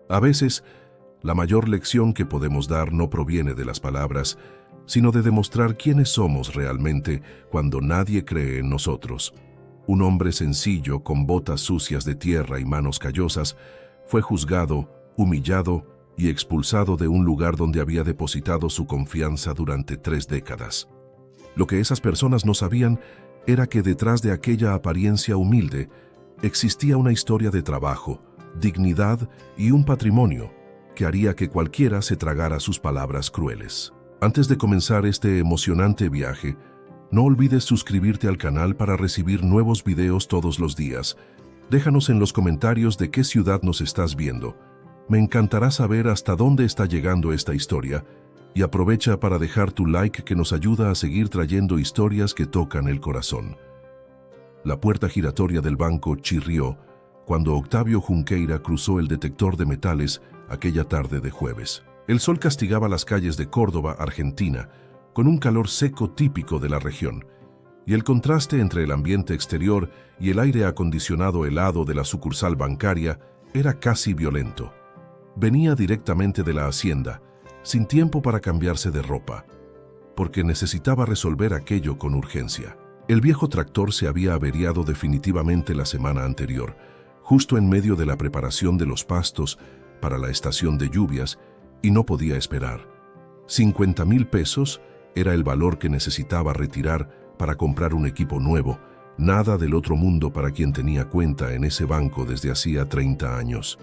A veces, la mayor lección que podemos dar no proviene de las palabras, sino de demostrar quiénes somos realmente cuando nadie cree en nosotros. Un hombre sencillo, con botas sucias de tierra y manos callosas, fue juzgado, humillado y expulsado de un lugar donde había depositado su confianza durante 3 décadas. Lo que esas personas no sabían era que detrás de aquella apariencia humilde existía una historia de trabajo, dignidad y un patrimonio que haría que cualquiera se tragara sus palabras crueles. Antes de comenzar este emocionante viaje, no olvides suscribirte al canal para recibir nuevos videos todos los días. Déjanos en los comentarios de qué ciudad nos estás viendo. Me encantará saber hasta dónde está llegando esta historia y aprovecha para dejar tu like que nos ayuda a seguir trayendo historias que tocan el corazón. La puerta giratoria del banco chirrió cuando Octavio Junqueira cruzó el detector de metales aquella tarde de jueves. El sol castigaba las calles de Córdoba, Argentina, con un calor seco típico de la región, y el contraste entre el ambiente exterior y el aire acondicionado helado de la sucursal bancaria era casi violento. Venía directamente de la hacienda, sin tiempo para cambiarse de ropa, porque necesitaba resolver aquello con urgencia. El viejo tractor se había averiado definitivamente la semana anterior, justo en medio de la preparación de los pastos para la estación de lluvias, y no podía esperar. 50,000 pesos era el valor que necesitaba retirar para comprar un equipo nuevo, nada del otro mundo para quien tenía cuenta en ese banco desde hacía 30 años.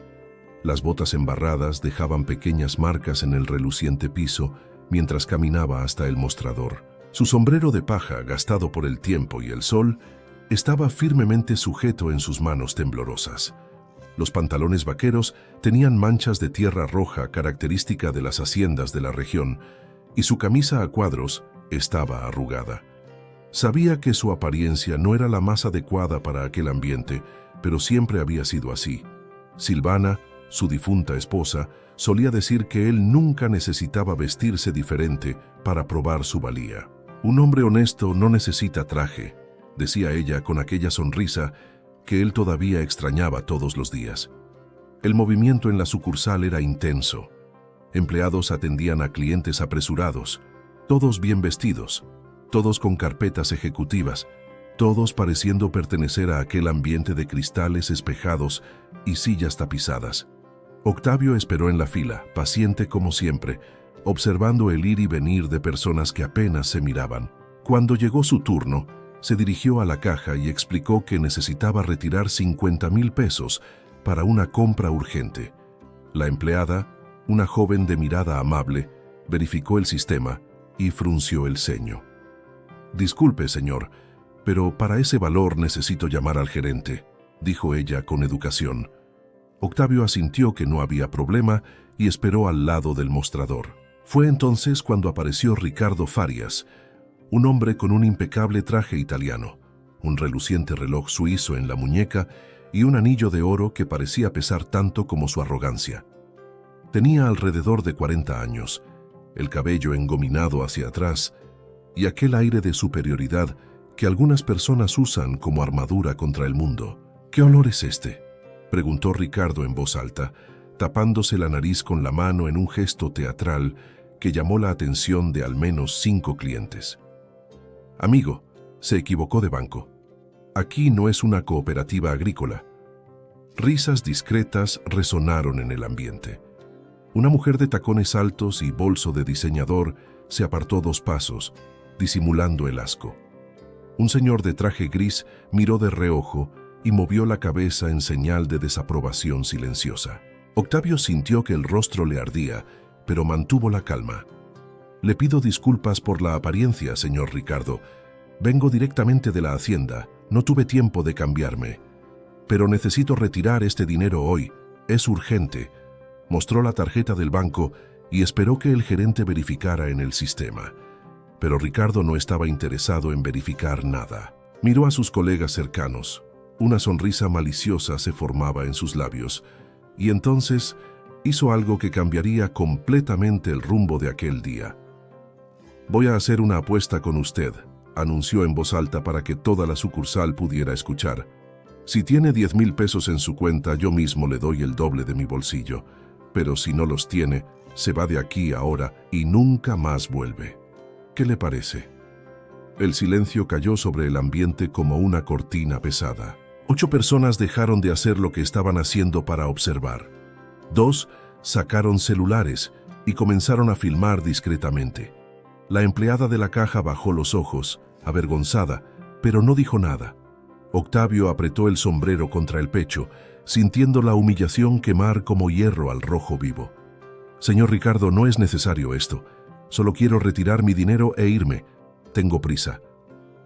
Las botas embarradas dejaban pequeñas marcas en el reluciente piso mientras caminaba hasta el mostrador. Su sombrero de paja, gastado por el tiempo y el sol, estaba firmemente sujeto en sus manos temblorosas. Los pantalones vaqueros tenían manchas de tierra roja característica de las haciendas de la región, y su camisa a cuadros estaba arrugada. Sabía que su apariencia no era la más adecuada para aquel ambiente, pero siempre había sido así. Silvana, su difunta esposa, solía decir que él nunca necesitaba vestirse diferente para probar su valía. Un hombre honesto no necesita traje, decía ella con aquella sonrisa que él todavía extrañaba todos los días. El movimiento en la sucursal era intenso. Empleados atendían a clientes apresurados, todos bien vestidos, todos con carpetas ejecutivas, todos pareciendo pertenecer a aquel ambiente de cristales espejados y sillas tapizadas. Octavio esperó en la fila, paciente como siempre, observando el ir y venir de personas que apenas se miraban. Cuando llegó su turno, se dirigió a la caja y explicó que necesitaba retirar 50,000 pesos para una compra urgente. La empleada, una joven de mirada amable, verificó el sistema y frunció el ceño. «Disculpe, señor, pero para ese valor necesito llamar al gerente», dijo ella con educación. Octavio asintió que no había problema y esperó al lado del mostrador. Fue entonces cuando apareció Ricardo Farias, un hombre con un impecable traje italiano, un reluciente reloj suizo en la muñeca y un anillo de oro que parecía pesar tanto como su arrogancia. Tenía alrededor de 40 años, el cabello engominado hacia atrás y aquel aire de superioridad que algunas personas usan como armadura contra el mundo. «¿Qué olor es este?», preguntó Ricardo en voz alta, tapándose la nariz con la mano en un gesto teatral que llamó la atención de al menos 5 clientes. «Amigo, se equivocó de banco. Aquí no es una cooperativa agrícola». Risas discretas resonaron en el ambiente. Una mujer de tacones altos y bolso de diseñador se apartó 2 pasos, disimulando el asco. Un señor de traje gris miró de reojo y movió la cabeza en señal de desaprobación silenciosa. Octavio sintió que el rostro le ardía, pero mantuvo la calma. «Le pido disculpas por la apariencia, señor Ricardo. Vengo directamente de la hacienda, no tuve tiempo de cambiarme. Pero necesito retirar este dinero hoy, es urgente». Mostró la tarjeta del banco y esperó que el gerente verificara en el sistema. Pero Ricardo no estaba interesado en verificar nada. Miró a sus colegas cercanos. Una sonrisa maliciosa se formaba en sus labios. Y entonces hizo algo que cambiaría completamente el rumbo de aquel día. «Voy a hacer una apuesta con usted», anunció en voz alta para que toda la sucursal pudiera escuchar. «Si tiene 10,000 pesos en su cuenta, yo mismo le doy el doble de mi bolsillo. pero si no los tiene, se va de aquí ahora y nunca más vuelve. ¿Qué le parece? El silencio cayó sobre el ambiente como una cortina pesada. 8 personas dejaron de hacer lo que estaban haciendo para observar. 2 sacaron celulares y comenzaron a filmar discretamente. La empleada de la caja bajó los ojos, avergonzada, pero no dijo nada. Octavio apretó el sombrero contra el pecho, sintiendo la humillación quemar como hierro al rojo vivo. «Señor Ricardo, no es necesario esto. Solo quiero retirar mi dinero e irme. Tengo prisa».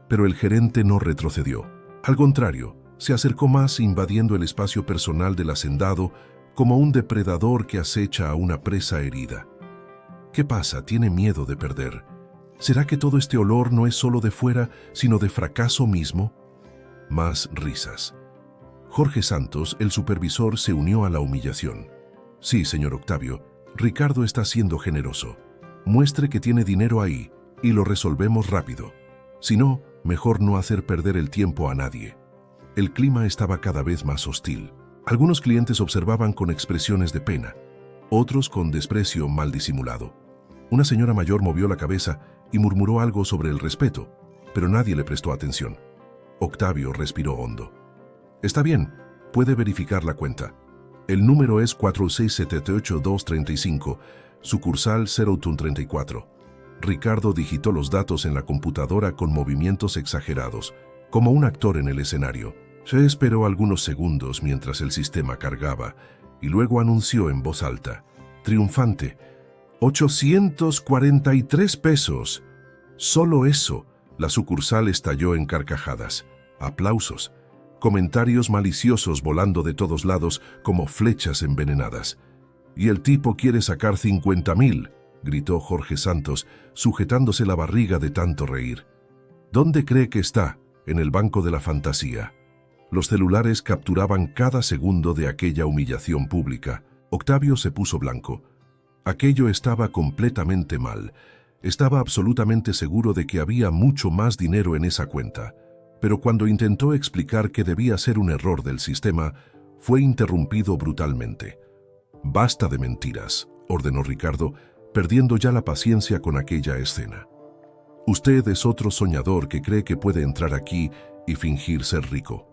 Pero el gerente no retrocedió. Al contrario, se acercó más, invadiendo el espacio personal del hacendado como un depredador que acecha a una presa herida. ¿Qué pasa? Tiene miedo de perder. ¿Será que todo este olor no es solo de fuera, sino de fracaso mismo? Más risas. Jorge Santos, el supervisor, se unió a la humillación. «Sí, señor Octavio, Ricardo está siendo generoso. Muestre que tiene dinero ahí y lo resolvemos rápido. Si no, mejor no hacer perder el tiempo a nadie». El clima estaba cada vez más hostil. Algunos clientes observaban con expresiones de pena, otros con desprecio mal disimulado. Una señora mayor movió la cabeza y murmuró algo sobre el respeto, pero nadie le prestó atención. Octavio respiró hondo. «Está bien, puede verificar la cuenta. El número es 4678235, sucursal 0134. Ricardo digitó los datos en la computadora con movimientos exagerados, como un actor en el escenario. Se esperó algunos segundos mientras el sistema cargaba y luego anunció en voz alta, triunfante, 843 pesos. Solo eso. La sucursal estalló en carcajadas, aplausos, comentarios maliciosos volando de todos lados como flechas envenenadas. «Y el tipo quiere sacar 50.000, gritó Jorge Santos, sujetándose la barriga de tanto reír. «¿Dónde cree que está? En el banco de la fantasía». Los celulares capturaban cada segundo de aquella humillación pública. Octavio se puso blanco. Aquello estaba completamente mal. Estaba absolutamente seguro de que había mucho más dinero en esa cuenta. Pero cuando intentó explicar que debía ser un error del sistema, fue interrumpido brutalmente. «Basta de mentiras», ordenó Ricardo, perdiendo ya la paciencia con aquella escena. «Usted es otro soñador que cree que puede entrar aquí y fingir ser rico».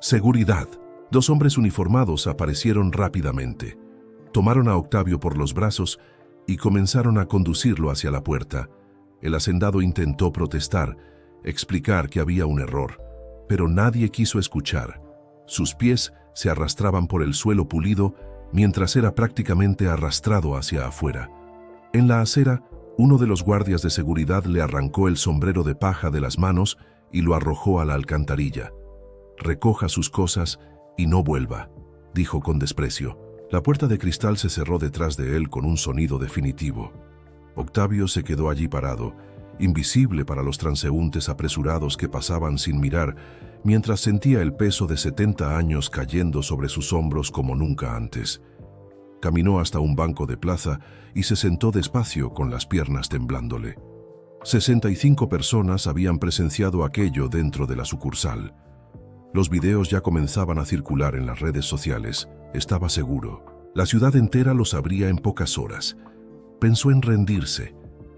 «Seguridad». 2 hombres uniformados aparecieron rápidamente. Tomaron a Octavio por los brazos y comenzaron a conducirlo hacia la puerta. El hacendado intentó protestar, explicar que había un error, pero nadie quiso escuchar. Sus pies se arrastraban por el suelo pulido mientras era prácticamente arrastrado hacia afuera. En la acera, uno de los guardias de seguridad le arrancó el sombrero de paja de las manos y lo arrojó a la alcantarilla. «Recoja sus cosas y no vuelva», dijo con desprecio. La puerta de cristal se cerró detrás de él con un sonido definitivo. Octavio se quedó allí parado, invisible para los transeúntes apresurados que pasaban sin mirar, mientras sentía el peso de 70 años cayendo sobre sus hombros como nunca antes. Caminó hasta un banco de plaza y se sentó despacio con las piernas temblándole. 65 personas habían presenciado aquello dentro de la sucursal. Los videos ya comenzaban a circular en las redes sociales. Estaba seguro. La ciudad entera lo sabría en pocas horas. Pensó en rendirse.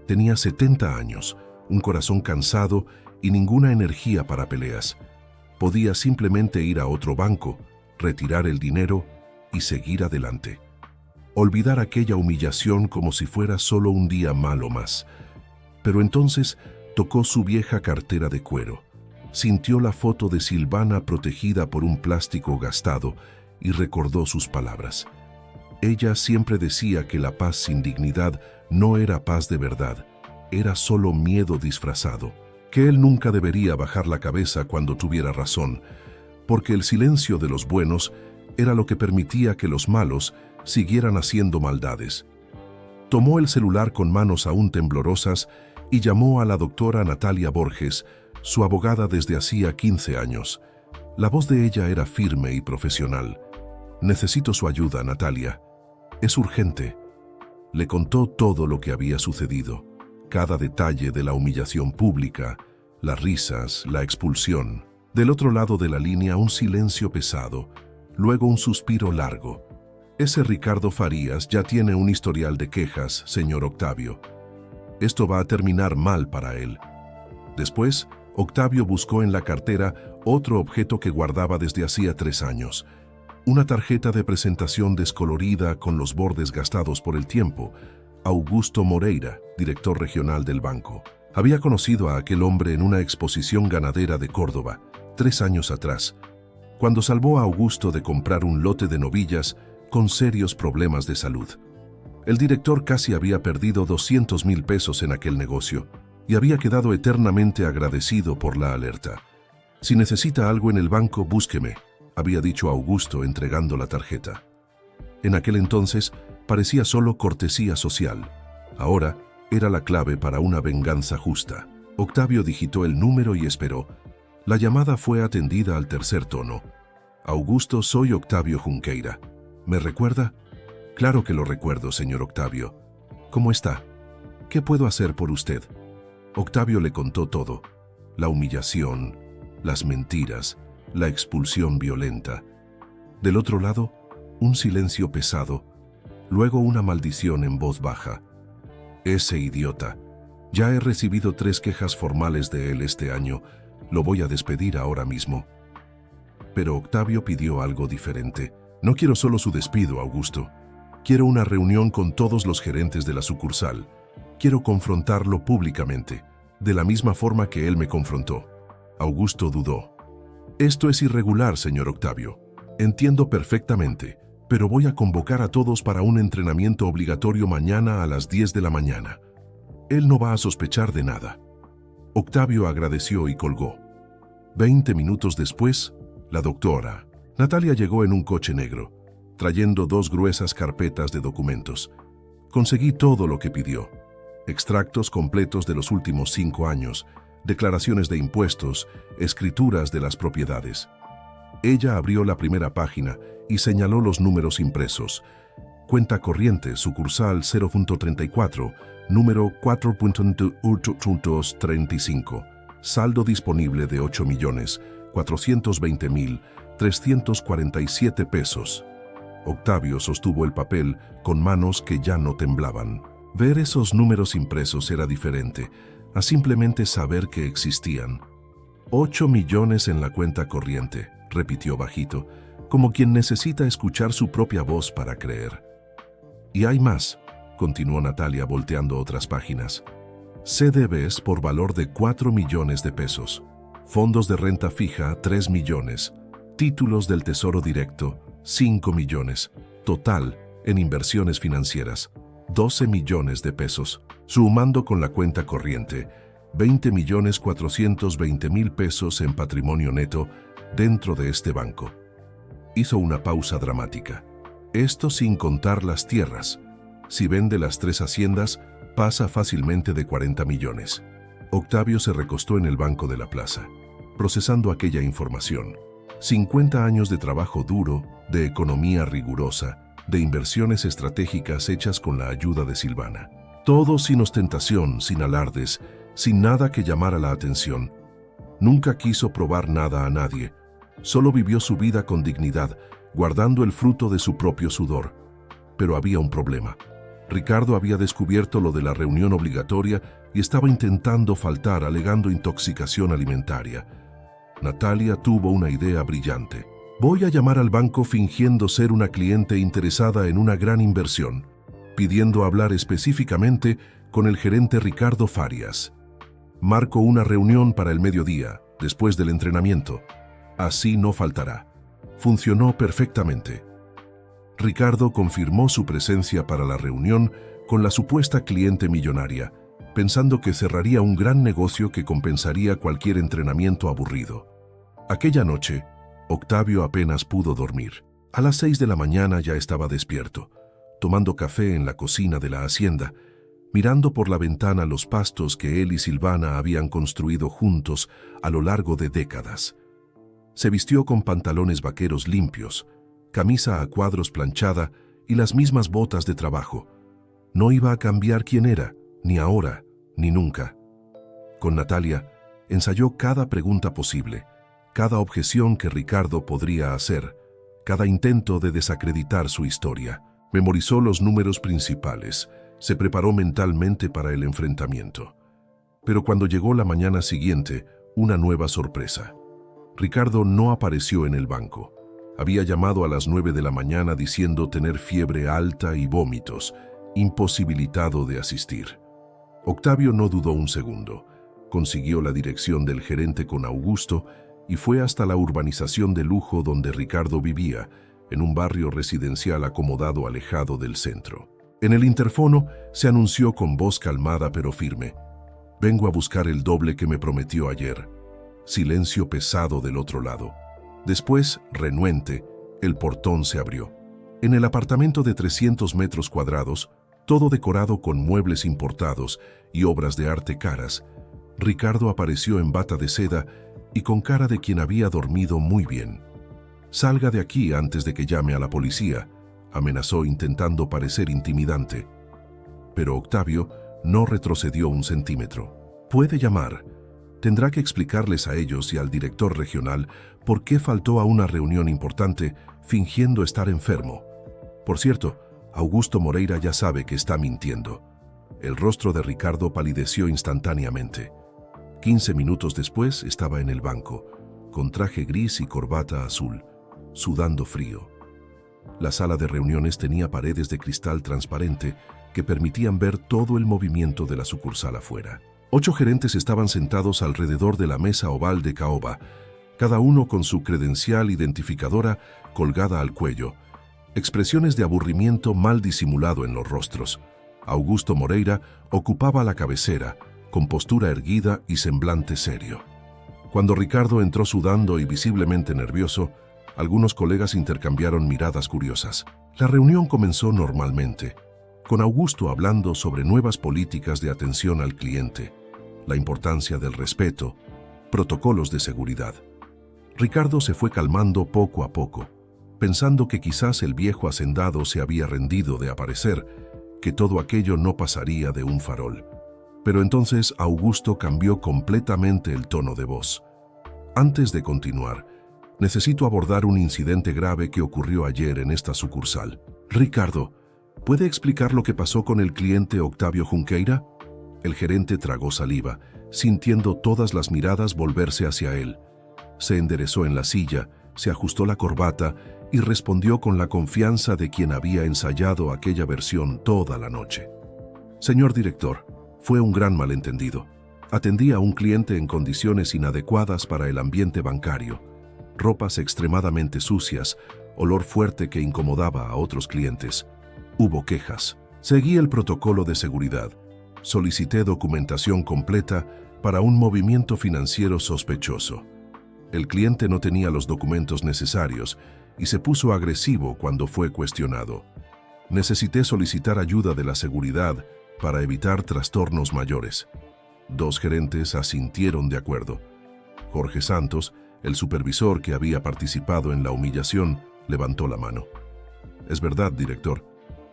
Tenía 70 años, un corazón cansado y ninguna energía para peleas. Podía simplemente ir a otro banco, retirar el dinero y seguir adelante. Olvidar aquella humillación como si fuera solo un día malo más. Pero entonces tocó su vieja cartera de cuero. Sintió la foto de Silvana protegida por un plástico gastado y recordó sus palabras. Ella siempre decía que la paz sin dignidad no era paz de verdad, era solo miedo disfrazado, que él nunca debería bajar la cabeza cuando tuviera razón, porque el silencio de los buenos era lo que permitía que los malos siguieran haciendo maldades. Tomó el celular con manos aún temblorosas y llamó a la doctora Natalia Borges, su abogada desde hacía 15 años. La voz de ella era firme y profesional. «Necesito su ayuda, Natalia. Es urgente». Le contó todo lo que había sucedido, cada detalle de la humillación pública, las risas, la expulsión. Del otro lado de la línea un silencio pesado, luego un suspiro largo. Ese Ricardo Farías ya tiene un historial de quejas, señor Octavio. Esto va a terminar mal para él. Después, Octavio buscó en la cartera otro objeto que guardaba desde hacía 3 años. Una tarjeta de presentación descolorida con los bordes gastados por el tiempo. Augusto Moreira, director regional del banco. Había conocido a aquel hombre en una exposición ganadera de Córdoba, 3 años atrás, cuando salvó a Augusto de comprar un lote de novillas con serios problemas de salud. El director casi había perdido 200.000 pesos en aquel negocio y había quedado eternamente agradecido por la alerta. «Si necesita algo en el banco, búsqueme», había dicho Augusto entregando la tarjeta. En aquel entonces parecía solo cortesía social. Ahora era la clave para una venganza justa. Octavio digitó el número y esperó. La llamada fue atendida al tercer tono. «Augusto, soy Octavio Junqueira. ¿Me recuerda?» «Claro que lo recuerdo, señor Octavio. ¿Cómo está? ¿Qué puedo hacer por usted?» Octavio le contó todo. La humillación, las mentiras, la expulsión violenta. Del otro lado, un silencio pesado, luego una maldición en voz baja. «Ese idiota. Ya he recibido 3 quejas formales de él este año. Lo voy a despedir ahora mismo». Pero Octavio pidió algo diferente. «No quiero solo su despido, Augusto. Quiero una reunión con todos los gerentes de la sucursal. Quiero confrontarlo públicamente, de la misma forma que él me confrontó». Augusto dudó. «Esto es irregular, señor Octavio. Entiendo perfectamente, pero voy a convocar a todos para un entrenamiento obligatorio mañana a las 10 de la mañana. Él no va a sospechar de nada». Octavio agradeció y colgó. 20 minutos después, la doctora Natalia llegó en un coche negro, trayendo 2 gruesas carpetas de documentos. Conseguí todo lo que pidió. Extractos completos de los últimos 5 años, declaraciones de impuestos, escrituras de las propiedades. Ella abrió la primera página y señaló los números impresos. Cuenta corriente, sucursal 0.34, número 4.835. Saldo disponible de 8.420.347 pesos. Octavio sostuvo el papel con manos que ya no temblaban. Ver esos números impresos era diferente a simplemente saber que existían. 8 millones en la cuenta corriente, repitió bajito, como quien necesita escuchar su propia voz para creer. «Y hay más», continuó Natalia volteando otras páginas. «CDBs por valor de 4 millones de pesos. Fondos de renta fija, 3 millones. Títulos del Tesoro Directo, 5 millones. Total, en inversiones financieras, 12 millones de pesos. Sumando con la cuenta corriente, 20.420.000 pesos en patrimonio neto dentro de este banco». Hizo una pausa dramática. «Esto sin contar las tierras. Si vende las 3 haciendas, pasa fácilmente de 40 millones. Octavio se recostó en el banco de la plaza, procesando aquella información. 50 años de trabajo duro, de economía rigurosa, de inversiones estratégicas hechas con la ayuda de Silvana. Todo sin ostentación, sin alardes, sin nada que llamara la atención. Nunca quiso probar nada a nadie. Solo vivió su vida con dignidad, guardando el fruto de su propio sudor. Pero había un problema. Ricardo había descubierto lo de la reunión obligatoria y estaba intentando faltar alegando intoxicación alimentaria. Natalia tuvo una idea brillante. «Voy a llamar al banco fingiendo ser una cliente interesada en una gran inversión, pidiendo hablar específicamente con el gerente Ricardo Farías. Marco una reunión para el mediodía, después del entrenamiento. Así no faltará». Funcionó perfectamente. Ricardo confirmó su presencia para la reunión con la supuesta cliente millonaria, pensando que cerraría un gran negocio que compensaría cualquier entrenamiento aburrido. Aquella noche, Octavio apenas pudo dormir. A las 6 de la mañana ya estaba despierto, tomando café en la cocina de la hacienda, mirando por la ventana los pastos que él y Silvana habían construido juntos a lo largo de décadas. Se vistió con pantalones vaqueros limpios, camisa a cuadros planchada y las mismas botas de trabajo. No iba a cambiar quién era, ni ahora, ni nunca. Con Natalia, ensayó cada pregunta posible, cada objeción que Ricardo podría hacer, cada intento de desacreditar su historia. Memorizó los números principales, se preparó mentalmente para el enfrentamiento. Pero cuando llegó la mañana siguiente, una nueva sorpresa. Ricardo no apareció en el banco. Había llamado a las 9 de la mañana diciendo tener fiebre alta y vómitos, imposibilitado de asistir. Octavio no dudó un segundo. Consiguió la dirección del gerente con Augusto y fue hasta la urbanización de lujo donde Ricardo vivía, en un barrio residencial acomodado alejado del centro. En el interfono se anunció con voz calmada pero firme: «Vengo a buscar el doble que me prometió ayer». Silencio pesado del otro lado. Después, renuente, el portón se abrió. En el apartamento de 300 metros cuadrados, todo decorado con muebles importados y obras de arte caras, Ricardo apareció en bata de seda y con cara de quien había dormido muy bien. «Salga de aquí antes de que llame a la policía», amenazó intentando parecer intimidante. Pero Octavio no retrocedió un centímetro. «Puede llamar. Tendrá que explicarles a ellos y al director regional por qué faltó a una reunión importante fingiendo estar enfermo. Por cierto, Augusto Moreira ya sabe que está mintiendo». El rostro de Ricardo palideció instantáneamente. 15 minutos después estaba en el banco, con traje gris y corbata azul, sudando frío. La sala de reuniones tenía paredes de cristal transparente que permitían ver todo el movimiento de la sucursal afuera. 8 gerentes estaban sentados alrededor de la mesa oval de caoba, cada uno con su credencial identificadora colgada al cuello, expresiones de aburrimiento mal disimulado en los rostros. Augusto Moreira ocupaba la cabecera, con postura erguida y semblante serio. Cuando Ricardo entró sudando y visiblemente nervioso, algunos colegas intercambiaron miradas curiosas. La reunión comenzó normalmente, con Augusto hablando sobre nuevas políticas de atención al cliente, la importancia del respeto, protocolos de seguridad. Ricardo se fue calmando poco a poco, pensando que quizás el viejo hacendado se había rendido de aparecer, que todo aquello no pasaría de un farol. Pero entonces Augusto cambió completamente el tono de voz. «Antes de continuar, necesito abordar un incidente grave que ocurrió ayer en esta sucursal. Ricardo, ¿puede explicar lo que pasó con el cliente Octavio Junqueira?». El gerente tragó saliva, sintiendo todas las miradas volverse hacia él. Se enderezó en la silla, se ajustó la corbata y respondió con la confianza de quien había ensayado aquella versión toda la noche. «Señor director, fue un gran malentendido. Atendí a un cliente en condiciones inadecuadas para el ambiente bancario. Ropas extremadamente sucias, olor fuerte que incomodaba a otros clientes. Hubo quejas. Seguí el protocolo de seguridad. Solicité documentación completa para un movimiento financiero sospechoso. El cliente no tenía los documentos necesarios y se puso agresivo cuando fue cuestionado. Necesité solicitar ayuda de la seguridad para evitar trastornos mayores». 2 gerentes asintieron de acuerdo. Jorge Santos, el supervisor que había participado en la humillación, levantó la mano. «Es verdad, director.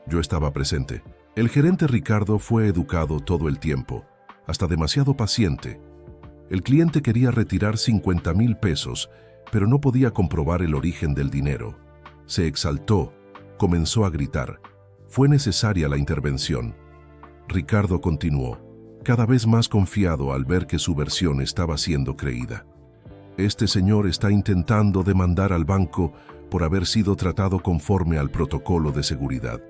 Yo estaba presente». El gerente Ricardo fue educado todo el tiempo, hasta demasiado paciente. El cliente quería retirar 50,000 pesos, pero no podía comprobar el origen del dinero. Se exaltó, comenzó a gritar. Fue necesaria la intervención. Ricardo continuó, cada vez más confiado al ver que su versión estaba siendo creída. «Este señor está intentando demandar al banco por haber sido tratado conforme al protocolo de seguridad.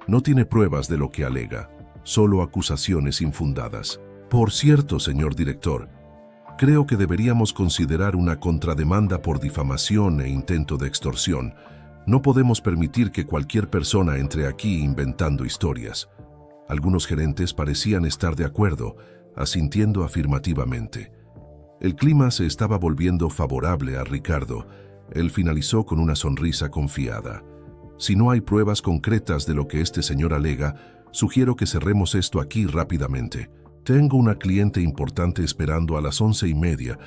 No tiene pruebas de lo que alega, solo acusaciones infundadas. Por cierto, señor director, creo que deberíamos considerar una contrademanda por difamación e intento de extorsión. No podemos permitir que cualquier persona entre aquí inventando historias». Algunos gerentes parecían estar de acuerdo, asintiendo afirmativamente. El clima se estaba volviendo favorable a Ricardo. Él finalizó con una sonrisa confiada. «Si no hay pruebas concretas de lo que este señor alega, sugiero que cerremos esto aquí rápidamente. Tengo una cliente importante esperando a las 11:30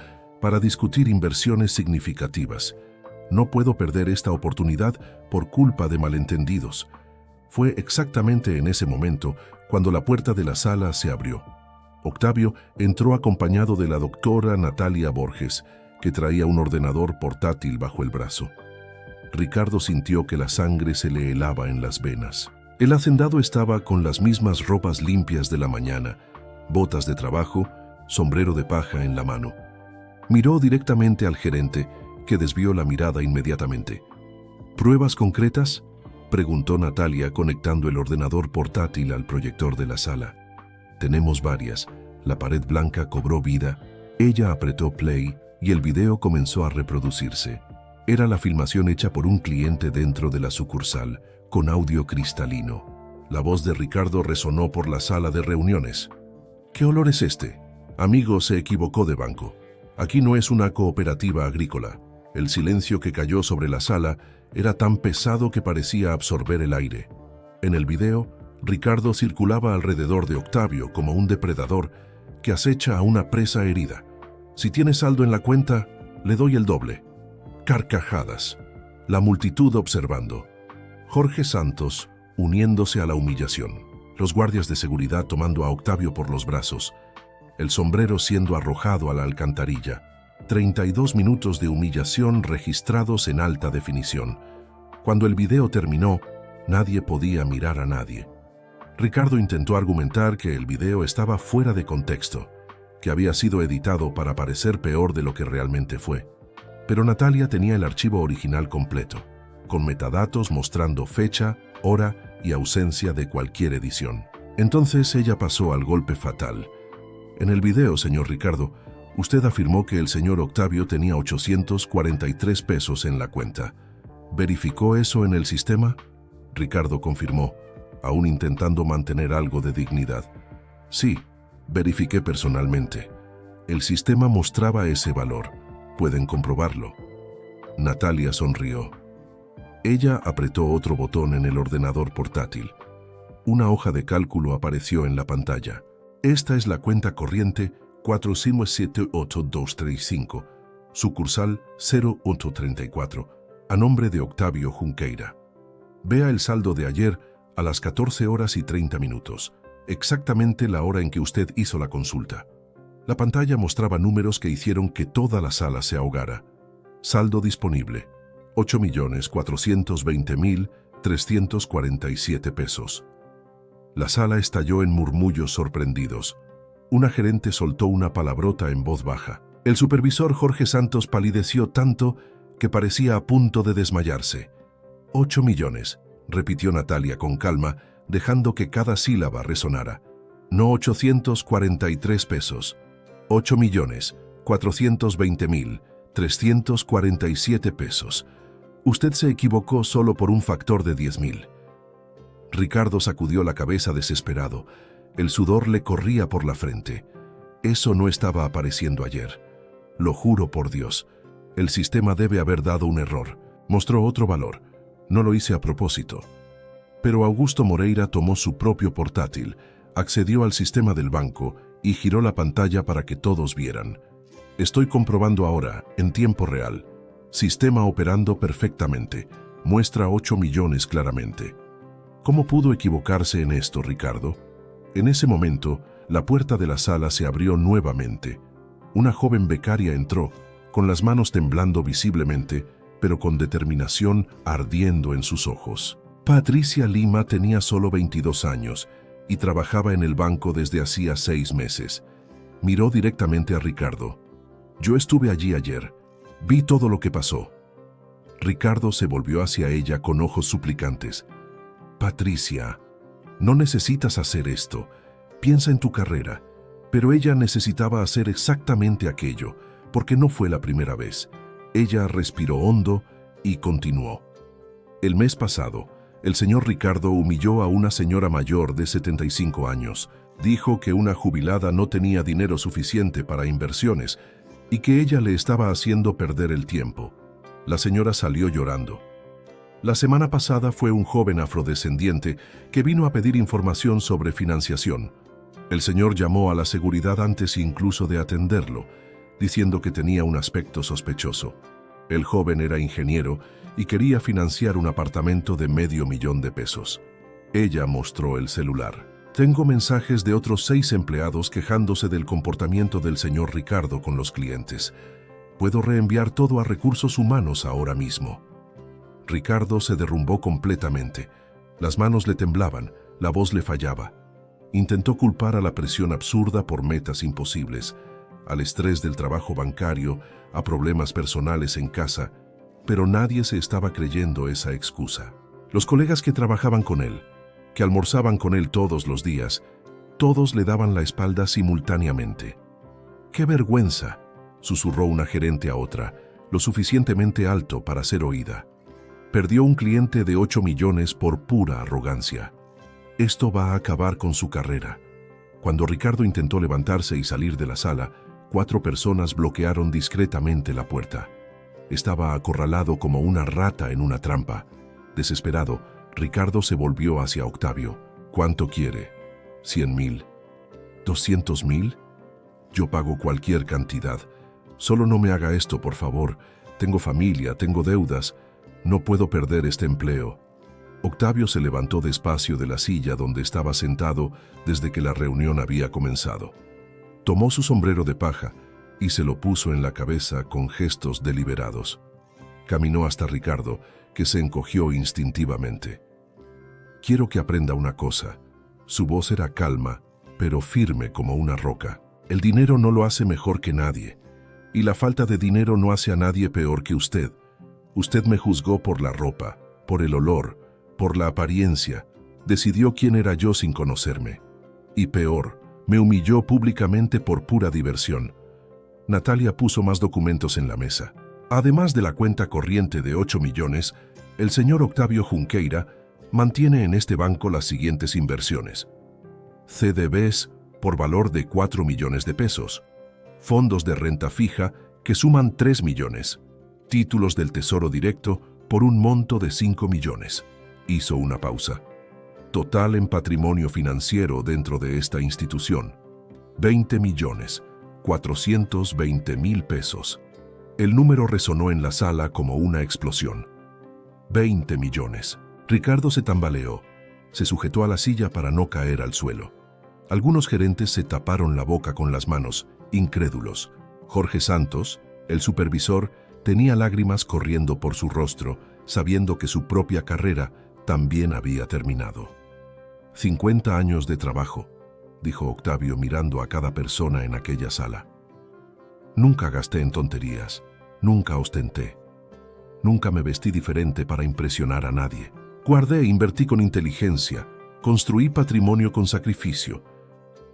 para discutir inversiones significativas. No puedo perder esta oportunidad por culpa de malentendidos». Fue exactamente en ese momento cuando la puerta de la sala se abrió. Octavio entró acompañado de la doctora Natalia Borges, que traía un ordenador portátil bajo el brazo. Ricardo sintió que la sangre se le helaba en las venas. El hacendado estaba con las mismas ropas limpias de la mañana, botas de trabajo, sombrero de paja en la mano. Miró directamente al gerente, que desvió la mirada inmediatamente. ¿Pruebas concretas?, preguntó Natalia conectando el ordenador portátil al proyector de la sala. Tenemos varias. La pared blanca cobró vida. Ella apretó play y el video comenzó a reproducirse. Era la filmación hecha por un cliente dentro de la sucursal, con audio cristalino. La voz de Ricardo resonó por la sala de reuniones. ¿Qué olor es este? Amigo, se equivocó de banco. Aquí no es una cooperativa agrícola. El silencio que cayó sobre la sala era tan pesado que parecía absorber el aire. En el video, Ricardo circulaba alrededor de Octavio como un depredador que acecha a una presa herida. Si tiene saldo en la cuenta, le doy el doble. Carcajadas. La multitud observando. Jorge Santos uniéndose a la humillación. Los guardias de seguridad tomando a Octavio por los brazos. El sombrero siendo arrojado a la alcantarilla. 32 minutos de humillación registrados en alta definición. Cuando el video terminó, nadie podía mirar a nadie. Ricardo intentó argumentar que el video estaba fuera de contexto, que había sido editado para parecer peor de lo que realmente fue. Pero Natalia tenía el archivo original completo, con metadatos mostrando fecha, hora y ausencia de cualquier edición. Entonces ella pasó al golpe fatal. En el video, señor Ricardo, usted afirmó que el señor Octavio tenía 843 pesos en la cuenta. ¿Verificó eso en el sistema? Ricardo confirmó, aún intentando mantener algo de dignidad. Sí, verifiqué personalmente. El sistema mostraba ese valor. Pueden comprobarlo. Natalia sonrió. Ella apretó otro botón en el ordenador portátil. Una hoja de cálculo apareció en la pantalla. Esta es la cuenta corriente 4578235, sucursal 0834, a nombre de Octavio Junqueira. Vea el saldo de ayer a las 14:30, exactamente la hora en que usted hizo la consulta. La pantalla mostraba números que hicieron que toda la sala se ahogara. Saldo disponible, 8.420.347 pesos. La sala estalló en murmullos sorprendidos. Una gerente soltó una palabrota en voz baja. El supervisor Jorge Santos palideció tanto que parecía a punto de desmayarse. 8 millones, repitió Natalia con calma, dejando que cada sílaba resonara. No 843 pesos. 8.420.347 pesos. Usted se equivocó solo por un factor de 10.000. Ricardo sacudió la cabeza desesperado. El sudor le corría por la frente. Eso no estaba apareciendo ayer. Lo juro por Dios. El sistema debe haber dado un error. Mostró otro valor. No lo hice a propósito. Pero Augusto Moreira tomó su propio portátil, accedió al sistema del banco y giró la pantalla para que todos vieran. Estoy comprobando ahora, en tiempo real. Sistema operando perfectamente. Muestra 8 millones claramente. ¿Cómo pudo equivocarse en esto, Ricardo? En ese momento, la puerta de la sala se abrió nuevamente. Una joven becaria entró, con las manos temblando visiblemente, pero con determinación ardiendo en sus ojos. Patricia Lima tenía solo 22 años y trabajaba en el banco desde hacía 6 meses. Miró directamente a Ricardo. Yo estuve allí ayer. Vi todo lo que pasó. Ricardo se volvió hacia ella con ojos suplicantes. Patricia, no necesitas hacer esto. Piensa en tu carrera. Pero ella necesitaba hacer exactamente aquello, porque no fue la primera vez. Ella respiró hondo y continuó. El mes pasado, el señor Ricardo humilló a una señora mayor de 75 años. Dijo que una jubilada no tenía dinero suficiente para inversiones y que ella le estaba haciendo perder el tiempo. La señora salió llorando. La semana pasada fue un joven afrodescendiente que vino a pedir información sobre financiación. El señor llamó a la seguridad antes incluso de atenderlo, diciendo que tenía un aspecto sospechoso. El joven era ingeniero y quería financiar un apartamento de $500,000. Ella mostró el celular. Tengo mensajes de otros 6 empleados quejándose del comportamiento del señor Ricardo con los clientes. Puedo reenviar todo a recursos humanos ahora mismo. Ricardo se derrumbó completamente. Las manos le temblaban, la voz le fallaba. Intentó culpar a la presión absurda por metas imposibles, al estrés del trabajo bancario, a problemas personales en casa, pero nadie se estaba creyendo esa excusa. Los colegas que trabajaban con él, que almorzaban con él todos los días, todos le daban la espalda simultáneamente. ¡Qué vergüenza!, susurró una gerente a otra, lo suficientemente alto para ser oída. Perdió un cliente de 8 millones por pura arrogancia. Esto va a acabar con su carrera. Cuando Ricardo intentó levantarse y salir de la sala, 4 personas bloquearon discretamente la puerta. Estaba acorralado como una rata en una trampa. Desesperado, Ricardo se volvió hacia Octavio. ¿Cuánto quiere? ¿100.000? ¿200.000? Yo pago cualquier cantidad. Solo no me haga esto, por favor. Tengo familia, tengo deudas. No puedo perder este empleo. Octavio se levantó despacio de la silla donde estaba sentado desde que la reunión había comenzado. Tomó su sombrero de paja y se lo puso en la cabeza con gestos deliberados. Caminó hasta Ricardo, que se encogió instintivamente. Quiero que aprenda una cosa. Su voz era calma, pero firme como una roca. El dinero no lo hace mejor que nadie, y la falta de dinero no hace a nadie peor que usted. Usted me juzgó por la ropa, por el olor, por la apariencia, decidió quién era yo sin conocerme. Y peor, me humilló públicamente por pura diversión. Natalia puso más documentos en la mesa. Además de la cuenta corriente de 8 millones, el señor Octavio Junqueira mantiene en este banco las siguientes inversiones: CDBs por valor de 4 millones de pesos, fondos de renta fija que suman 3 millones, títulos del Tesoro Directo por un monto de 5 millones. Hizo una pausa. Total en patrimonio financiero dentro de esta institución: 20.420.000 pesos. El número resonó en la sala como una explosión. 20 millones. Ricardo se tambaleó. Se sujetó a la silla para no caer al suelo. Algunos gerentes se taparon la boca con las manos, incrédulos. Jorge Santos, el supervisor, tenía lágrimas corriendo por su rostro, sabiendo que su propia carrera también había terminado. 50 años de trabajo, dijo Octavio mirando a cada persona en aquella sala. Nunca gasté en tonterías, nunca ostenté. Nunca me vestí diferente para impresionar a nadie. Guardé e invertí con inteligencia, construí patrimonio con sacrificio.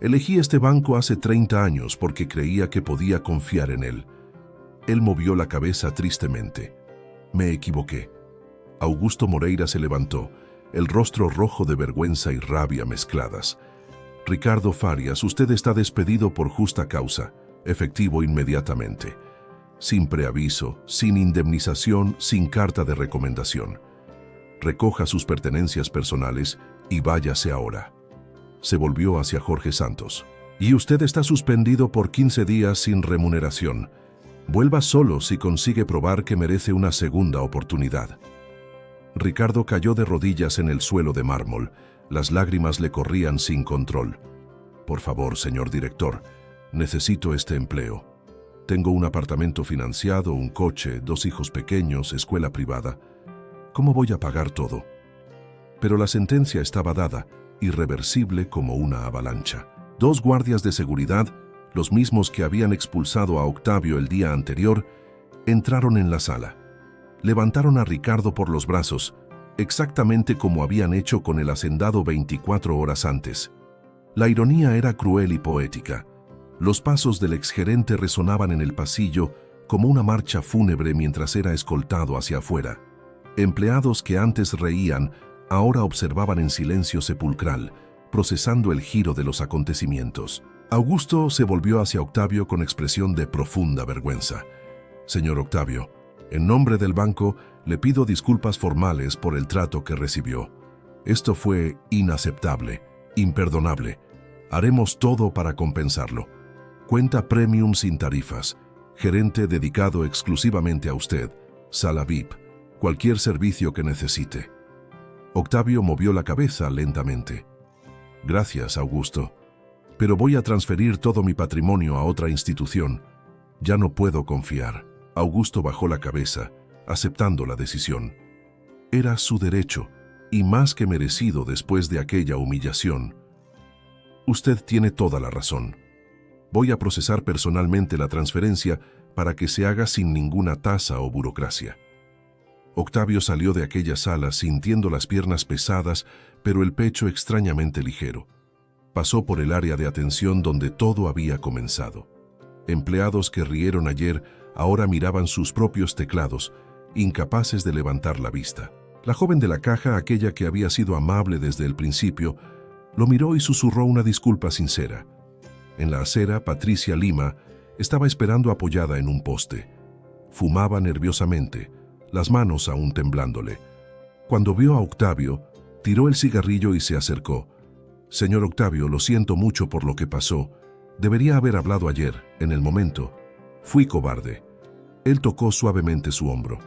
Elegí este banco hace 30 años porque creía que podía confiar en él. Él movió la cabeza tristemente. Me equivoqué. Augusto Moreira se levantó, el rostro rojo de vergüenza y rabia mezcladas. Ricardo Farias, usted está despedido por justa causa, efectivo inmediatamente. Sin preaviso, sin indemnización, sin carta de recomendación. Recoja sus pertenencias personales y váyase ahora. Se volvió hacia Jorge Santos. Y usted está suspendido por 15 días sin remuneración. Vuelva solo si consigue probar que merece una segunda oportunidad. Ricardo cayó de rodillas en el suelo de mármol. Las lágrimas le corrían sin control. Por favor, señor director, necesito este empleo. Tengo un apartamento financiado, un coche, 2 hijos pequeños, escuela privada. ¿Cómo voy a pagar todo? Pero la sentencia estaba dada, irreversible como una avalancha. 2 guardias de seguridad, los mismos que habían expulsado a Octavio el día anterior, entraron en la sala. Levantaron a Ricardo por los brazos, exactamente como habían hecho con el hacendado 24 horas antes. La ironía era cruel y poética. Los pasos del exgerente resonaban en el pasillo como una marcha fúnebre mientras era escoltado hacia afuera. Empleados que antes reían, ahora observaban en silencio sepulcral, procesando el giro de los acontecimientos. Augusto se volvió hacia Octavio con expresión de profunda vergüenza. Señor Octavio, en nombre del banco, le pido disculpas formales por el trato que recibió. Esto fue inaceptable, imperdonable. Haremos todo para compensarlo. Cuenta premium sin tarifas, gerente dedicado exclusivamente a usted, sala VIP, cualquier servicio que necesite. Octavio movió la cabeza lentamente. Gracias, Augusto, pero voy a transferir todo mi patrimonio a otra institución. Ya no puedo confiar. Augusto bajó la cabeza, aceptando la decisión. Era su derecho, y más que merecido después de aquella humillación. Usted tiene toda la razón. Voy a procesar personalmente la transferencia para que se haga sin ninguna tasa o burocracia. Octavio salió de aquella sala sintiendo las piernas pesadas, pero el pecho extrañamente ligero. Pasó por el área de atención donde todo había comenzado. Empleados que rieron ayer ahora miraban sus propios teclados, incapaces de levantar la vista. La joven de la caja, aquella que había sido amable desde el principio, lo miró y susurró una disculpa sincera. En la acera, Patricia Lima estaba esperando apoyada en un poste. Fumaba nerviosamente, las manos aún temblándole. Cuando vio a Octavio, tiró el cigarrillo y se acercó. «Señor Octavio, lo siento mucho por lo que pasó. Debería haber hablado ayer, en el momento. Fui cobarde». Él tocó suavemente su hombro.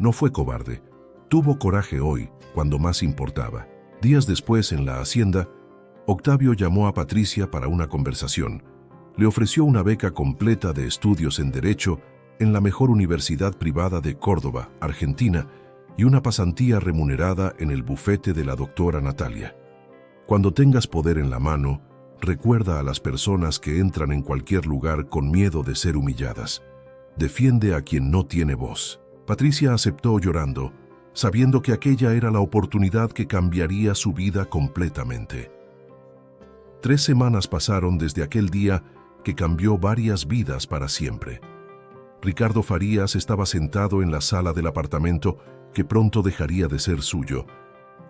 No fue cobarde. Tuvo coraje hoy, cuando más importaba. Días después, en la hacienda, Octavio llamó a Patricia para una conversación. Le ofreció una beca completa de estudios en Derecho en la mejor universidad privada de Córdoba, Argentina, y una pasantía remunerada en el bufete de la doctora Natalia. Cuando tengas poder en la mano, recuerda a las personas que entran en cualquier lugar con miedo de ser humilladas. Defiende a quien no tiene voz. Patricia aceptó llorando, sabiendo que aquella era la oportunidad que cambiaría su vida completamente. 3 semanas pasaron desde aquel día que cambió varias vidas para siempre. Ricardo Farías estaba sentado en la sala del apartamento que pronto dejaría de ser suyo,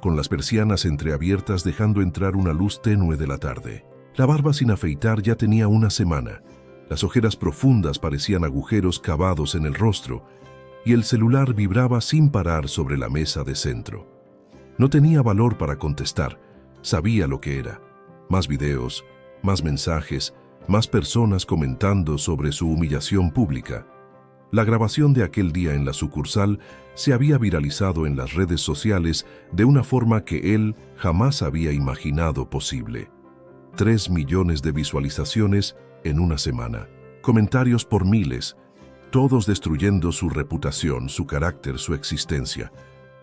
con las persianas entreabiertas dejando entrar una luz tenue de la tarde. La barba sin afeitar ya tenía una semana, las ojeras profundas parecían agujeros cavados en el rostro, y el celular vibraba sin parar sobre la mesa de centro. No tenía valor para contestar, sabía lo que era. Más videos, más mensajes, más personas comentando sobre su humillación pública. La grabación de aquel día en la sucursal se había viralizado en las redes sociales de una forma que él jamás había imaginado posible. 3 millones de visualizaciones en una semana. Comentarios por miles, todos destruyendo su reputación, su carácter, su existencia.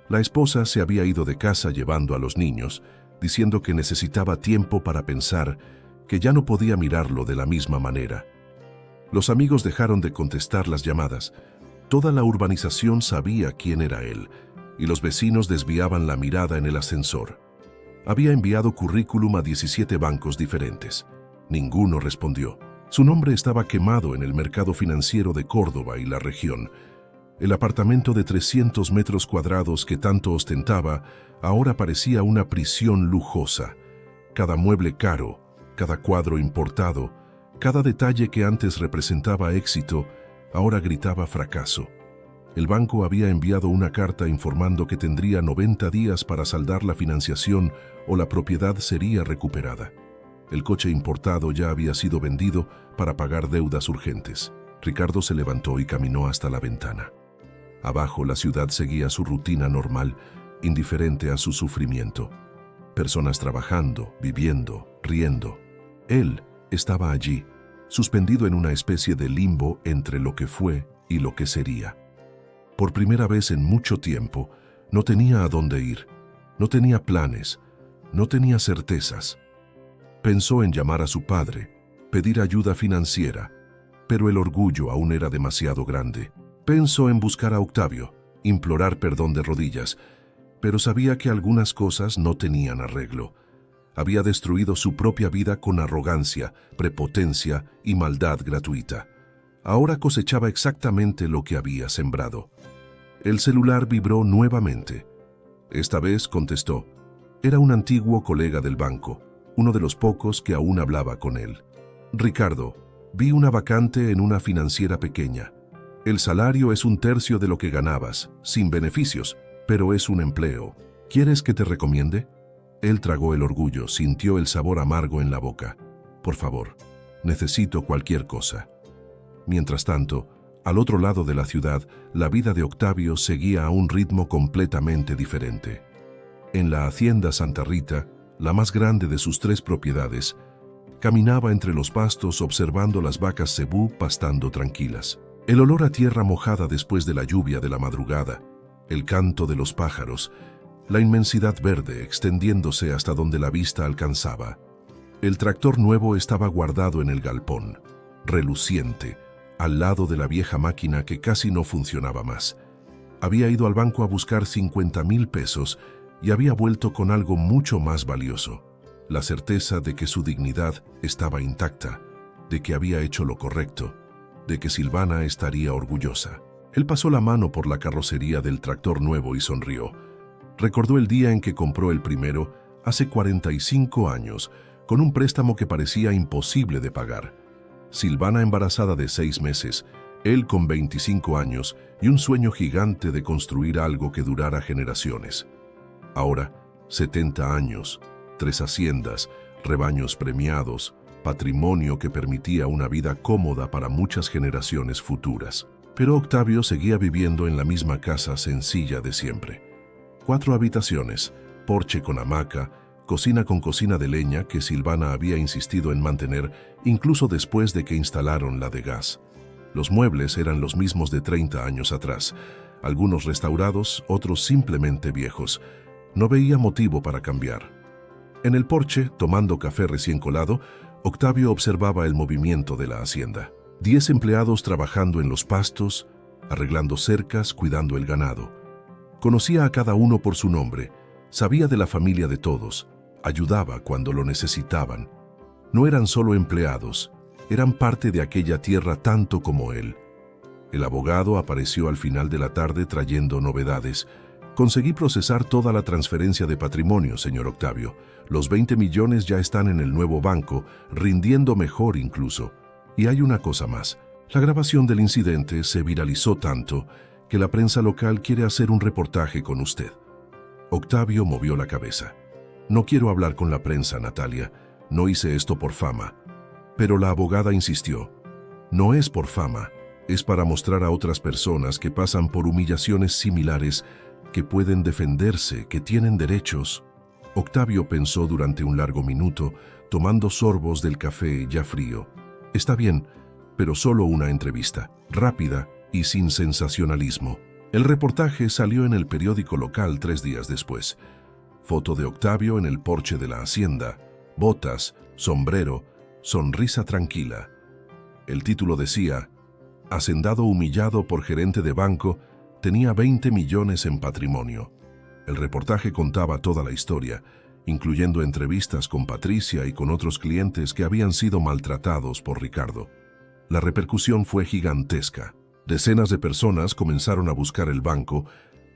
La esposa se había ido de casa llevando a los niños, diciendo que necesitaba tiempo para pensar, que ya no podía mirarlo de la misma manera. Los amigos dejaron de contestar las llamadas. Toda la urbanización sabía quién era él, y los vecinos desviaban la mirada en el ascensor. Había enviado currículum a 17 bancos diferentes. Ninguno respondió. Su nombre estaba quemado en el mercado financiero de Córdoba y la región. El apartamento de 300 metros cuadrados que tanto ostentaba ahora parecía una prisión lujosa. Cada mueble caro, cada cuadro importado, cada detalle que antes representaba éxito, ahora gritaba fracaso. El banco había enviado una carta informando que tendría 90 días para saldar la financiación o la propiedad sería recuperada. El coche importado ya había sido vendido para pagar deudas urgentes. Ricardo se levantó y caminó hasta la ventana. Abajo la ciudad seguía su rutina normal, indiferente a su sufrimiento. Personas trabajando, viviendo, riendo. Él estaba allí, suspendido en una especie de limbo entre lo que fue y lo que sería. Por primera vez en mucho tiempo, no tenía a dónde ir, no tenía planes, no tenía certezas. Pensó en llamar a su padre, pedir ayuda financiera, pero el orgullo aún era demasiado grande. Pensó en buscar a Octavio, implorar perdón de rodillas, pero sabía que algunas cosas no tenían arreglo. Había destruido su propia vida con arrogancia, prepotencia y maldad gratuita. Ahora cosechaba exactamente lo que había sembrado. El celular vibró nuevamente. Esta vez contestó. Era un antiguo colega del banco, uno de los pocos que aún hablaba con él. Ricardo, vi una vacante en una financiera pequeña. El salario es 1/3 de lo que ganabas, sin beneficios, pero es un empleo. ¿Quieres que te recomiende? Él tragó el orgullo, sintió el sabor amargo en la boca. Por favor, necesito cualquier cosa. Mientras tanto, al otro lado de la ciudad, la vida de Octavio seguía a un ritmo completamente diferente. En la hacienda Santa Rita, la más grande de sus 3 propiedades, caminaba entre los pastos observando las vacas cebú pastando tranquilas. El olor a tierra mojada después de la lluvia de la madrugada, el canto de los pájaros, la inmensidad verde extendiéndose hasta donde la vista alcanzaba. El tractor nuevo estaba guardado en el galpón, reluciente, al lado de la vieja máquina que casi no funcionaba más. Había ido al banco a buscar 50,000 pesos y había vuelto con algo mucho más valioso: la certeza de que su dignidad estaba intacta, de que había hecho lo correcto, de que Silvana estaría orgullosa. Él pasó la mano por la carrocería del tractor nuevo y sonrió. Recordó el día en que compró el primero, hace 45 años, con un préstamo que parecía imposible de pagar. Silvana embarazada de 6 meses, él con 25 años y un sueño gigante de construir algo que durara generaciones. Ahora, 70 años, 3 haciendas, rebaños premiados, patrimonio que permitía una vida cómoda para muchas generaciones futuras. Pero Octavio seguía viviendo en la misma casa sencilla de siempre. 4 habitaciones, porche con hamaca, cocina con cocina de leña que Silvana había insistido en mantener incluso después de que instalaron la de gas. Los muebles eran los mismos de 30 años atrás, algunos restaurados, otros simplemente viejos. No veía motivo para cambiar. En el porche, tomando café recién colado, Octavio observaba el movimiento de la hacienda. 10 empleados trabajando en los pastos, arreglando cercas, cuidando el ganado. Conocía a cada uno por su nombre, sabía de la familia de todos, ayudaba cuando lo necesitaban. No eran solo empleados, eran parte de aquella tierra tanto como él. El abogado apareció al final de la tarde trayendo novedades. Conseguí procesar toda la transferencia de patrimonio, señor Octavio. Los 20 millones ya están en el nuevo banco, rindiendo mejor incluso. Y hay una cosa más. La grabación del incidente se viralizó tanto que la prensa local quiere hacer un reportaje con usted. Octavio movió la cabeza. No quiero hablar con la prensa, Natalia. No hice esto por fama. Pero la abogada insistió. No es por fama. Es para mostrar a otras personas que pasan por humillaciones similares, que pueden defenderse, que tienen derechos. Octavio pensó durante un largo minuto, tomando sorbos del café ya frío. Está bien, pero solo una entrevista, rápida y sin sensacionalismo. El reportaje salió en el periódico local 3 días después. Foto de Octavio en el porche de la hacienda, botas, sombrero, sonrisa tranquila. El título decía: hacendado humillado por gerente de banco, tenía 20 millones en patrimonio. El reportaje contaba toda la historia, incluyendo entrevistas con Patricia y con otros clientes que habían sido maltratados por Ricardo. La repercusión fue gigantesca. Decenas de personas comenzaron a buscar el banco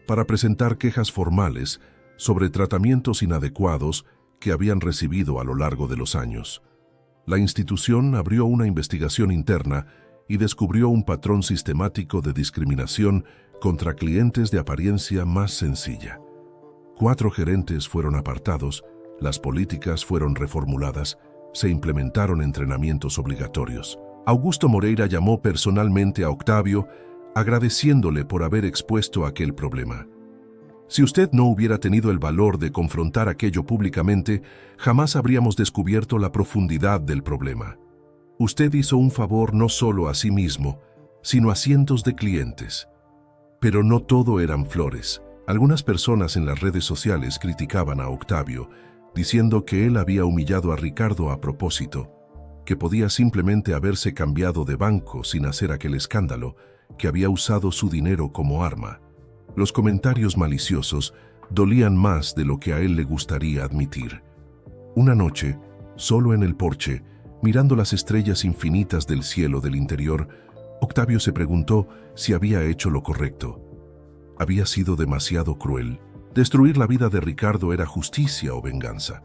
para presentar quejas formales sobre tratamientos inadecuados que habían recibido a lo largo de los años. La institución abrió una investigación interna y descubrió un patrón sistemático de discriminación contra clientes de apariencia más sencilla. 4 gerentes fueron apartados, las políticas fueron reformuladas, se implementaron entrenamientos obligatorios. Augusto Moreira llamó personalmente a Octavio, agradeciéndole por haber expuesto aquel problema. Si usted no hubiera tenido el valor de confrontar aquello públicamente, jamás habríamos descubierto la profundidad del problema. Usted hizo un favor no solo a sí mismo, sino a cientos de clientes. Pero no todo eran flores. Algunas personas en las redes sociales criticaban a Octavio, diciendo que él había humillado a Ricardo a propósito, que podía simplemente haberse cambiado de banco sin hacer aquel escándalo, que había usado su dinero como arma. Los comentarios maliciosos dolían más de lo que a él le gustaría admitir. Una noche, solo en el porche, mirando las estrellas infinitas del cielo del interior, Octavio se preguntó si había hecho lo correcto. Había sido demasiado cruel. Destruir la vida de Ricardo era justicia o venganza.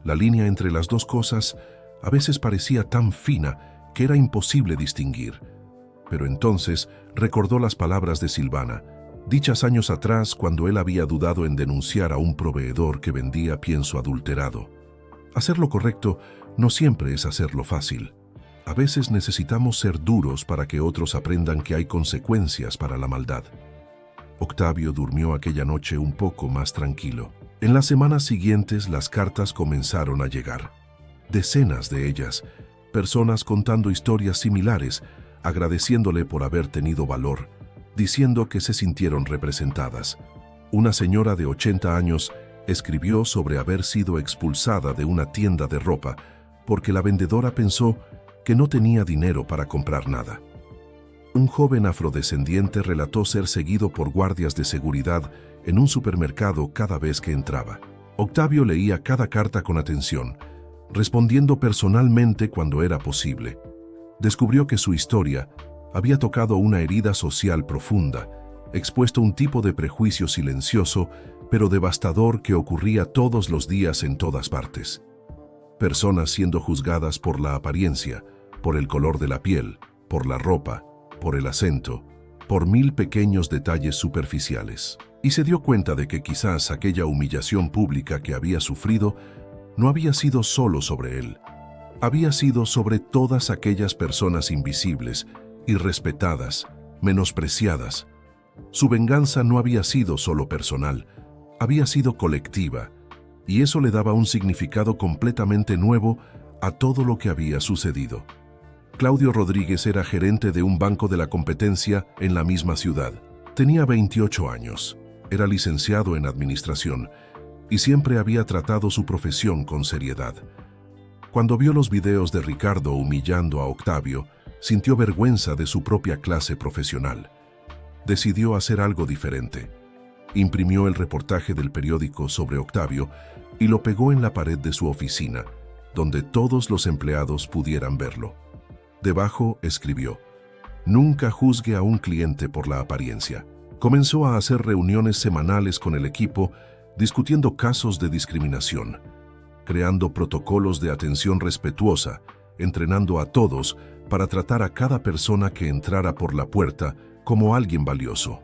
La línea entre las dos cosas a veces parecía tan fina que era imposible distinguir. Pero entonces recordó las palabras de Silvana, dichas años atrás cuando él había dudado en denunciar a un proveedor que vendía pienso adulterado. Hacer lo correcto no siempre es hacerlo fácil. A veces necesitamos ser duros para que otros aprendan que hay consecuencias para la maldad. Octavio durmió aquella noche un poco más tranquilo. En las semanas siguientes las cartas comenzaron a llegar. Decenas de ellas, personas contando historias similares, agradeciéndole por haber tenido valor, diciendo que se sintieron representadas. Una señora de 80 años escribió sobre haber sido expulsada de una tienda de ropa porque la vendedora pensó que no tenía dinero para comprar nada. Un joven afrodescendiente relató ser seguido por guardias de seguridad en un supermercado cada vez que entraba. Octavio leía cada carta con atención, respondiendo personalmente cuando era posible. Descubrió que su historia había tocado una herida social profunda, expuesto un tipo de prejuicio silencioso pero devastador que ocurría todos los días en todas partes. Personas siendo juzgadas por la apariencia, por el color de la piel, por la ropa, por el acento, por 1000 pequeños detalles superficiales. Y se dio cuenta de que quizás aquella humillación pública que había sufrido no había sido solo sobre él. Había sido sobre todas aquellas personas invisibles, irrespetadas, menospreciadas. Su venganza no había sido solo personal, había sido colectiva, y eso le daba un significado completamente nuevo a todo lo que había sucedido. Claudio Rodríguez era gerente de un banco de la competencia en la misma ciudad. Tenía 28 años, era licenciado en administración y siempre había tratado su profesión con seriedad. Cuando vio los videos de Ricardo humillando a Octavio, sintió vergüenza de su propia clase profesional. Decidió hacer algo diferente. Imprimió el reportaje del periódico sobre Octavio y lo pegó en la pared de su oficina, donde todos los empleados pudieran verlo. Debajo escribió: "Nunca juzgue a un cliente por la apariencia". Comenzó a hacer reuniones semanales con el equipo, discutiendo casos de discriminación, creando protocolos de atención respetuosa, entrenando a todos para tratar a cada persona que entrara por la puerta como alguien valioso.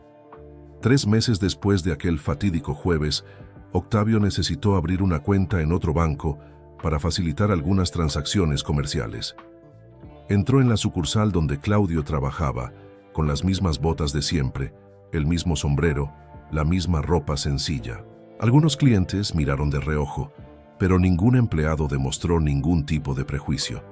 3 meses después de aquel fatídico jueves, Octavio necesitó abrir una cuenta en otro banco para facilitar algunas transacciones comerciales. Entró en la sucursal donde Claudio trabajaba, con las mismas botas de siempre, el mismo sombrero, la misma ropa sencilla. Algunos clientes miraron de reojo, pero ningún empleado demostró ningún tipo de prejuicio.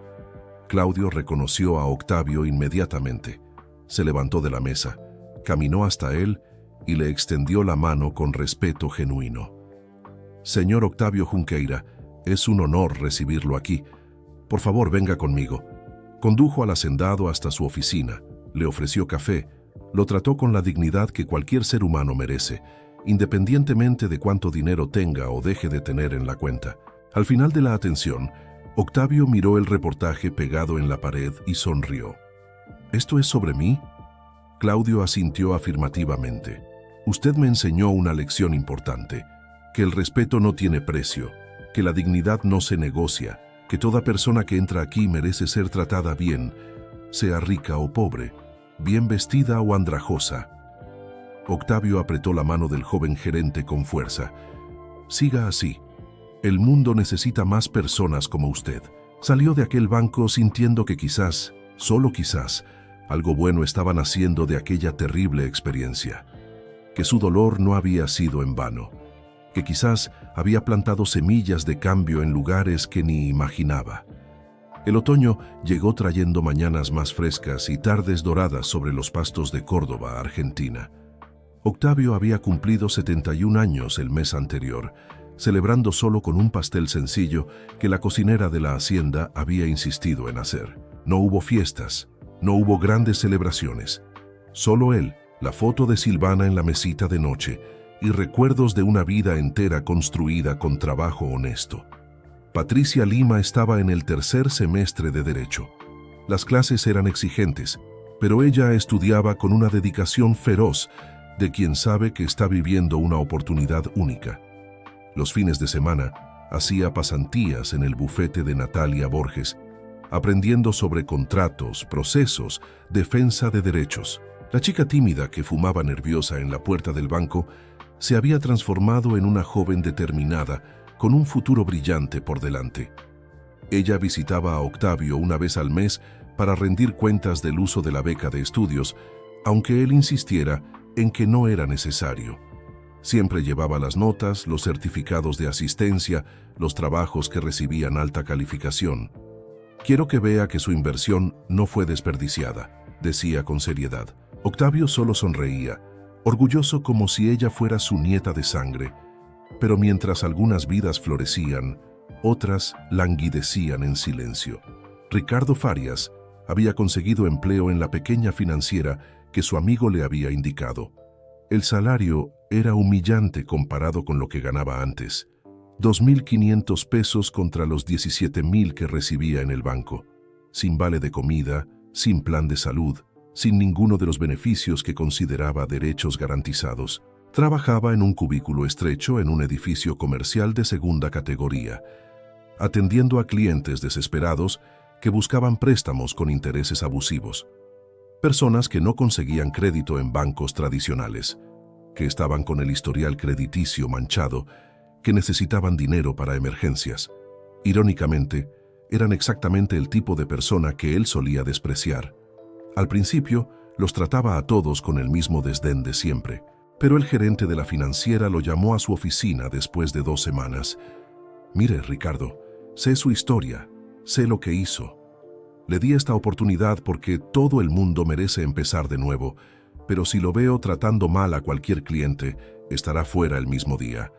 Claudio reconoció a Octavio inmediatamente. Se levantó de la mesa, caminó hasta él y le extendió la mano con respeto genuino. «Señor Octavio Junqueira, es un honor recibirlo aquí. Por favor, venga conmigo». Condujo al hacendado hasta su oficina, le ofreció café, lo trató con la dignidad que cualquier ser humano merece, independientemente de cuánto dinero tenga o deje de tener en la cuenta. Al final de la atención, Octavio miró el reportaje pegado en la pared y sonrió. «¿Esto es sobre mí?». Claudio asintió afirmativamente. «Usted me enseñó una lección importante, que el respeto no tiene precio, que la dignidad no se negocia, que toda persona que entra aquí merece ser tratada bien, sea rica o pobre, bien vestida o andrajosa». Octavio apretó la mano del joven gerente con fuerza. «Siga así. El mundo necesita más personas como usted». Salió de aquel banco sintiendo que quizás, solo quizás, algo bueno estaban haciendo de aquella terrible experiencia, que su dolor no había sido en vano, que quizás había plantado semillas de cambio en lugares que ni imaginaba. El otoño llegó trayendo mañanas más frescas y tardes doradas sobre los pastos de Córdoba, Argentina. Octavio había cumplido 71 años el mes anterior, celebrando solo con un pastel sencillo que la cocinera de la hacienda había insistido en hacer. No hubo fiestas, no hubo grandes celebraciones. Solo él, la foto de Silvana en la mesita de noche y recuerdos de una vida entera construida con trabajo honesto. Patricia Lima estaba en el 3er semestre de Derecho. Las clases eran exigentes, pero ella estudiaba con una dedicación feroz de quien sabe que está viviendo una oportunidad única. Los fines de semana hacía pasantías en el bufete de Natalia Borges, aprendiendo sobre contratos, procesos, defensa de derechos. La chica tímida que fumaba nerviosa en la puerta del banco se había transformado en una joven determinada, con un futuro brillante por delante. Ella visitaba a Octavio una vez al mes para rendir cuentas del uso de la beca de estudios, aunque él insistiera en que no era necesario. Siempre llevaba las notas, los certificados de asistencia, los trabajos que recibían alta calificación. «Quiero que vea que su inversión no fue desperdiciada», decía con seriedad. Octavio solo sonreía, orgulloso como si ella fuera su nieta de sangre. Pero mientras algunas vidas florecían, otras languidecían en silencio. Ricardo Farias había conseguido empleo en la pequeña financiera que su amigo le había indicado. El salario era humillante comparado con lo que ganaba antes. 2.500 pesos contra los 17.000 que recibía en el banco. Sin vale de comida, sin plan de salud, sin ninguno de los beneficios que consideraba derechos garantizados. Trabajaba en un cubículo estrecho en un edificio comercial de segunda categoría, atendiendo a clientes desesperados que buscaban préstamos con intereses abusivos. Personas que no conseguían crédito en bancos tradicionales, que estaban con el historial crediticio manchado, que necesitaban dinero para emergencias. Irónicamente, eran exactamente el tipo de persona que él solía despreciar. Al principio, los trataba a todos con el mismo desdén de siempre, pero el gerente de la financiera lo llamó a su oficina después de 2 semanas. «Mire, Ricardo, sé su historia, sé lo que hizo. Le di esta oportunidad porque todo el mundo merece empezar de nuevo, pero si lo veo tratando mal a cualquier cliente, estará fuera el mismo día».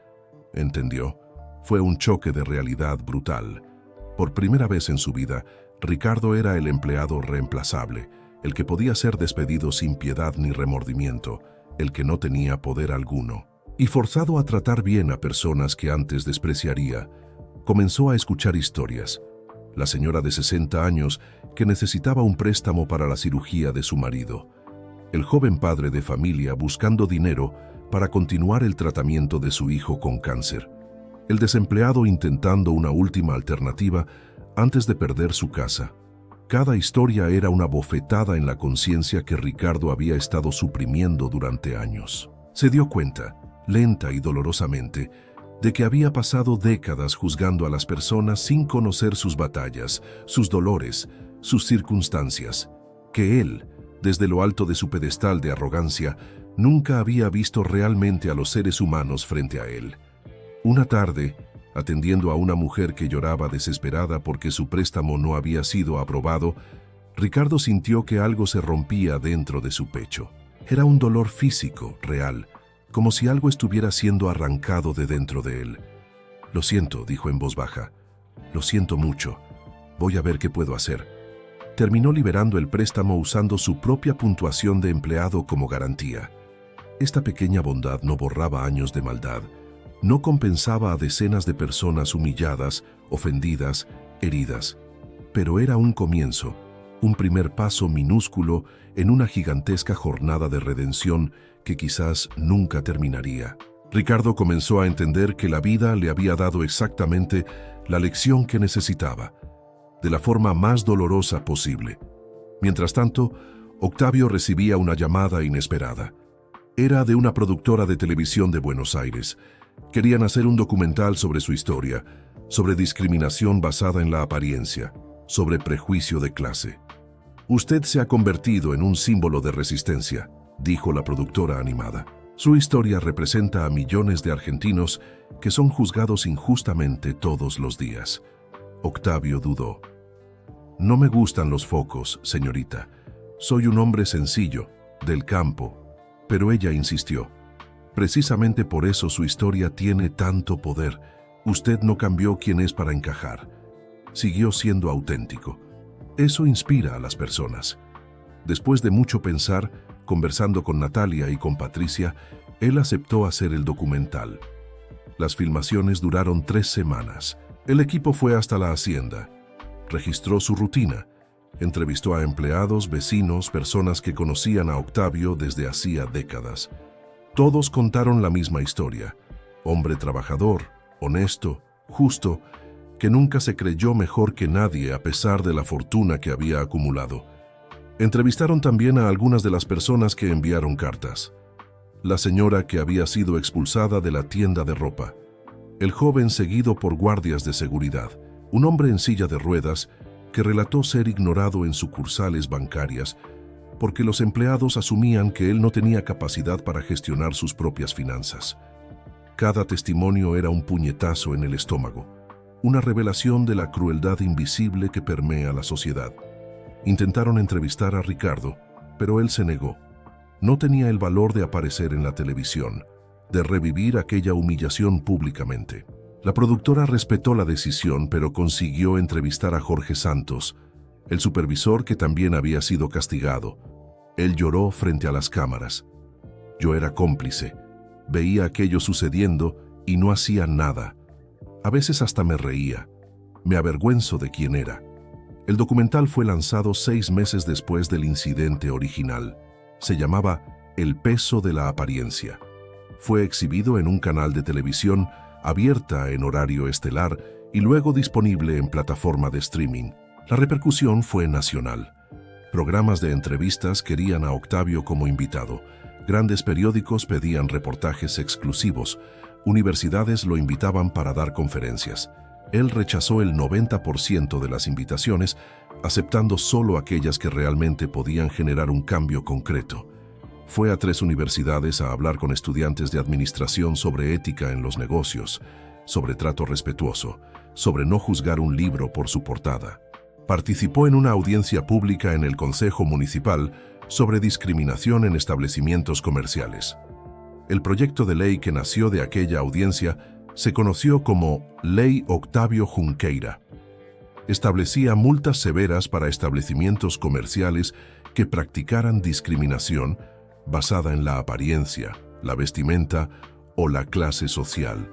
¿Entendió? Fue un choque de realidad brutal. Por primera vez en su vida, Ricardo era el empleado reemplazable, el que podía ser despedido sin piedad ni remordimiento, el que no tenía poder alguno. Y forzado a tratar bien a personas que antes despreciaría, comenzó a escuchar historias. La señora de 60 años que necesitaba un préstamo para la cirugía de su marido. El joven padre de familia buscando dinero para continuar el tratamiento de su hijo con cáncer. El desempleado intentando una última alternativa antes de perder su casa. Cada historia era una bofetada en la conciencia que Ricardo había estado suprimiendo durante años. Se dio cuenta, lenta y dolorosamente, de que había pasado décadas juzgando a las personas sin conocer sus batallas, sus dolores, sus circunstancias, que él, desde lo alto de su pedestal de arrogancia, nunca había visto realmente a los seres humanos frente a él. Una tarde, atendiendo a una mujer que lloraba desesperada porque su préstamo no había sido aprobado, Ricardo sintió que algo se rompía dentro de su pecho. Era un dolor físico, real, como si algo estuviera siendo arrancado de dentro de él. «Lo siento», dijo en voz baja. «Lo siento mucho. Voy a ver qué puedo hacer». Terminó liberando el préstamo usando su propia puntuación de empleado como garantía. Esta pequeña bondad no borraba años de maldad, no compensaba a decenas de personas humilladas, ofendidas, heridas. Pero era un comienzo, un primer paso minúsculo en una gigantesca jornada de redención que quizás nunca terminaría. Ricardo comenzó a entender que la vida le había dado exactamente la lección que necesitaba, de la forma más dolorosa posible. Mientras tanto, Octavio recibía una llamada inesperada. Era de una productora de televisión de Buenos Aires. Querían hacer un documental sobre su historia, sobre discriminación basada en la apariencia, sobre prejuicio de clase. «Usted se ha convertido en un símbolo de resistencia», dijo la productora animada. «Su historia representa a millones de argentinos que son juzgados injustamente todos los días». Octavio dudó. «No me gustan los focos, señorita. Soy un hombre sencillo, del campo». Pero ella insistió. «Precisamente por eso su historia tiene tanto poder. Usted no cambió quién es para encajar. Siguió siendo auténtico. Eso inspira a las personas». Después de mucho pensar, conversando con Natalia y con Patricia, él aceptó hacer el documental. Las filmaciones duraron 3 semanas. El equipo fue hasta la hacienda. Registró su rutina. Entrevistó a empleados, vecinos, personas que conocían a Octavio desde hacía décadas. Todos contaron la misma historia. Hombre trabajador, honesto, justo, que nunca se creyó mejor que nadie a pesar de la fortuna que había acumulado. Entrevistaron también a algunas de las personas que enviaron cartas. La señora que había sido expulsada de la tienda de ropa. El joven seguido por guardias de seguridad. Un hombre en silla de ruedas que relató ser ignorado en sucursales bancarias porque los empleados asumían que él no tenía capacidad para gestionar sus propias finanzas. Cada testimonio era un puñetazo en el estómago, una revelación de la crueldad invisible que permea la sociedad. Intentaron entrevistar a Ricardo, pero él se negó. No tenía el valor de aparecer en la televisión, de revivir aquella humillación públicamente. La productora respetó la decisión, pero consiguió entrevistar a Jorge Santos, el supervisor que también había sido castigado. Él lloró frente a las cámaras. Yo era cómplice, veía aquello sucediendo y no hacía nada. A veces hasta me reía. Me avergüenzo de quién era. El documental fue lanzado 6 meses después del incidente original. Se llamaba El peso de la apariencia. Fue exhibido en un canal de televisión abierta en horario estelar y luego disponible en plataforma de streaming. La repercusión fue nacional. Programas de entrevistas querían a Octavio como invitado. Grandes periódicos pedían reportajes exclusivos. Universidades lo invitaban para dar conferencias. Él rechazó el 90% de las invitaciones, aceptando solo aquellas que realmente podían generar un cambio concreto. Fue a 3 universidades a hablar con estudiantes de administración sobre ética en los negocios, sobre trato respetuoso, sobre no juzgar un libro por su portada. Participó en una audiencia pública en el Consejo Municipal sobre discriminación en establecimientos comerciales. El proyecto de ley que nació de aquella audiencia se conoció como Ley Octavio Junqueira. Establecía multas severas para establecimientos comerciales que practicaran discriminación basada en la apariencia, la vestimenta o la clase social.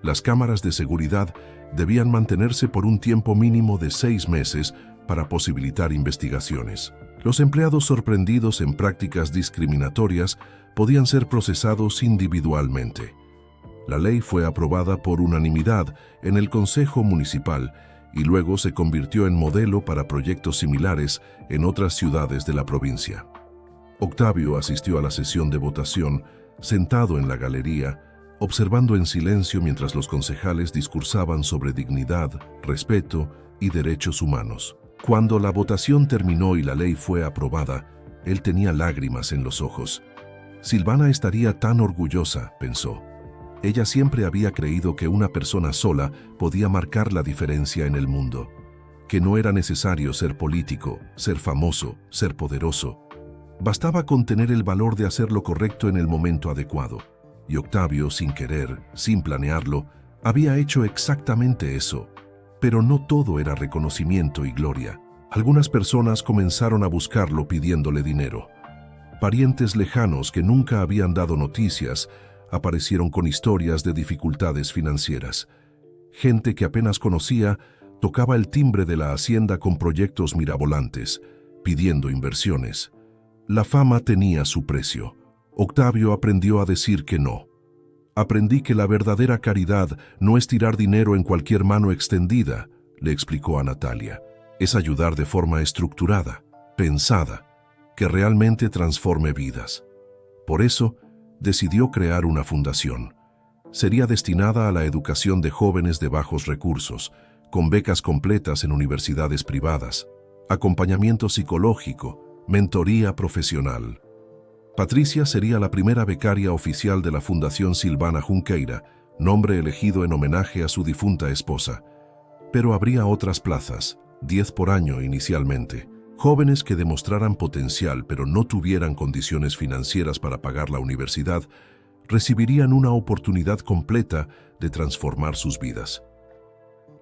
Las cámaras de seguridad debían mantenerse por un tiempo mínimo de 6 meses para posibilitar investigaciones. Los empleados sorprendidos en prácticas discriminatorias podían ser procesados individualmente. La ley fue aprobada por unanimidad en el Consejo Municipal y luego se convirtió en modelo para proyectos similares en otras ciudades de la provincia. Octavio asistió a la sesión de votación, sentado en la galería, observando en silencio mientras los concejales discursaban sobre dignidad, respeto y derechos humanos. Cuando la votación terminó y la ley fue aprobada, él tenía lágrimas en los ojos. Silvana estaría tan orgullosa, pensó. Ella siempre había creído que una persona sola podía marcar la diferencia en el mundo, que no era necesario ser político, ser famoso, ser poderoso. Bastaba con tener el valor de hacer lo correcto en el momento adecuado. Y Octavio, sin querer, sin planearlo, había hecho exactamente eso. Pero no todo era reconocimiento y gloria. Algunas personas comenzaron a buscarlo pidiéndole dinero. Parientes lejanos que nunca habían dado noticias aparecieron con historias de dificultades financieras. Gente que apenas conocía tocaba el timbre de la hacienda con proyectos mirabolantes, pidiendo inversiones. La fama tenía su precio. Octavio aprendió a decir que no. Aprendí que la verdadera caridad no es tirar dinero en cualquier mano extendida, le explicó a Natalia. Es ayudar de forma estructurada, pensada, que realmente transforme vidas. Por eso, decidió crear una fundación. Sería destinada a la educación de jóvenes de bajos recursos, con becas completas en universidades privadas, acompañamiento psicológico, mentoría profesional. Patricia sería la primera becaria oficial de la Fundación Silvana Junqueira, nombre elegido en homenaje a su difunta esposa. Pero habría otras plazas, 10 por año inicialmente. Jóvenes que demostraran potencial pero no tuvieran condiciones financieras para pagar la universidad, recibirían una oportunidad completa de transformar sus vidas.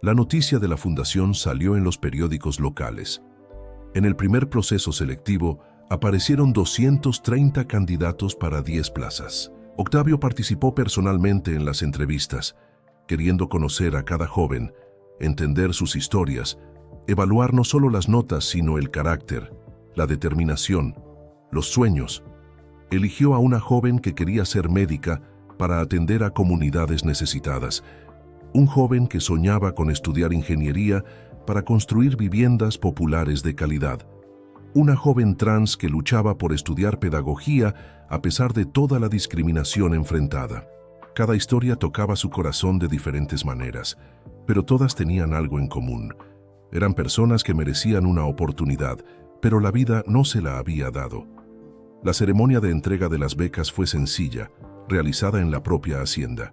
La noticia de la fundación salió en los periódicos locales. En el primer proceso selectivo, aparecieron 230 candidatos para 10 plazas. Octavio participó personalmente en las entrevistas, queriendo conocer a cada joven, entender sus historias, evaluar no solo las notas, sino el carácter, la determinación, los sueños. Eligió a una joven que quería ser médica para atender a comunidades necesitadas, un joven que soñaba con estudiar ingeniería para construir viviendas populares de calidad, una joven trans que luchaba por estudiar pedagogía a pesar de toda la discriminación enfrentada. Cada historia tocaba su corazón de diferentes maneras, pero todas tenían algo en común. Eran personas que merecían una oportunidad, pero la vida no se la había dado. La ceremonia de entrega de las becas fue sencilla, realizada en la propia hacienda.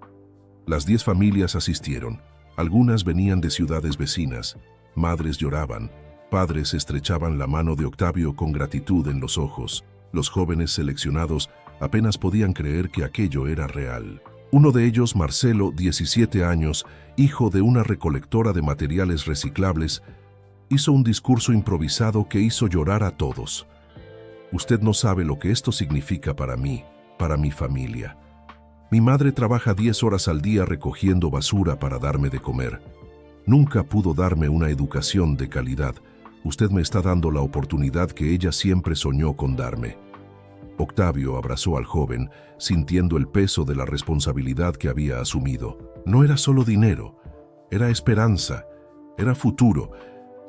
Las 10 familias asistieron. Algunas venían de ciudades vecinas. Madres lloraban, padres estrechaban la mano de Octavio con gratitud en los ojos. Los jóvenes seleccionados apenas podían creer que aquello era real. Uno de ellos, Marcelo, 17 años, hijo de una recolectora de materiales reciclables, hizo un discurso improvisado que hizo llorar a todos. Usted no sabe lo que esto significa para mí, para mi familia. Mi madre trabaja 10 horas al día recogiendo basura para darme de comer. Nunca pudo darme una educación de calidad. Usted me está dando la oportunidad que ella siempre soñó con darme. Octavio abrazó al joven, sintiendo el peso de la responsabilidad que había asumido. No era solo dinero, era esperanza, era futuro,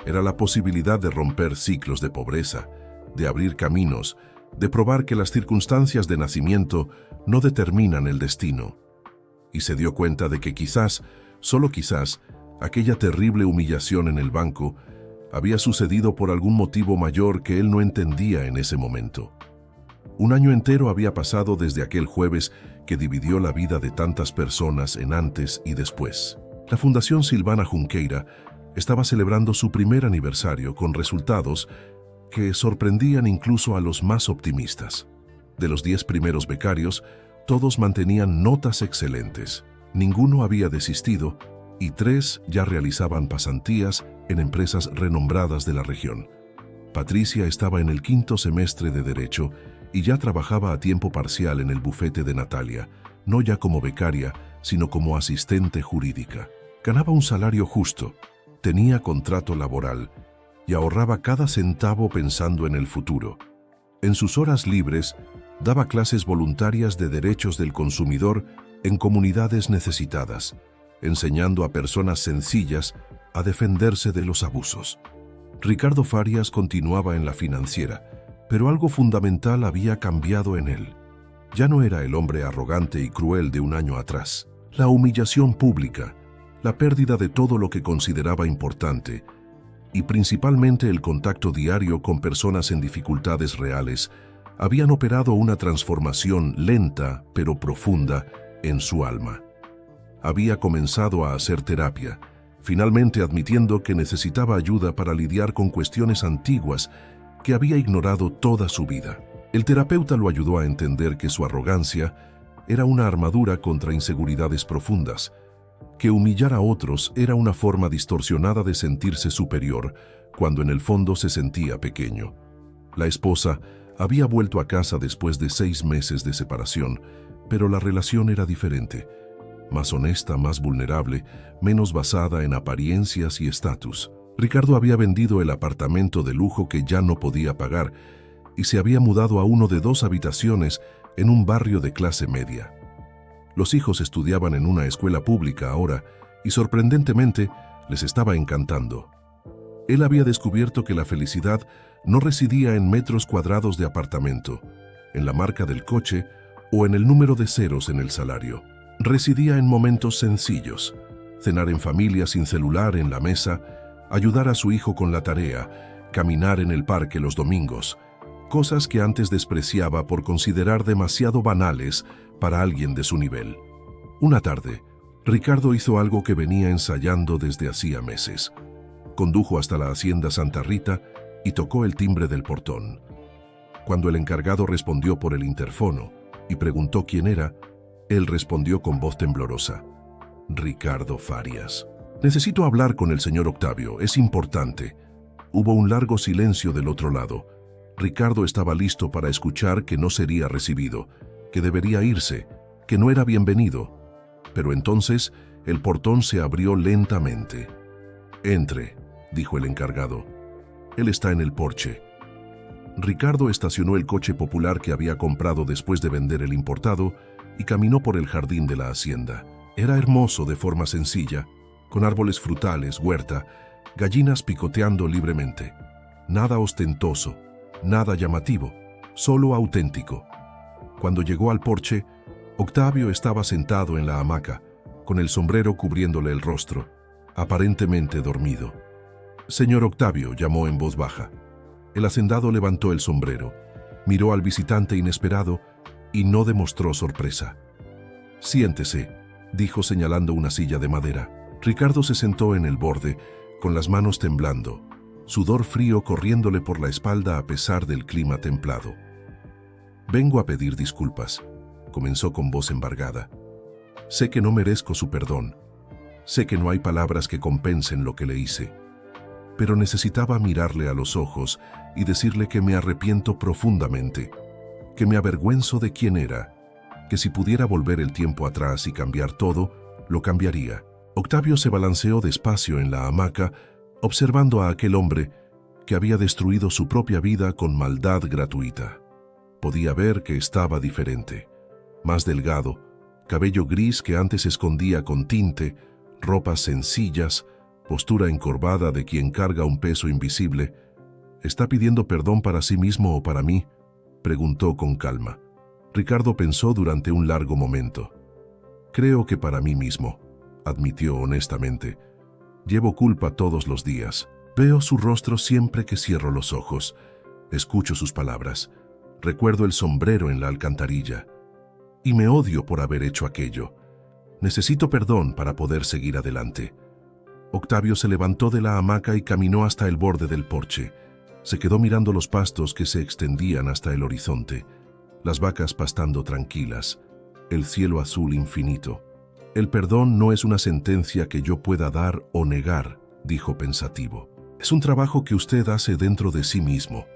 era la posibilidad de romper ciclos de pobreza, de abrir caminos, de probar que las circunstancias de nacimiento no determinan el destino. Y se dio cuenta de que quizás, solo quizás, aquella terrible humillación en el banco había sucedido por algún motivo mayor que él no entendía en ese momento. Un año entero había pasado desde aquel jueves que dividió la vida de tantas personas en antes y después. La Fundación Silvana Junqueira estaba celebrando su primer aniversario con resultados que sorprendían incluso a los más optimistas. De los 10 primeros becarios, todos mantenían notas excelentes. Ninguno había desistido y 3 ya realizaban pasantías en empresas renombradas de la región. Patricia estaba en el 5º semestre de Derecho y ya trabajaba a tiempo parcial en el bufete de Natalia, no ya como becaria, sino como asistente jurídica. Ganaba un salario justo, tenía contrato laboral y ahorraba cada centavo pensando en el futuro. En sus horas libres, daba clases voluntarias de derechos del consumidor en comunidades necesitadas, enseñando a personas sencillas a defenderse de los abusos. Ricardo Farias continuaba en la financiera, pero algo fundamental había cambiado en él. Ya no era el hombre arrogante y cruel de un año atrás. La humillación pública, la pérdida de todo lo que consideraba importante, y principalmente el contacto diario con personas en dificultades reales, habían operado una transformación lenta pero profunda en su alma. Había comenzado a hacer terapia, finalmente admitiendo que necesitaba ayuda para lidiar con cuestiones antiguas que había ignorado toda su vida. El terapeuta lo ayudó a entender que su arrogancia era una armadura contra inseguridades profundas, que humillar a otros era una forma distorsionada de sentirse superior, cuando en el fondo se sentía pequeño. La esposa había vuelto a casa después de 6 meses de separación, pero la relación era diferente, más honesta, más vulnerable, menos basada en apariencias y estatus. Ricardo había vendido el apartamento de lujo que ya no podía pagar y se había mudado a uno de 2 habitaciones en un barrio de clase media. Los hijos estudiaban en una escuela pública ahora y sorprendentemente les estaba encantando. Él había descubierto que la felicidad no residía en metros cuadrados de apartamento, en la marca del coche o en el número de ceros en el salario. Residía en momentos sencillos: cenar en familia sin celular en la mesa, ayudar a su hijo con la tarea, caminar en el parque los domingos, cosas que antes despreciaba por considerar demasiado banales para alguien de su nivel. Una tarde, Ricardo hizo algo que venía ensayando desde hacía meses. Condujo hasta la hacienda Santa Rita y tocó el timbre del portón. Cuando el encargado respondió por el interfono y preguntó quién era, él respondió con voz temblorosa: Ricardo Farias. Necesito hablar con el señor Octavio, es importante. Hubo un largo silencio del otro lado. Ricardo estaba listo para escuchar que no sería recibido, que debería irse, que no era bienvenido. Pero entonces el portón se abrió lentamente. Entre, dijo el encargado. Él está en el porche. Ricardo estacionó el coche popular que había comprado después de vender el importado y caminó por el jardín de la hacienda. Era hermoso de forma sencilla, con árboles frutales, huerta, gallinas picoteando libremente. Nada ostentoso, nada llamativo, solo auténtico. Cuando llegó al porche, Octavio estaba sentado en la hamaca, con el sombrero cubriéndole el rostro, aparentemente dormido. Señor Octavio, llamó en voz baja. El hacendado levantó el sombrero, miró al visitante inesperado y no demostró sorpresa. Siéntese, dijo señalando una silla de madera. Ricardo se sentó en el borde, con las manos temblando, sudor frío corriéndole por la espalda a pesar del clima templado. Vengo a pedir disculpas, comenzó con voz embargada. Sé que no merezco su perdón. Sé que no hay palabras que compensen lo que le hice. Pero necesitaba mirarle a los ojos y decirle que me arrepiento profundamente, que me avergüenzo de quién era, que si pudiera volver el tiempo atrás y cambiar todo, lo cambiaría. Octavio se balanceó despacio en la hamaca, observando a aquel hombre que había destruido su propia vida con maldad gratuita. Podía ver que estaba diferente, más delgado, cabello gris que antes escondía con tinte, ropas sencillas, postura encorvada de quien carga un peso invisible. ¿Está pidiendo perdón para sí mismo o para mí?, preguntó con calma. Ricardo pensó durante un largo momento. Creo que para mí mismo, admitió honestamente. Llevo culpa todos los días. Veo su rostro siempre que cierro los ojos. Escucho sus palabras. Recuerdo el sombrero en la alcantarilla. Y me odio por haber hecho aquello. Necesito perdón para poder seguir adelante. Octavio se levantó de la hamaca y caminó hasta el borde del porche. Se quedó mirando los pastos que se extendían hasta el horizonte, las vacas pastando tranquilas, el cielo azul infinito. El perdón no es una sentencia que yo pueda dar o negar, dijo pensativo. Es un trabajo que usted hace dentro de sí mismo.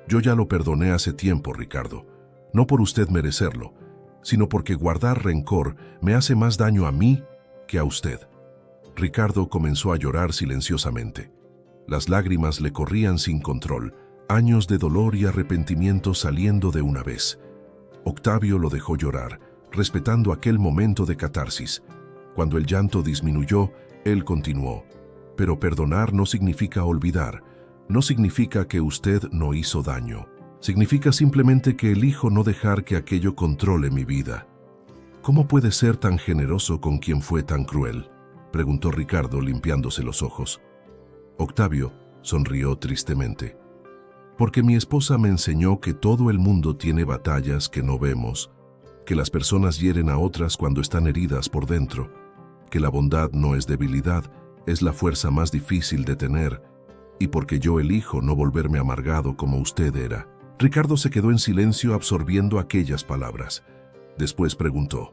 Yo ya lo perdoné hace tiempo, Ricardo, no por usted merecerlo, sino porque guardar rencor me hace más daño a mí que a usted. Ricardo comenzó a llorar silenciosamente. Las lágrimas le corrían sin control, años de dolor y arrepentimiento saliendo de una vez. Octavio lo dejó llorar, respetando aquel momento de catarsis. Cuando el llanto disminuyó, él continuó. Pero perdonar no significa olvidar, no significa que usted no hizo daño. Significa simplemente que elijo no dejar que aquello controle mi vida. ¿Cómo puede ser tan generoso con quien fue tan cruel?, preguntó Ricardo limpiándose los ojos. Octavio sonrió tristemente. Porque mi esposa me enseñó que todo el mundo tiene batallas que no vemos, que las personas hieren a otras cuando están heridas por dentro, que la bondad no es debilidad, es la fuerza más difícil de tener, y porque yo elijo no volverme amargado como usted era. Ricardo se quedó en silencio absorbiendo aquellas palabras. Después preguntó,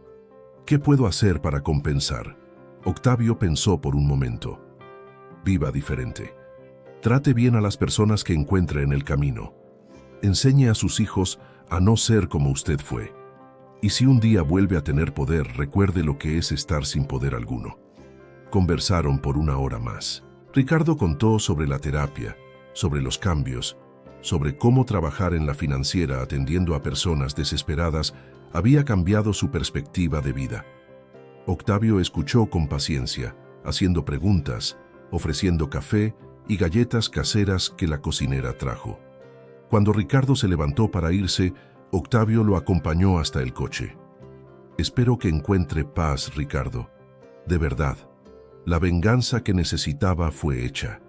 ¿qué puedo hacer para compensar? Octavio pensó por un momento. Viva diferente. Trate bien a las personas que encuentre en el camino. Enseñe a sus hijos a no ser como usted fue. Y si un día vuelve a tener poder, recuerde lo que es estar sin poder alguno. Conversaron por 1 hora más. Ricardo contó sobre la terapia, sobre los cambios, sobre cómo trabajar en la financiera atendiendo a personas desesperadas había cambiado su perspectiva de vida. Octavio escuchó con paciencia, haciendo preguntas, ofreciendo café y galletas caseras que la cocinera trajo. Cuando Ricardo se levantó para irse, Octavio lo acompañó hasta el coche. Espero que encuentre paz, Ricardo. De verdad, la venganza que necesitaba fue hecha.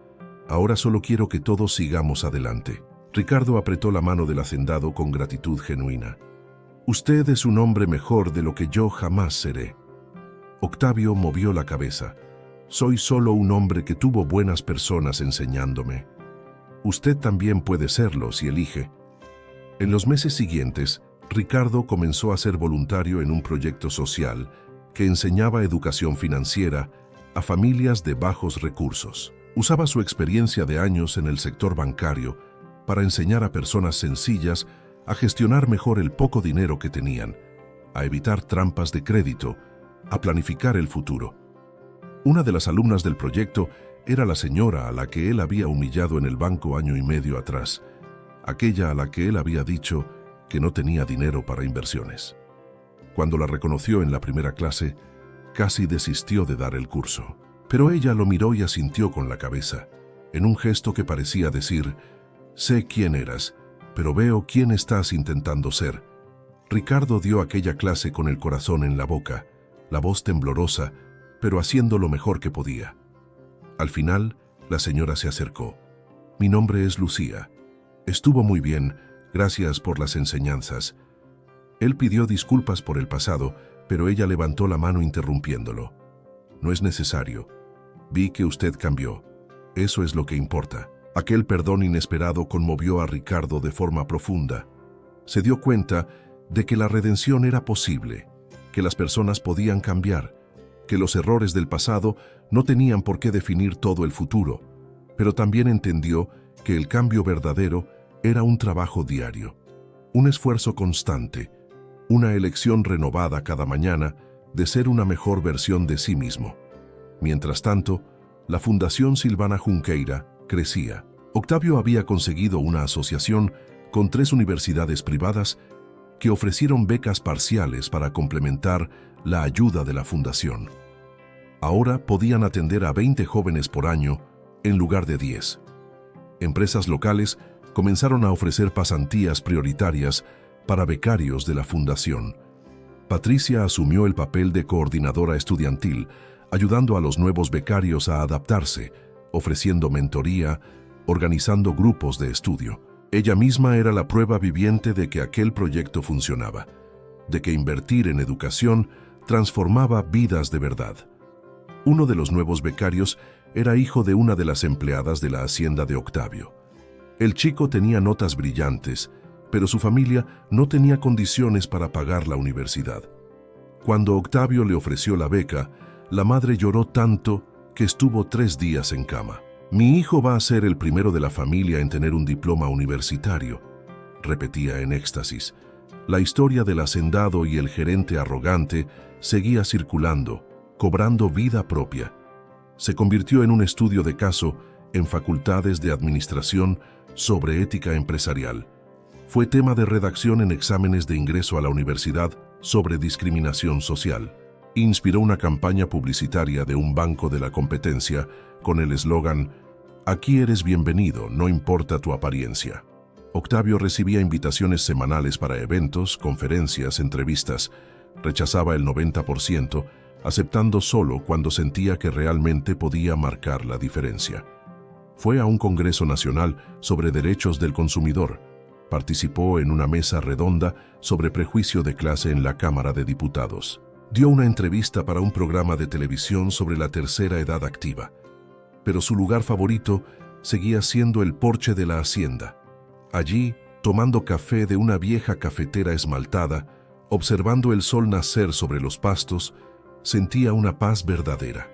Ahora solo quiero que todos sigamos adelante. Ricardo apretó la mano del hacendado con gratitud genuina. Usted es un hombre mejor de lo que yo jamás seré. Octavio movió la cabeza. Soy solo un hombre que tuvo buenas personas enseñándome. Usted también puede serlo si elige. En los meses siguientes, Ricardo comenzó a ser voluntario en un proyecto social que enseñaba educación financiera a familias de bajos recursos. Usaba su experiencia de años en el sector bancario para enseñar a personas sencillas a gestionar mejor el poco dinero que tenían, a evitar trampas de crédito, a planificar el futuro. Una de las alumnas del proyecto era la señora a la que él había humillado en el banco 1 año y medio atrás, aquella a la que él había dicho que no tenía dinero para inversiones. Cuando la reconoció en la primera clase, casi desistió de dar el curso. Pero ella lo miró y asintió con la cabeza, en un gesto que parecía decir, sé quién eras, pero veo quién estás intentando ser. Ricardo dio aquella clase con el corazón en la boca, la voz temblorosa, pero haciendo lo mejor que podía. Al final, la señora se acercó. Mi nombre es Lucía. Estuvo muy bien, gracias por las enseñanzas. Él pidió disculpas por el pasado, pero ella levantó la mano interrumpiéndolo. No es necesario. Vi que usted cambió. Eso es lo que importa. Aquel perdón inesperado conmovió a Ricardo de forma profunda. Se dio cuenta de que la redención era posible, que las personas podían cambiar, que los errores del pasado no tenían por qué definir todo el futuro, pero también entendió que el cambio verdadero era un trabajo diario, un esfuerzo constante, una elección renovada cada mañana de ser una mejor versión de sí mismo. Mientras tanto, la Fundación Silvana Junqueira crecía. Octavio había conseguido una asociación con 3 universidades privadas que ofrecieron becas parciales para complementar la ayuda de la fundación. Ahora podían atender a 20 jóvenes por año en lugar de 10. Empresas locales comenzaron a ofrecer pasantías prioritarias para becarios de la fundación. Patricia asumió el papel de coordinadora estudiantil, ayudando a los nuevos becarios a adaptarse, ofreciendo mentoría, organizando grupos de estudio. Ella misma era la prueba viviente de que aquel proyecto funcionaba, de que invertir en educación transformaba vidas de verdad. Uno de los nuevos becarios era hijo de una de las empleadas de la hacienda de Octavio. El chico tenía notas brillantes, pero su familia no tenía condiciones para pagar la universidad. Cuando Octavio le ofreció la beca, la madre lloró tanto que estuvo 3 días en cama. «Mi hijo va a ser el primero de la familia en tener un diploma universitario», repetía en éxtasis. La historia del hacendado y el gerente arrogante seguía circulando, cobrando vida propia. Se convirtió en un estudio de caso en facultades de administración sobre ética empresarial. Fue tema de redacción en exámenes de ingreso a la universidad sobre discriminación social. Inspiró una campaña publicitaria de un banco de la competencia con el eslogan «Aquí eres bienvenido, no importa tu apariencia». Octavio recibía invitaciones semanales para eventos, conferencias, entrevistas. Rechazaba el 90%, aceptando solo cuando sentía que realmente podía marcar la diferencia. Fue a un congreso nacional sobre derechos del consumidor. Participó en una mesa redonda sobre prejuicio de clase en la Cámara de Diputados. Dio una entrevista para un programa de televisión sobre la tercera edad activa. Pero su lugar favorito seguía siendo el porche de la hacienda. Allí, tomando café de una vieja cafetera esmaltada, observando el sol nacer sobre los pastos, sentía una paz verdadera.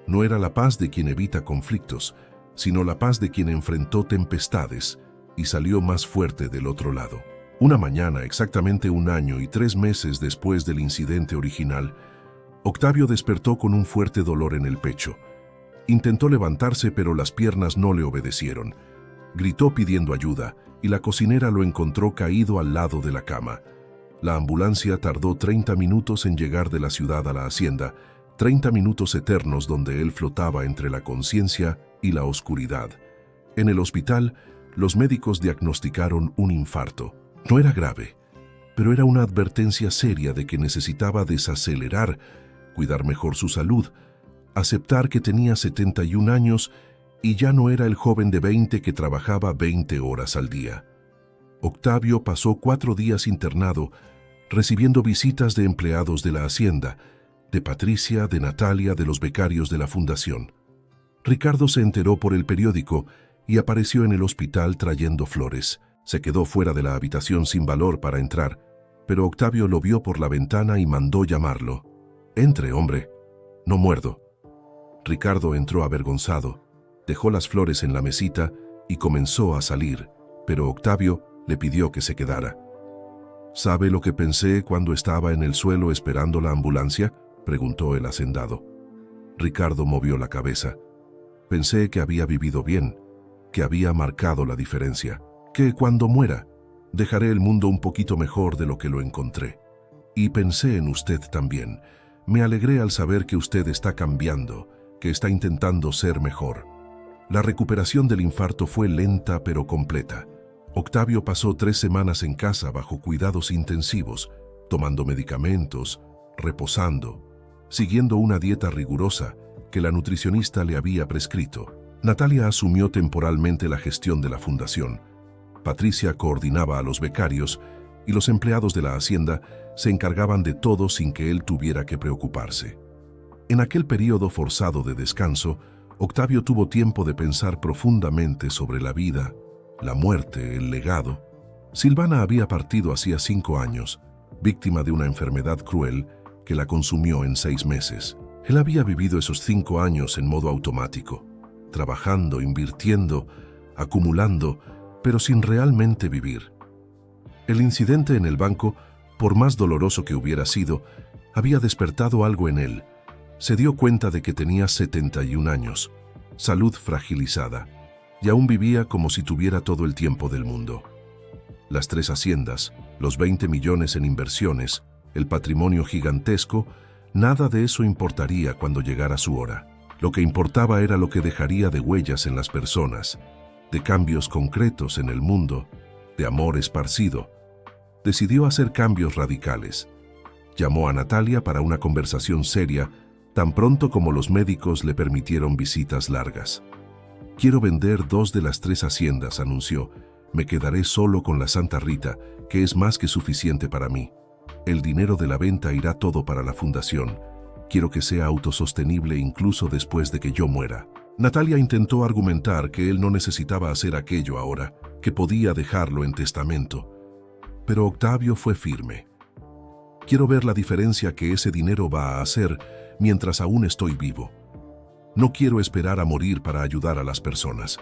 No era la paz de quien evita conflictos, sino la paz de quien enfrentó tempestades y salió más fuerte del otro lado. Una mañana, exactamente 1 año y 3 meses después del incidente original, Octavio despertó con un fuerte dolor en el pecho. Intentó levantarse, pero las piernas no le obedecieron. Gritó pidiendo ayuda y la cocinera lo encontró caído al lado de la cama. La ambulancia tardó 30 minutos en llegar de la ciudad a la hacienda, 30 minutos eternos donde él flotaba entre la conciencia y la oscuridad. En el hospital, los médicos diagnosticaron un infarto. No era grave, pero era una advertencia seria de que necesitaba desacelerar, cuidar mejor su salud, aceptar que tenía 71 años y ya no era el joven de 20 que trabajaba 20 horas al día. Octavio pasó 4 días internado, recibiendo visitas de empleados de la hacienda, de Patricia, de Natalia, de los becarios de la fundación. Ricardo se enteró por el periódico y apareció en el hospital trayendo flores. Se quedó fuera de la habitación sin valor para entrar, pero Octavio lo vio por la ventana y mandó llamarlo. «Entre, hombre. No muerdo». Ricardo entró avergonzado, dejó las flores en la mesita y comenzó a salir, pero Octavio le pidió que se quedara. «¿Sabe lo que pensé cuando estaba en el suelo esperando la ambulancia?», preguntó el hacendado. Ricardo movió la cabeza. «Pensé que había vivido bien, que había marcado la diferencia, que cuando muera dejaré el mundo un poquito mejor de lo que lo encontré. Y pensé en usted también. Me alegré al saber que usted está cambiando, que está intentando ser mejor». La recuperación del infarto fue lenta pero completa. Octavio pasó 3 semanas en casa bajo cuidados intensivos, tomando medicamentos, reposando, siguiendo una dieta rigurosa que la nutricionista le había prescrito. Natalia asumió temporalmente la gestión de la fundación. Patricia coordinaba a los becarios y los empleados de la hacienda se encargaban de todo sin que él tuviera que preocuparse. En aquel periodo forzado de descanso, Octavio tuvo tiempo de pensar profundamente sobre la vida, la muerte, el legado. Silvana había partido hacía 5 años, víctima de una enfermedad cruel que la consumió en 6 meses. Él había vivido esos 5 años en modo automático, trabajando, invirtiendo, acumulando, pero sin realmente vivir. El incidente en el banco, por más doloroso que hubiera sido, había despertado algo en él. Se dio cuenta de que tenía 71 años, salud fragilizada, y aún vivía como si tuviera todo el tiempo del mundo. Las 3 haciendas, los 20 millones en inversiones, el patrimonio gigantesco, nada de eso importaría cuando llegara su hora. Lo que importaba era lo que dejaría de huellas en las personas, de cambios concretos en el mundo, de amor esparcido. Decidió hacer cambios radicales. Llamó a Natalia para una conversación seria, tan pronto como los médicos le permitieron visitas largas. «Quiero vender 2 de las 3 haciendas», anunció. «Me quedaré solo con la Santa Rita, que es más que suficiente para mí. El dinero de la venta irá todo para la fundación. Quiero que sea autosostenible incluso después de que yo muera». Natalia intentó argumentar que él no necesitaba hacer aquello ahora, que podía dejarlo en testamento. Pero Octavio fue firme. «Quiero ver la diferencia que ese dinero va a hacer mientras aún estoy vivo. No quiero esperar a morir para ayudar a las personas».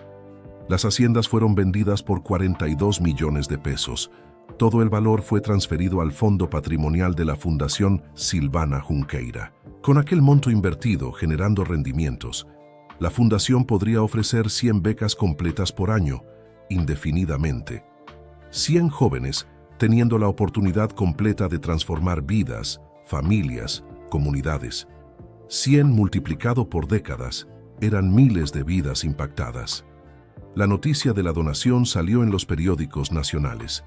Las haciendas fueron vendidas por 42 millones de pesos. Todo el valor fue transferido al fondo patrimonial de la Fundación Silvana Junqueira. Con aquel monto invertido generando rendimientos, la fundación podría ofrecer 100 becas completas por año, indefinidamente. 100 jóvenes teniendo la oportunidad completa de transformar vidas, familias, comunidades. 100 multiplicado por décadas, eran miles de vidas impactadas. La noticia de la donación salió en los periódicos nacionales.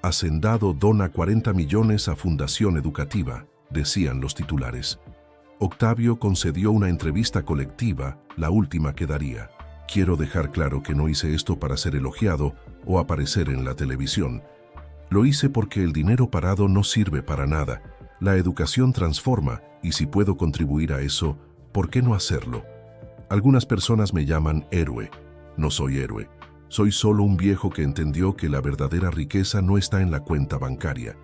«Hacendado dona 40 millones a Fundación Educativa», decían los titulares. Octavio concedió una entrevista colectiva, la última que daría. «Quiero dejar claro que no hice esto para ser elogiado o aparecer en la televisión. Lo hice porque el dinero parado no sirve para nada. La educación transforma y si puedo contribuir a eso, ¿por qué no hacerlo? Algunas personas me llaman héroe. No soy héroe. Soy solo un viejo que entendió que la verdadera riqueza no está en la cuenta bancaria».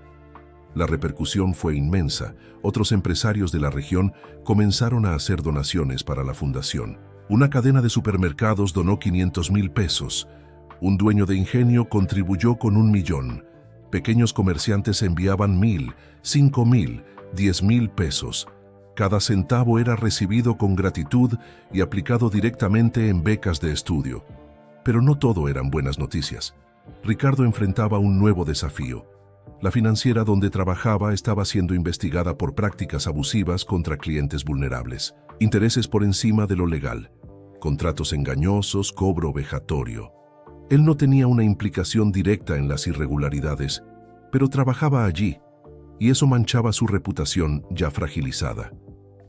La repercusión fue inmensa. Otros empresarios de la región comenzaron a hacer donaciones para la fundación. Una cadena de supermercados donó 500,000 pesos. Un dueño de ingenio contribuyó con 1 millón. Pequeños comerciantes enviaban 1,000, 5,000, 10,000 pesos. Cada centavo era recibido con gratitud y aplicado directamente en becas de estudio. Pero no todo eran buenas noticias. Ricardo enfrentaba un nuevo desafío. La financiera donde trabajaba estaba siendo investigada por prácticas abusivas contra clientes vulnerables, intereses por encima de lo legal, contratos engañosos, cobro vejatorio. Él no tenía una implicación directa en las irregularidades, pero trabajaba allí, y eso manchaba su reputación ya fragilizada.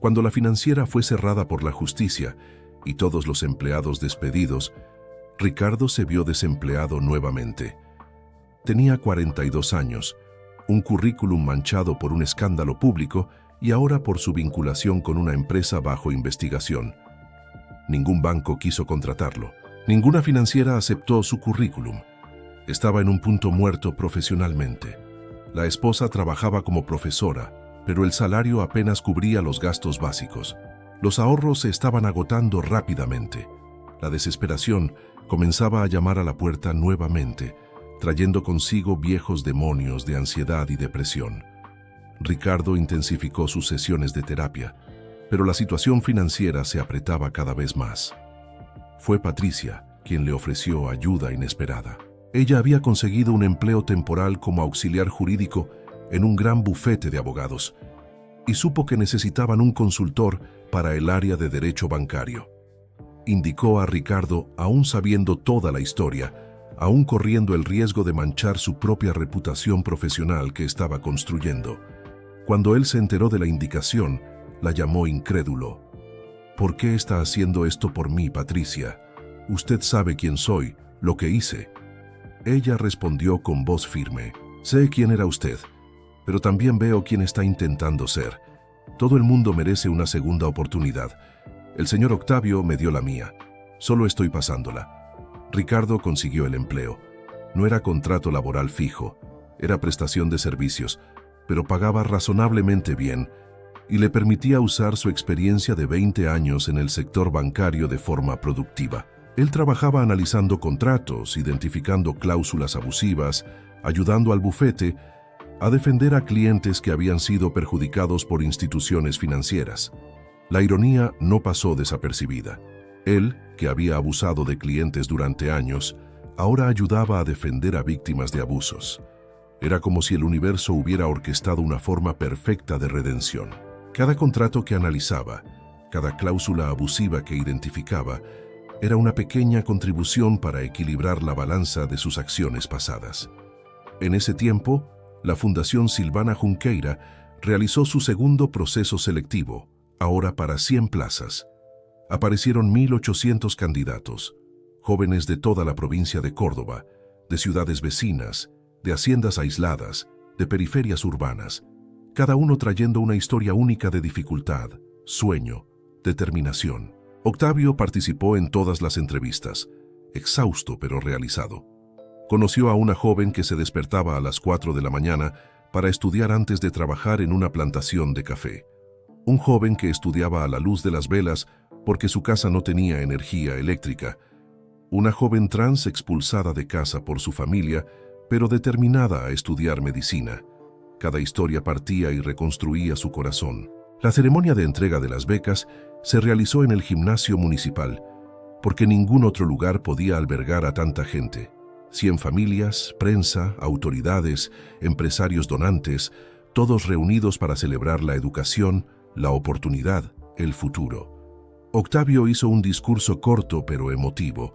Cuando la financiera fue cerrada por la justicia y todos los empleados despedidos, Ricardo se vio desempleado nuevamente. Tenía 42 años, un currículum manchado por un escándalo público y ahora por su vinculación con una empresa bajo investigación. Ningún banco quiso contratarlo. Ninguna financiera aceptó su currículum. Estaba en un punto muerto profesionalmente. La esposa trabajaba como profesora, pero el salario apenas cubría los gastos básicos. Los ahorros se estaban agotando rápidamente. La desesperación comenzaba a llamar a la puerta nuevamente, trayendo consigo viejos demonios de ansiedad y depresión. Ricardo intensificó sus sesiones de terapia, pero la situación financiera se apretaba cada vez más. Fue Patricia quien le ofreció ayuda inesperada. Ella había conseguido un empleo temporal como auxiliar jurídico en un gran bufete de abogados y supo que necesitaban un consultor para el área de derecho bancario. Indicó a Ricardo, aún sabiendo toda la historia, aún corriendo el riesgo de manchar su propia reputación profesional que estaba construyendo. Cuando él se enteró de la indicación, la llamó incrédulo. «¿Por qué está haciendo esto por mí, Patricia? Usted sabe quién soy, lo que hice». Ella respondió con voz firme: «Sé quién era usted, pero también veo quién está intentando ser. Todo el mundo merece una segunda oportunidad. El señor Octavio me dio la mía. Solo estoy pasándola». Ricardo consiguió el empleo. No era contrato laboral fijo, era prestación de servicios, pero pagaba razonablemente bien y le permitía usar su experiencia de 20 años en el sector bancario de forma productiva. Él trabajaba analizando contratos, identificando cláusulas abusivas, ayudando al bufete a defender a clientes que habían sido perjudicados por instituciones financieras. La ironía no pasó desapercibida. Él, que había abusado de clientes durante años, ahora ayudaba a defender a víctimas de abusos. Era como si el universo hubiera orquestado una forma perfecta de redención. Cada contrato que analizaba, cada cláusula abusiva que identificaba, era una pequeña contribución para equilibrar la balanza de sus acciones pasadas. En ese tiempo, la Fundación Silvana Junqueira realizó su segundo proceso selectivo, ahora para 100 plazas. Aparecieron 1.800 candidatos, jóvenes de toda la provincia de Córdoba, de ciudades vecinas, de haciendas aisladas, de periferias urbanas, cada uno trayendo una historia única de dificultad, sueño, determinación. Octavio participó en todas las entrevistas, exhausto pero realizado. Conoció a una joven que se despertaba a las 4 de la mañana para estudiar antes de trabajar en una plantación de café. Un joven que estudiaba a la luz de las velas porque su casa no tenía energía eléctrica. Una joven trans expulsada de casa por su familia, pero determinada a estudiar medicina. Cada historia partía y reconstruía su corazón. La ceremonia de entrega de las becas se realizó en el gimnasio municipal, porque ningún otro lugar podía albergar a tanta gente. 100 familias, prensa, autoridades, empresarios donantes, todos reunidos para celebrar la educación, la oportunidad, el futuro. Octavio hizo un discurso corto pero emotivo.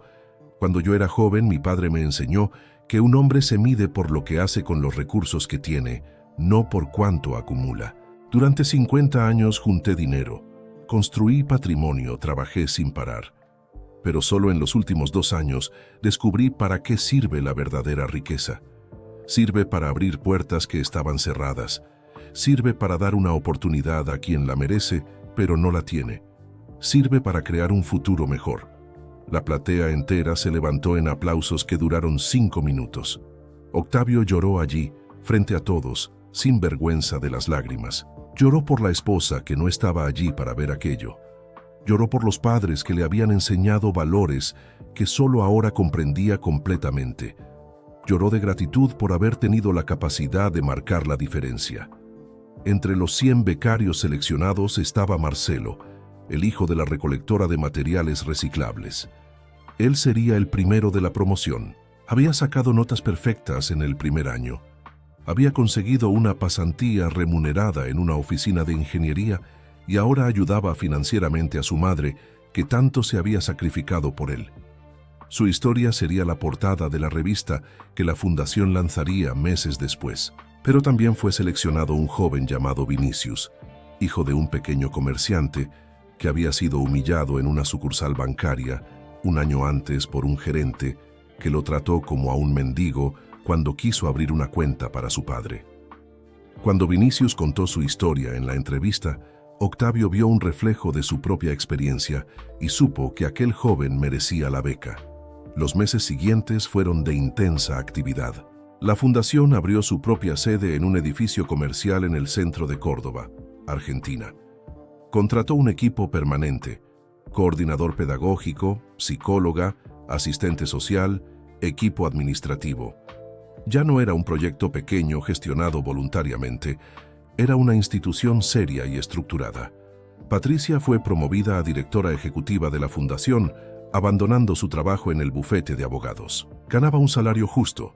Cuando yo era joven, mi padre me enseñó que un hombre se mide por lo que hace con los recursos que tiene, no por cuánto acumula. Durante 50 años junté dinero, construí patrimonio, trabajé sin parar. Pero solo en los últimos 2 años descubrí para qué sirve la verdadera riqueza. Sirve para abrir puertas que estaban cerradas. Sirve para dar una oportunidad a quien la merece, pero no la tiene. Sirve para crear un futuro mejor. La platea entera se levantó en aplausos que duraron 5 minutos. Octavio lloró allí, frente a todos, sin vergüenza de las lágrimas. Lloró por la esposa que no estaba allí para ver aquello. Lloró por los padres que le habían enseñado valores que solo ahora comprendía completamente. Lloró de gratitud por haber tenido la capacidad de marcar la diferencia. Entre los 100 becarios seleccionados estaba Marcelo, el hijo de la recolectora de materiales reciclables. Él sería el primero de la promoción. Había sacado notas perfectas en el primer año. Había conseguido una pasantía remunerada en una oficina de ingeniería y ahora ayudaba financieramente a su madre, que tanto se había sacrificado por él. Su historia sería la portada de la revista que la fundación lanzaría meses después. Pero también fue seleccionado un joven llamado Vinicius, hijo de un pequeño comerciante que había sido humillado en una sucursal bancaria un año antes por un gerente que lo trató como a un mendigo cuando quiso abrir una cuenta para su padre. Cuando Vinicius contó su historia en la entrevista, Octavio vio un reflejo de su propia experiencia y supo que aquel joven merecía la beca. Los meses siguientes fueron de intensa actividad. La fundación abrió su propia sede en un edificio comercial en el centro de Córdoba, Argentina. Contrató un equipo permanente, coordinador pedagógico, psicóloga, asistente social, equipo administrativo. Ya no era un proyecto pequeño gestionado voluntariamente, era una institución seria y estructurada. Patricia fue promovida a directora ejecutiva de la fundación, abandonando su trabajo en el bufete de abogados. Ganaba un salario justo,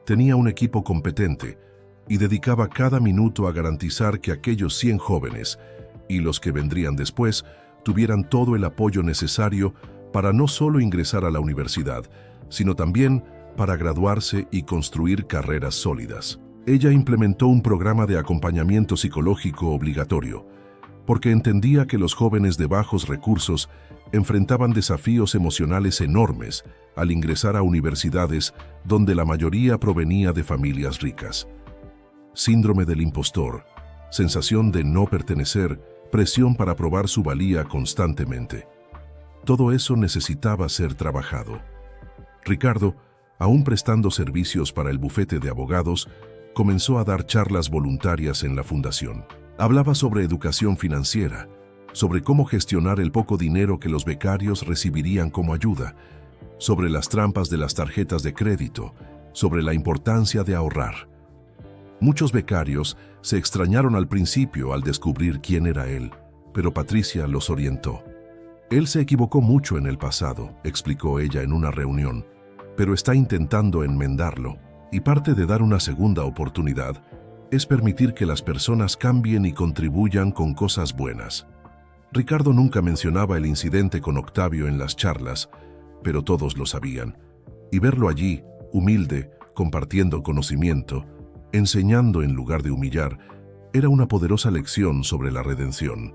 tenía un equipo competente y dedicaba cada minuto a garantizar que aquellos 100 jóvenes y los que vendrían después tuvieran todo el apoyo necesario para no solo ingresar a la universidad, sino también para graduarse y construir carreras sólidas. Ella implementó un programa de acompañamiento psicológico obligatorio, porque entendía que los jóvenes de bajos recursos enfrentaban desafíos emocionales enormes al ingresar a universidades donde la mayoría provenía de familias ricas. Síndrome del impostor, sensación de no pertenecer, presión para probar su valía constantemente. Todo eso necesitaba ser trabajado. Ricardo, Aún prestando servicios para el bufete de abogados, comenzó a dar charlas voluntarias en la fundación. Hablaba sobre educación financiera, sobre cómo gestionar el poco dinero que los becarios recibirían como ayuda, sobre las trampas de las tarjetas de crédito, sobre la importancia de ahorrar. Muchos becarios se extrañaron al principio al descubrir quién era él, pero Patricia los orientó. Él se equivocó mucho en el pasado, explicó ella en una reunión, pero está intentando enmendarlo, y parte de dar una segunda oportunidad es permitir que las personas cambien y contribuyan con cosas buenas. Ricardo nunca mencionaba el incidente con Octavio en las charlas, pero todos lo sabían, y verlo allí, humilde, compartiendo conocimiento, enseñando en lugar de humillar, era una poderosa lección sobre la redención.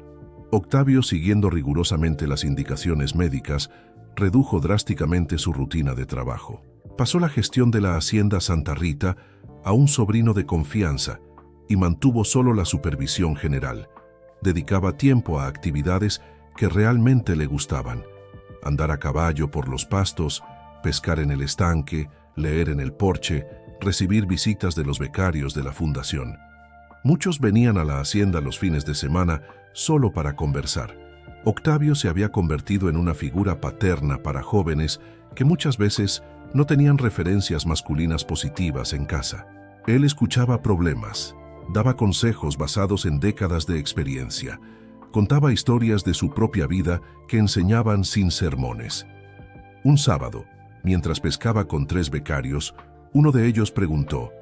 Octavio, siguiendo rigurosamente las indicaciones médicas, redujo drásticamente su rutina de trabajo. Pasó la gestión de la Hacienda Santa Rita a un sobrino de confianza y mantuvo solo la supervisión general. Dedicaba tiempo a actividades que realmente le gustaban: andar a caballo por los pastos, pescar en el estanque, leer en el porche, recibir visitas de los becarios de la fundación. Muchos venían a la hacienda los fines de semana solo para conversar. Octavio se había convertido en una figura paterna para jóvenes que muchas veces no tenían referencias masculinas positivas en casa. Él escuchaba problemas, daba consejos basados en décadas de experiencia, contaba historias de su propia vida que enseñaban sin sermones. Un sábado, mientras pescaba con 3 becarios, uno de ellos preguntó: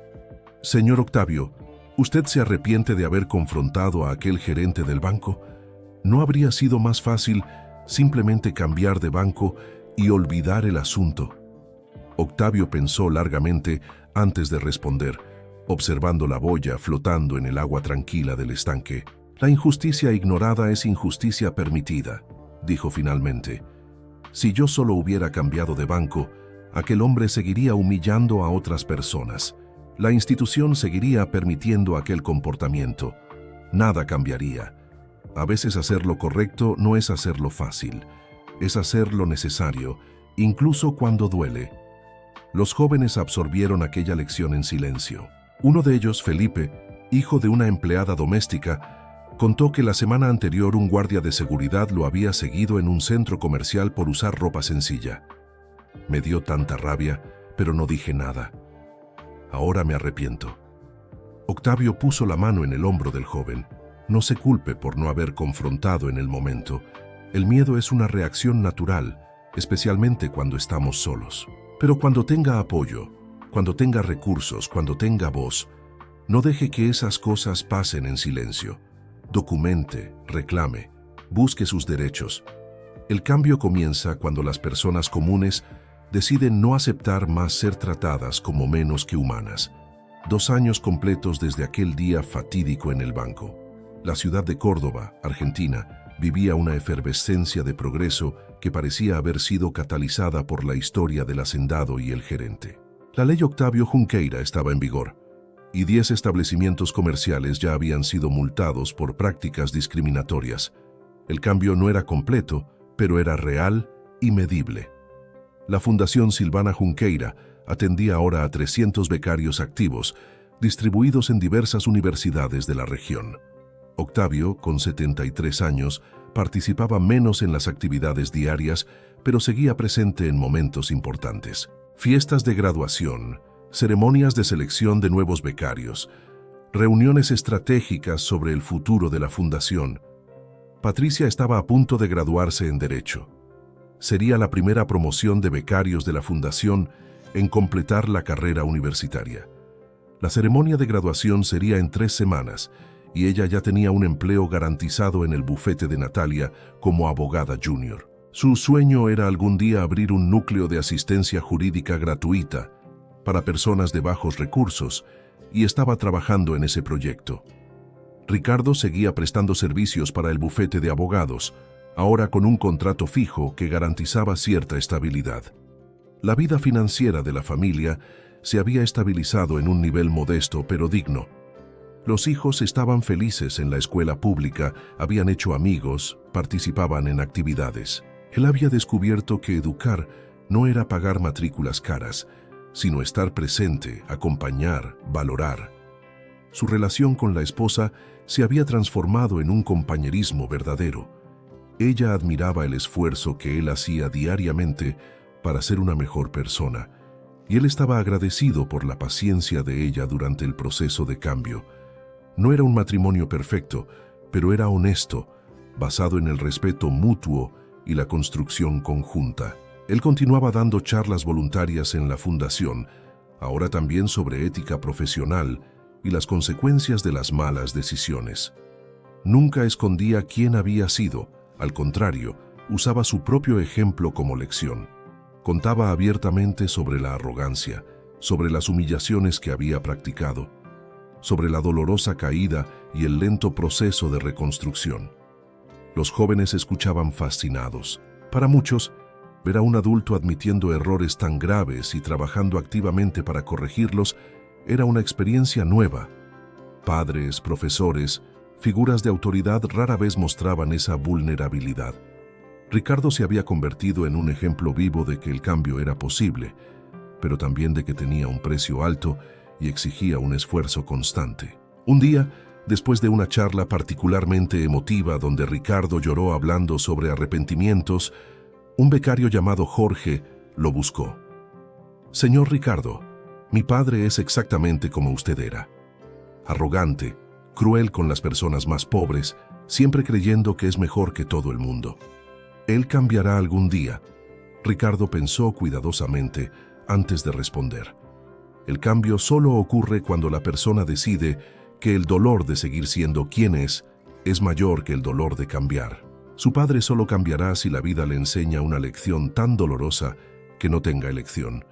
«Señor Octavio, ¿usted se arrepiente de haber confrontado a aquel gerente del banco? ¿No habría sido más fácil simplemente cambiar de banco y olvidar el asunto?» Octavio pensó largamente antes de responder, observando la boya flotando en el agua tranquila del estanque. «La injusticia ignorada es injusticia permitida», dijo finalmente. «Si yo solo hubiera cambiado de banco, aquel hombre seguiría humillando a otras personas. La institución seguiría permitiendo aquel comportamiento. Nada cambiaría. A veces hacer lo correcto no es hacerlo fácil, es hacer lo necesario, incluso cuando duele». Los jóvenes absorbieron aquella lección en silencio. Uno de ellos, Felipe, hijo de una empleada doméstica, contó que la semana anterior un guardia de seguridad lo había seguido en un centro comercial por usar ropa sencilla. «Me dio tanta rabia, pero no dije nada. Ahora me arrepiento». Octavio puso la mano en el hombro del joven. «No se culpe por no haber confrontado en el momento. El miedo es una reacción natural, especialmente cuando estamos solos. Pero cuando tenga apoyo, cuando tenga recursos, cuando tenga voz, no deje que esas cosas pasen en silencio. Documente, reclame, busque sus derechos. El cambio comienza cuando las personas comunes deciden no aceptar más ser tratadas como menos que humanas». 2 años completos desde aquel día fatídico en el banco. La ciudad de Córdoba, Argentina, vivía una efervescencia de progreso que parecía haber sido catalizada por la historia del hacendado y el gerente. La ley Octavio Junqueira estaba en vigor, y 10 establecimientos comerciales ya habían sido multados por prácticas discriminatorias. El cambio no era completo, pero era real y medible. La Fundación Silvana Junqueira atendía ahora a 300 becarios activos, distribuidos en diversas universidades de la región. Octavio, con 73 años, participaba menos en las actividades diarias, pero seguía presente en momentos importantes. Fiestas de graduación, ceremonias de selección de nuevos becarios, reuniones estratégicas sobre el futuro de la fundación. Patricia estaba a punto de graduarse en Derecho. Sería la primera promoción de becarios de la fundación en completar la carrera universitaria. La ceremonia de graduación sería en 3 semanas, y ella ya tenía un empleo garantizado en el bufete de Natalia como abogada junior. Su sueño era algún día abrir un núcleo de asistencia jurídica gratuita para personas de bajos recursos, y estaba trabajando en ese proyecto. Ricardo seguía prestando servicios para el bufete de abogados, ahora con un contrato fijo que garantizaba cierta estabilidad. La vida financiera de la familia se había estabilizado en un nivel modesto pero digno. Los hijos estaban felices en la escuela pública, habían hecho amigos, participaban en actividades. Él había descubierto que educar no era pagar matrículas caras, sino estar presente, acompañar, valorar. Su relación con la esposa se había transformado en un compañerismo verdadero. Ella admiraba el esfuerzo que él hacía diariamente para ser una mejor persona, y él estaba agradecido por la paciencia de ella durante el proceso de cambio. No era un matrimonio perfecto, pero era honesto, basado en el respeto mutuo y la construcción conjunta. Él continuaba dando charlas voluntarias en la fundación, ahora también sobre ética profesional y las consecuencias de las malas decisiones. Nunca escondía quién había sido, al contrario, usaba su propio ejemplo como lección. Contaba abiertamente sobre la arrogancia, sobre las humillaciones que había practicado, sobre la dolorosa caída y el lento proceso de reconstrucción. Los jóvenes escuchaban fascinados. Para muchos, ver a un adulto admitiendo errores tan graves y trabajando activamente para corregirlos era una experiencia nueva. Padres, profesores, figuras de autoridad rara vez mostraban esa vulnerabilidad. Ricardo se había convertido en un ejemplo vivo de que el cambio era posible, pero también de que tenía un precio alto y exigía un esfuerzo constante. Un día, después de una charla particularmente emotiva donde Ricardo lloró hablando sobre arrepentimientos, un becario llamado Jorge lo buscó. «Señor Ricardo, mi padre es exactamente como usted era. Arrogante, cruel con las personas más pobres, siempre creyendo que es mejor que todo el mundo. Él cambiará algún día». Ricardo pensó cuidadosamente antes de responder. El cambio solo ocurre cuando la persona decide que el dolor de seguir siendo quien es mayor que el dolor de cambiar. Su padre solo cambiará si la vida le enseña una lección tan dolorosa que no tenga elección.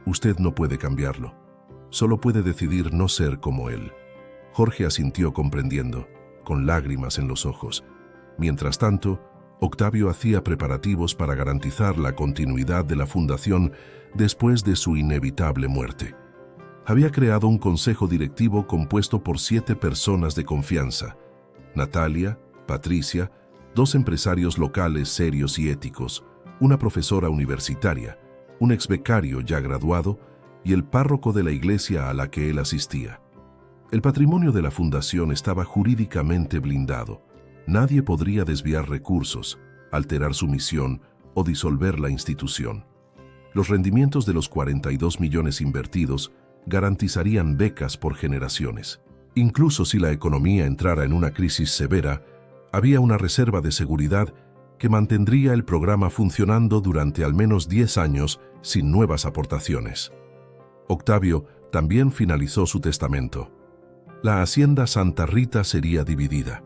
Usted no puede cambiarlo. Solo puede decidir no ser como él. Jorge asintió comprendiendo, con lágrimas en los ojos. Mientras tanto, Octavio hacía preparativos para garantizar la continuidad de la fundación después de su inevitable muerte. Había creado un consejo directivo compuesto por 7 personas de confianza: Natalia, Patricia, 2 empresarios locales serios y éticos, una profesora universitaria, un exbecario ya graduado y el párroco de la iglesia a la que él asistía. El patrimonio de la fundación estaba jurídicamente blindado. Nadie podría desviar recursos, alterar su misión o disolver la institución. Los rendimientos de los 42 millones invertidos garantizarían becas por generaciones. Incluso si la economía entrara en una crisis severa, había una reserva de seguridad que mantendría el programa funcionando durante al menos 10 años sin nuevas aportaciones. Octavio también finalizó su testamento. La hacienda Santa Rita sería dividida.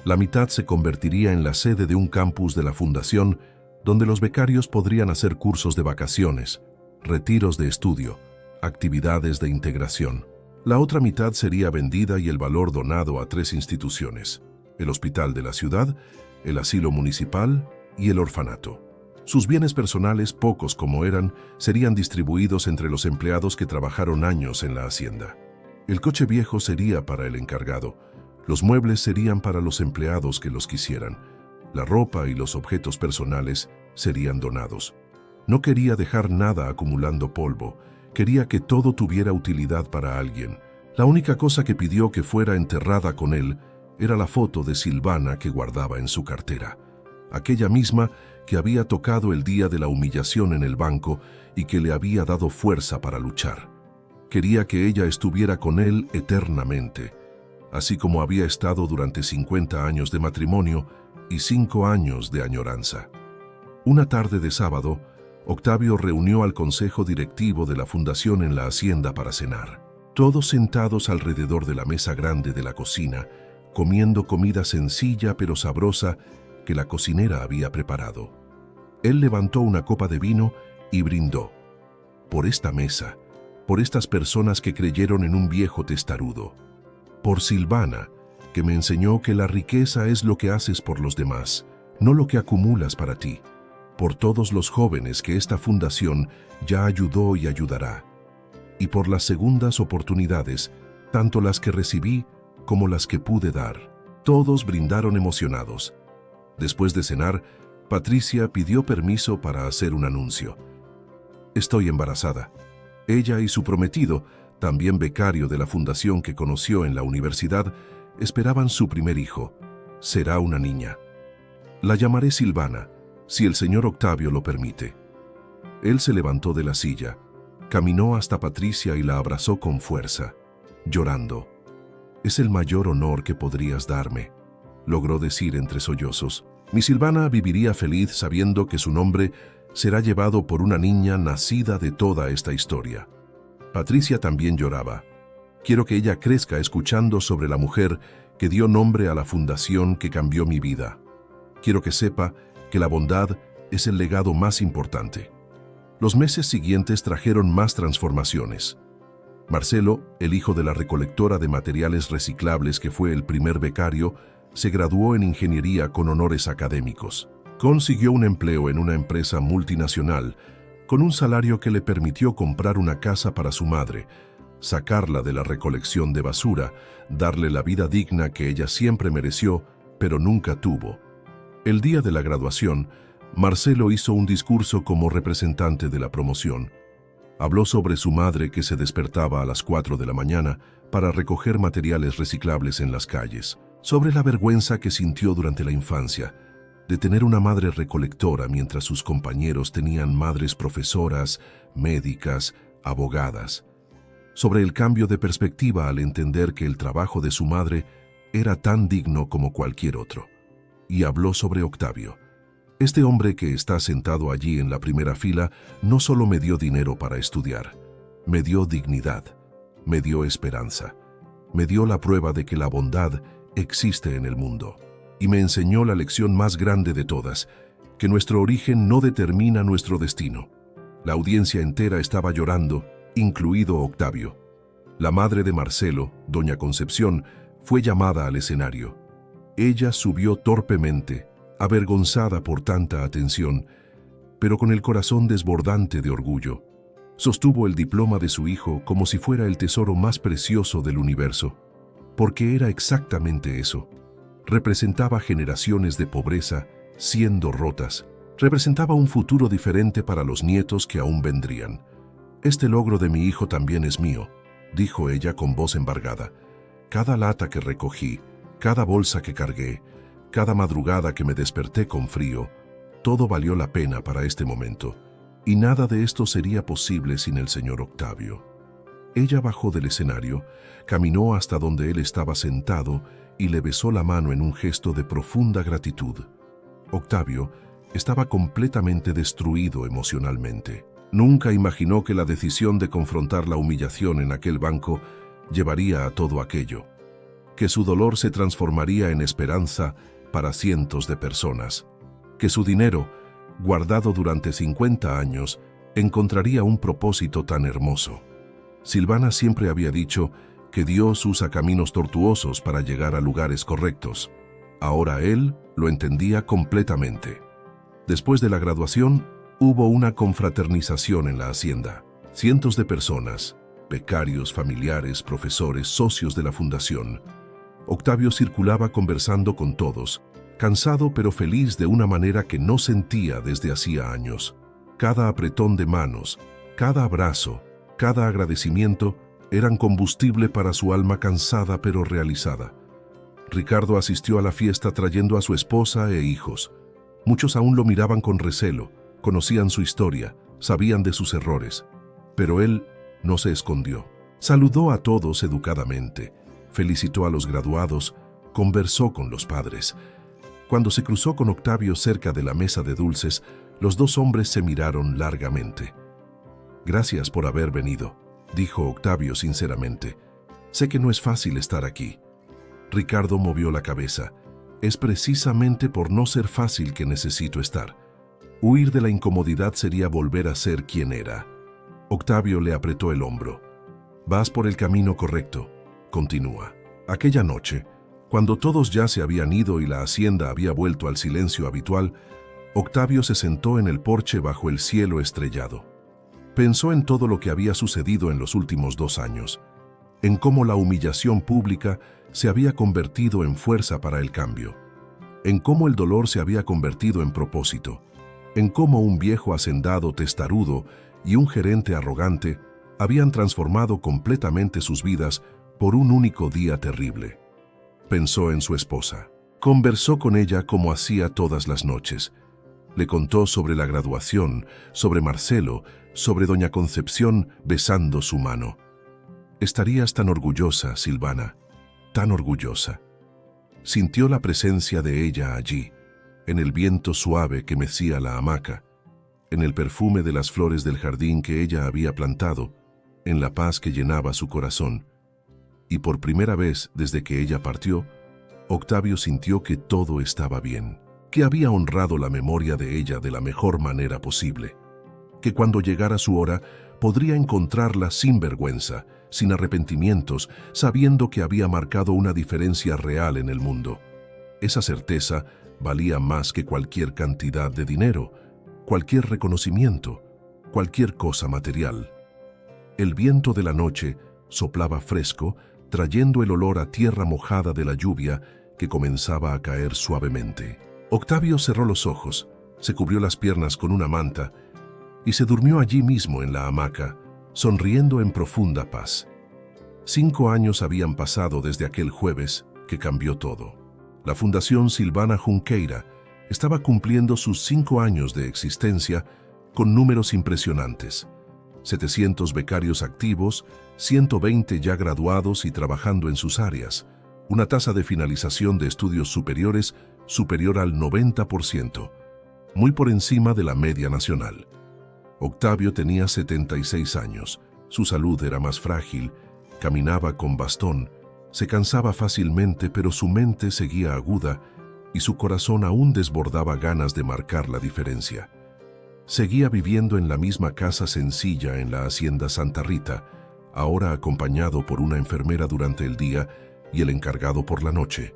La mitad se convertiría en la sede de un campus de la fundación donde los becarios podrían hacer cursos de vacaciones, retiros de estudio, actividades de integración. La otra mitad sería vendida y el valor donado a 3 instituciones: el hospital de la ciudad, el asilo municipal y el orfanato. Sus bienes personales, pocos como eran, serían distribuidos entre los empleados que trabajaron años en la hacienda. El coche viejo sería para el encargado, los muebles serían para los empleados que los quisieran, la ropa y los objetos personales serían donados. No quería dejar nada acumulando polvo, quería que todo tuviera utilidad para alguien. La única cosa que pidió que fuera enterrada con él era la foto de Silvana que guardaba en su cartera, aquella misma que había tocado el día de la humillación en el banco y que le había dado fuerza para luchar. Quería que ella estuviera con él eternamente, así como había estado durante 50 años de matrimonio y 5 años de añoranza. Una tarde de sábado, Octavio reunió al consejo directivo de la fundación en la hacienda para cenar. Todos sentados alrededor de la mesa grande de la cocina, comiendo comida sencilla pero sabrosa que la cocinera había preparado. Él levantó una copa de vino y brindó. Por esta mesa, por estas personas que creyeron en un viejo testarudo. Por Silvana, que me enseñó que la riqueza es lo que haces por los demás, no lo que acumulas para ti. Por todos los jóvenes que esta fundación ya ayudó y ayudará. Y por las segundas oportunidades, tanto las que recibí como las que pude dar. Todos brindaron emocionados. Después de cenar, Patricia pidió permiso para hacer un anuncio. «Estoy embarazada». Ella y su prometido, también becario de la fundación que conoció en la universidad, esperaban su primer hijo. Será una niña. La llamaré Silvana, si el señor Octavio lo permite. Él se levantó de la silla, caminó hasta Patricia y la abrazó con fuerza, llorando. «Es el mayor honor que podrías darme», logró decir entre sollozos. «Mi Silvana viviría feliz sabiendo que su nombre será llevado por una niña nacida de toda esta historia». Patricia también lloraba. «Quiero que ella crezca escuchando sobre la mujer que dio nombre a la fundación que cambió mi vida. Quiero que sepa que la bondad es el legado más importante». Los meses siguientes trajeron más transformaciones. Marcelo, el hijo de la recolectora de materiales reciclables que fue el primer becario, se graduó en ingeniería con honores académicos. Consiguió un empleo en una empresa multinacional, con un salario que le permitió comprar una casa para su madre, sacarla de la recolección de basura, darle la vida digna que ella siempre mereció, pero nunca tuvo. El día de la graduación, Marcelo hizo un discurso como representante de la promoción. Habló sobre su madre que se despertaba a las 4 de la mañana para recoger materiales reciclables en las calles, sobre la vergüenza que sintió durante la infancia, de tener una madre recolectora mientras sus compañeros tenían madres profesoras, médicas, abogadas, sobre el cambio de perspectiva al entender que el trabajo de su madre era tan digno como cualquier otro. Y habló sobre Octavio. Este hombre que está sentado allí en la primera fila no solo me dio dinero para estudiar, me dio dignidad, me dio esperanza, me dio la prueba de que la bondad existe en el mundo. Y me enseñó la lección más grande de todas, que nuestro origen no determina nuestro destino. La audiencia entera estaba llorando, incluido Octavio. La madre de Marcelo, doña Concepción, fue llamada al escenario. Ella subió torpemente, avergonzada por tanta atención, pero con el corazón desbordante de orgullo. Sostuvo el diploma de su hijo como si fuera el tesoro más precioso del universo, porque era exactamente eso. Representaba generaciones de pobreza siendo rotas. Representaba un futuro diferente para los nietos que aún vendrían. «Este logro de mi hijo también es mío», dijo ella con voz embargada. «Cada lata que recogí, cada bolsa que cargué, cada madrugada que me desperté con frío, todo valió la pena para este momento, y nada de esto sería posible sin el señor Octavio». Ella bajó del escenario, caminó hasta donde él estaba sentado y le besó la mano en un gesto de profunda gratitud. Octavio estaba completamente destruido emocionalmente. Nunca imaginó que la decisión de confrontar la humillación en aquel banco llevaría a todo aquello, que su dolor se transformaría en esperanza para cientos de personas, que su dinero, guardado durante 50 años, encontraría un propósito tan hermoso. Silvana siempre había dicho que Dios usa caminos tortuosos para llegar a lugares correctos. Ahora él lo entendía completamente. Después de la graduación, hubo una confraternización en la hacienda. Cientos de personas, becarios, familiares, profesores, socios de la fundación. Octavio circulaba conversando con todos, cansado pero feliz de una manera que no sentía desde hacía años. Cada apretón de manos, cada abrazo, cada agradecimiento eran combustible para su alma cansada pero realizada. Ricardo asistió a la fiesta trayendo a su esposa e hijos. Muchos aún lo miraban con recelo, conocían su historia, sabían de sus errores, pero él no se escondió. Saludó a todos educadamente, felicitó a los graduados, conversó con los padres. Cuando se cruzó con Octavio cerca de la mesa de dulces, los dos hombres se miraron largamente. «Gracias por haber venido», dijo Octavio sinceramente. «Sé que no es fácil estar aquí». Ricardo movió la cabeza. «Es precisamente por no ser fácil que necesito estar. Huir de la incomodidad sería volver a ser quien era». Octavio le apretó el hombro. «Vas por el camino correcto», continúa. Aquella noche, cuando todos ya se habían ido y la hacienda había vuelto al silencio habitual, Octavio se sentó en el porche bajo el cielo estrellado. Pensó en todo lo que había sucedido en los últimos 2 años, en cómo la humillación pública se había convertido en fuerza para el cambio, en cómo el dolor se había convertido en propósito, en cómo un viejo hacendado testarudo y un gerente arrogante habían transformado completamente sus vidas por un único día terrible. Pensó en su esposa. Conversó con ella como hacía todas las noches. Le contó sobre la graduación, sobre Marcelo, sobre doña Concepción besando su mano. Estarías tan orgullosa, Silvana, tan orgullosa. Sintió la presencia de ella allí, en el viento suave que mecía la hamaca, en el perfume de las flores del jardín que ella había plantado, en la paz que llenaba su corazón. Y por primera vez desde que ella partió, Octavio sintió que todo estaba bien, que había honrado la memoria de ella de la mejor manera posible, que cuando llegara su hora podría encontrarla sin vergüenza, sin arrepentimientos, sabiendo que había marcado una diferencia real en el mundo. Esa certeza valía más que cualquier cantidad de dinero, cualquier reconocimiento, cualquier cosa material. El viento de la noche soplaba fresco, trayendo el olor a tierra mojada de la lluvia que comenzaba a caer suavemente. Octavio cerró los ojos, se cubrió las piernas con una manta y se durmió allí mismo en la hamaca, sonriendo en profunda paz. 5 años habían pasado desde aquel jueves que cambió todo. La Fundación Silvana Junqueira estaba cumpliendo sus 5 años de existencia con números impresionantes. 700 becarios activos, 120 ya graduados y trabajando en sus áreas, una tasa de finalización de estudios superiores superior al 90%, muy por encima de la media nacional. Octavio tenía 76 años, su salud era más frágil, caminaba con bastón, se cansaba fácilmente, pero su mente seguía aguda y su corazón aún desbordaba ganas de marcar la diferencia. Seguía viviendo en la misma casa sencilla en la hacienda Santa Rita, ahora acompañado por una enfermera durante el día y el encargado por la noche.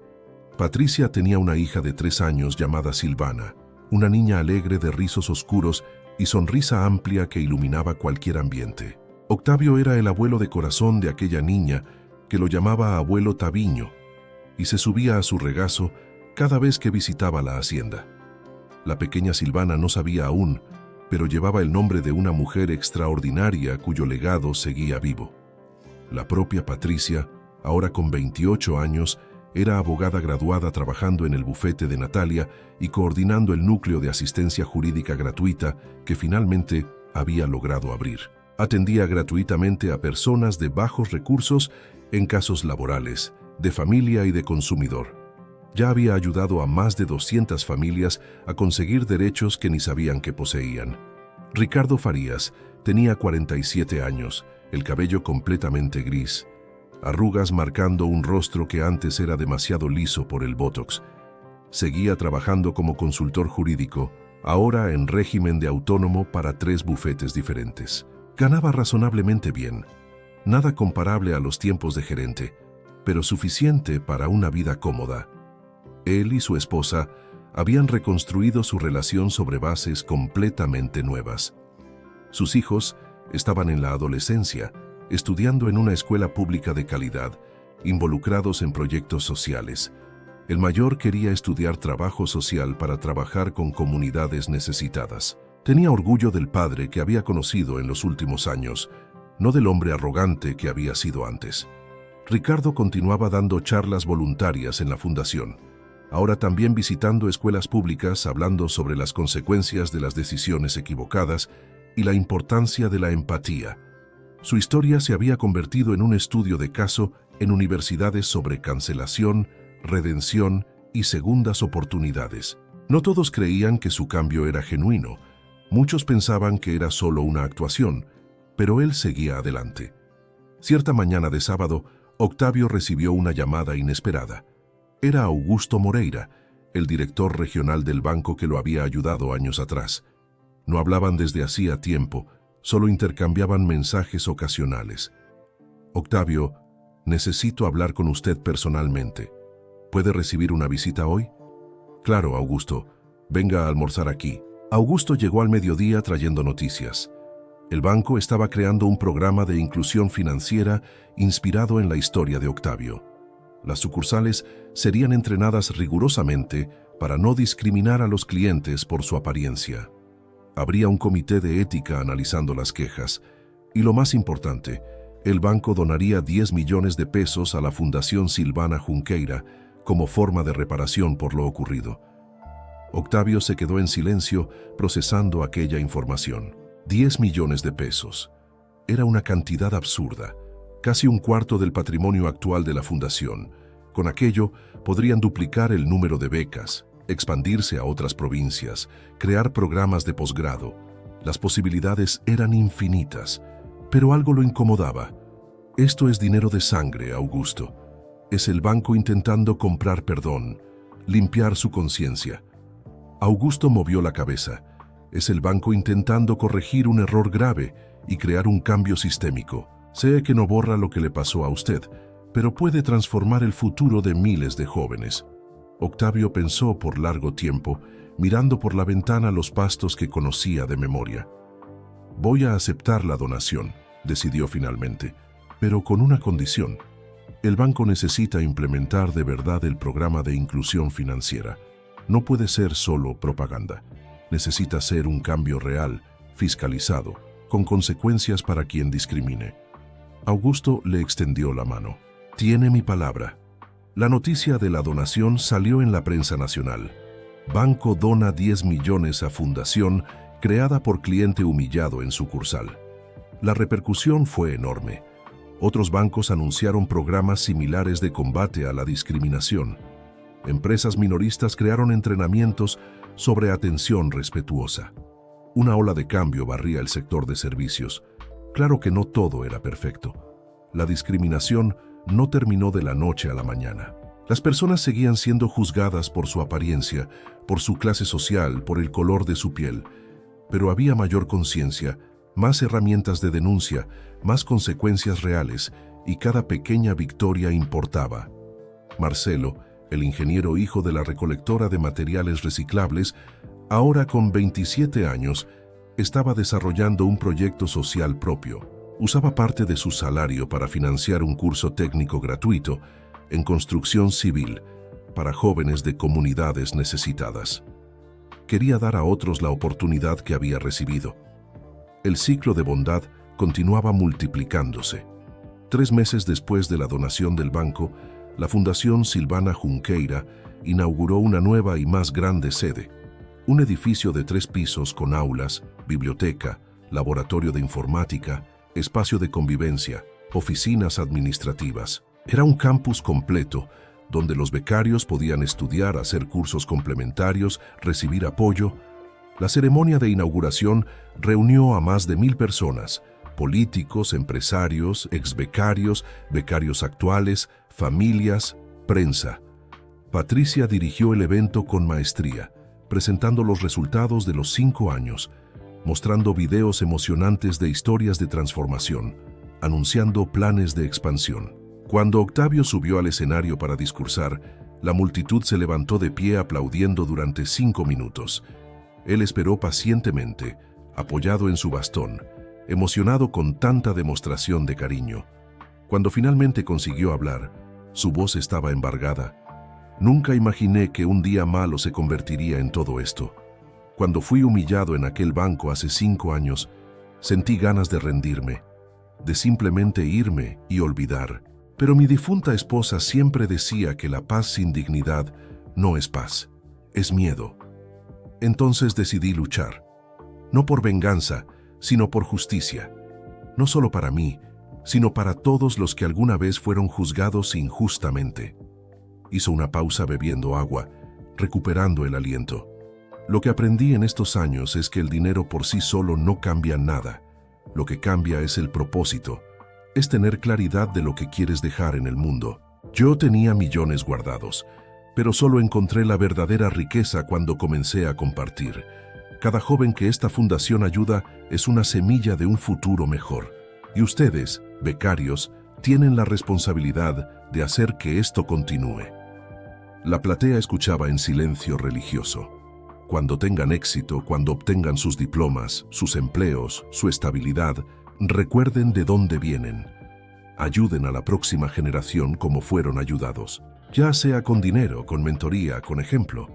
Patricia tenía una hija de 3 años llamada Silvana, una niña alegre de rizos oscuros y sonrisa amplia que iluminaba cualquier ambiente. Octavio era el abuelo de corazón de aquella niña que lo llamaba abuelo Taviño y se subía a su regazo cada vez que visitaba la hacienda. La pequeña Silvana no sabía aún, pero llevaba el nombre de una mujer extraordinaria cuyo legado seguía vivo. La propia Patricia, ahora con 28 años, era abogada graduada trabajando en el bufete de Natalia y coordinando el núcleo de asistencia jurídica gratuita que finalmente había logrado abrir. Atendía gratuitamente a personas de bajos recursos en casos laborales, de familia y de consumidor. Ya había ayudado a más de 200 familias a conseguir derechos que ni sabían que poseían. Ricardo Farías tenía 47 años, el cabello completamente gris, arrugas marcando un rostro que antes era demasiado liso por el botox. Seguía trabajando como consultor jurídico, ahora en régimen de autónomo para 3 bufetes diferentes. Ganaba razonablemente bien, nada comparable a los tiempos de gerente, pero suficiente para una vida cómoda. Él y su esposa habían reconstruido su relación sobre bases completamente nuevas. Sus hijos estaban en la adolescencia, estudiando en una escuela pública de calidad, involucrados en proyectos sociales. El mayor quería estudiar trabajo social para trabajar con comunidades necesitadas. Tenía orgullo del padre que había conocido en los últimos años, no del hombre arrogante que había sido antes. Ricardo continuaba dando charlas voluntarias en la fundación, ahora también visitando escuelas públicas hablando sobre las consecuencias de las decisiones equivocadas y la importancia de la empatía. Su historia se había convertido en un estudio de caso en universidades sobre cancelación, redención y segundas oportunidades. No todos creían que su cambio era genuino. Muchos pensaban que era solo una actuación, pero él seguía adelante. Cierta mañana de sábado, Octavio recibió una llamada inesperada. Era Augusto Moreira, el director regional del banco que lo había ayudado años atrás. No hablaban desde hacía tiempo, solo intercambiaban mensajes ocasionales. Octavio, necesito hablar con usted personalmente. ¿Puede recibir una visita hoy? Claro, Augusto. Venga a almorzar aquí. Augusto llegó al mediodía trayendo noticias. El banco estaba creando un programa de inclusión financiera inspirado en la historia de Octavio. Las sucursales serían entrenadas rigurosamente para no discriminar a los clientes por su apariencia. Habría un comité de ética analizando las quejas. Y lo más importante, el banco donaría 10 millones de pesos a la Fundación Silvana Junqueira como forma de reparación por lo ocurrido. Octavio se quedó en silencio procesando aquella información. 10 millones de pesos. Era una cantidad absurda, casi un cuarto del patrimonio actual de la fundación. Con aquello podrían duplicar el número de becas, expandirse a otras provincias, crear programas de posgrado. Las posibilidades eran infinitas, pero algo lo incomodaba. Esto es dinero de sangre, Augusto. Es el banco intentando comprar perdón, limpiar su conciencia. Augusto movió la cabeza. Es el banco intentando corregir un error grave y crear un cambio sistémico. Sé que no borra lo que le pasó a usted, pero puede transformar el futuro de miles de jóvenes. Octavio pensó por largo tiempo, mirando por la ventana los pastos que conocía de memoria. Voy a aceptar la donación, decidió finalmente, pero con una condición. El banco necesita implementar de verdad el programa de inclusión financiera. No puede ser solo propaganda. Necesita ser un cambio real, fiscalizado, con consecuencias para quien discrimine. Augusto le extendió la mano. Tiene mi palabra. La noticia de la donación salió en la prensa nacional. Banco dona 10 millones a fundación creada por cliente humillado en sucursal. La repercusión fue enorme. Otros bancos anunciaron programas similares de combate a la discriminación. Empresas minoristas crearon entrenamientos sobre atención respetuosa. Una ola de cambio barría el sector de servicios. Claro que no todo era perfecto. La discriminación no terminó de la noche a la mañana. Las personas seguían siendo juzgadas por su apariencia, por su clase social, por el color de su piel. Pero había mayor conciencia, más herramientas de denuncia, más consecuencias reales, y cada pequeña victoria importaba. Marcelo, el ingeniero hijo de la recolectora de materiales reciclables, ahora con 27 años, estaba desarrollando un proyecto social propio. Usaba parte de su salario para financiar un curso técnico gratuito en construcción civil para jóvenes de comunidades necesitadas. Quería dar a otros la oportunidad que había recibido. El ciclo de bondad continuaba multiplicándose. 3 meses después de la donación del banco, la Fundación Silvana Junqueira inauguró una nueva y más grande sede, un edificio de 3 pisos con aulas, biblioteca, laboratorio de informática, espacio de convivencia, oficinas administrativas. Era un campus completo, donde los becarios podían estudiar, hacer cursos complementarios, recibir apoyo. La ceremonia de inauguración reunió a más de 1000 personas, políticos, empresarios, exbecarios, becarios actuales, familias, prensa. Patricia dirigió el evento con maestría, presentando los resultados de los 5 años, mostrando videos emocionantes de historias de transformación, anunciando planes de expansión. Cuando Octavio subió al escenario para discursar, la multitud se levantó de pie aplaudiendo durante 5 minutos. Él esperó pacientemente, apoyado en su bastón, emocionado con tanta demostración de cariño. Cuando finalmente consiguió hablar, su voz estaba embargada. Nunca imaginé que un día malo se convertiría en todo esto. Cuando fui humillado en aquel banco hace 5 años, sentí ganas de rendirme, de simplemente irme y olvidar. Pero mi difunta esposa siempre decía que la paz sin dignidad no es paz, es miedo. Entonces decidí luchar, no por venganza, sino por justicia. No solo para mí, sino para todos los que alguna vez fueron juzgados injustamente. Hizo una pausa bebiendo agua, recuperando el aliento. Lo que aprendí en estos años es que el dinero por sí solo no cambia nada. Lo que cambia es el propósito. Es tener claridad de lo que quieres dejar en el mundo. Yo tenía millones guardados, pero solo encontré la verdadera riqueza cuando comencé a compartir. Cada joven que esta fundación ayuda es una semilla de un futuro mejor. Y ustedes, becarios, tienen la responsabilidad de hacer que esto continúe. La platea escuchaba en silencio religioso. Cuando tengan éxito, cuando obtengan sus diplomas, sus empleos, su estabilidad, recuerden de dónde vienen. Ayuden a la próxima generación como fueron ayudados, ya sea con dinero, con mentoría, con ejemplo,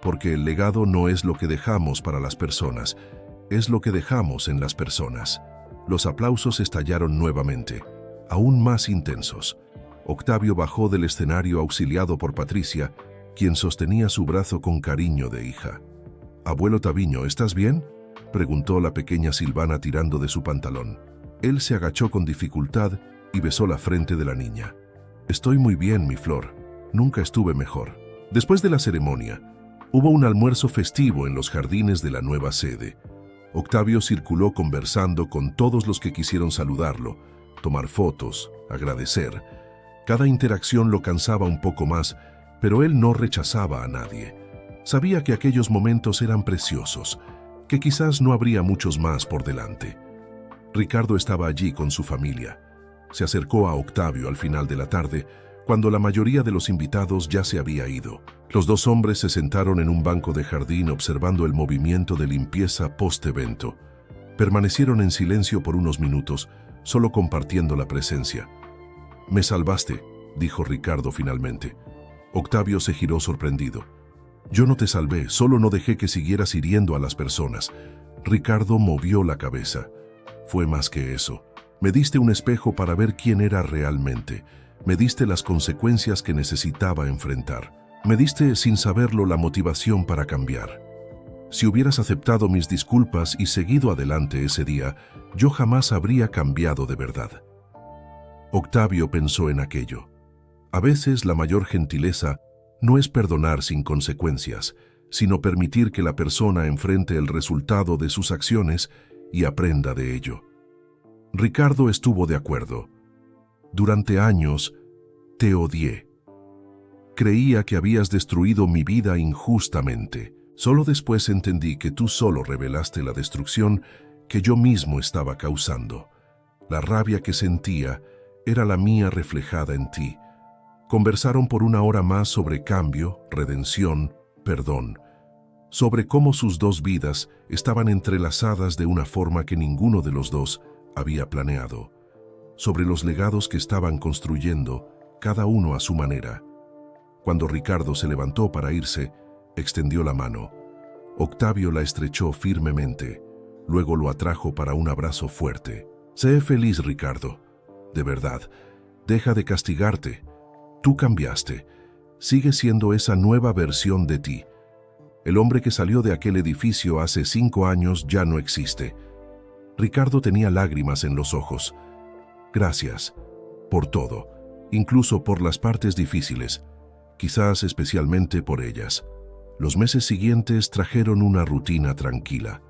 porque el legado no es lo que dejamos para las personas, es lo que dejamos en las personas. Los aplausos estallaron nuevamente, aún más intensos. Octavio bajó del escenario auxiliado por Patricia, quien sostenía su brazo con cariño de hija. «Abuelo Taviño, ¿estás bien?», preguntó la pequeña Silvana tirando de su pantalón. Él se agachó con dificultad y besó la frente de la niña. «Estoy muy bien, mi flor. Nunca estuve mejor». Después de la ceremonia, hubo un almuerzo festivo en los jardines de la nueva sede. Octavio circuló conversando con todos los que quisieron saludarlo, tomar fotos, agradecer. Cada interacción lo cansaba un poco más, pero él no rechazaba a nadie. Sabía que aquellos momentos eran preciosos, que quizás no habría muchos más por delante. Ricardo estaba allí con su familia. Se acercó a Octavio al final de la tarde, cuando la mayoría de los invitados ya se había ido. Los dos hombres se sentaron en un banco de jardín observando el movimiento de limpieza post-evento. Permanecieron en silencio por unos minutos, solo compartiendo la presencia. «Me salvaste», dijo Ricardo finalmente. Octavio se giró sorprendido. «Yo no te salvé, solo no dejé que siguieras hiriendo a las personas». Ricardo movió la cabeza. «Fue más que eso. Me diste un espejo para ver quién era realmente. Me diste las consecuencias que necesitaba enfrentar. Me diste, sin saberlo, la motivación para cambiar. Si hubieras aceptado mis disculpas y seguido adelante ese día, yo jamás habría cambiado de verdad». Octavio pensó en aquello. A veces la mayor gentileza no es perdonar sin consecuencias, sino permitir que la persona enfrente el resultado de sus acciones y aprenda de ello. Ricardo estuvo de acuerdo. «Durante años te odié. Creía que habías destruido mi vida injustamente. Solo después entendí que tú solo revelaste la destrucción que yo mismo estaba causando. La rabia que sentía era la mía reflejada en ti». Conversaron por una hora más sobre cambio, redención, perdón, sobre cómo sus dos vidas estaban entrelazadas de una forma que ninguno de los dos había planeado, sobre los legados que estaban construyendo, cada uno a su manera. Cuando Ricardo se levantó para irse, extendió la mano. Octavio la estrechó firmemente, luego lo atrajo para un abrazo fuerte. «Sé feliz, Ricardo. De verdad, deja de castigarte. Tú cambiaste. Sigue siendo esa nueva versión de ti. El hombre que salió de aquel edificio hace 5 años ya no existe». Ricardo tenía lágrimas en los ojos. «Gracias por todo, incluso por las partes difíciles, quizás especialmente por ellas». Los meses siguientes trajeron una rutina tranquila.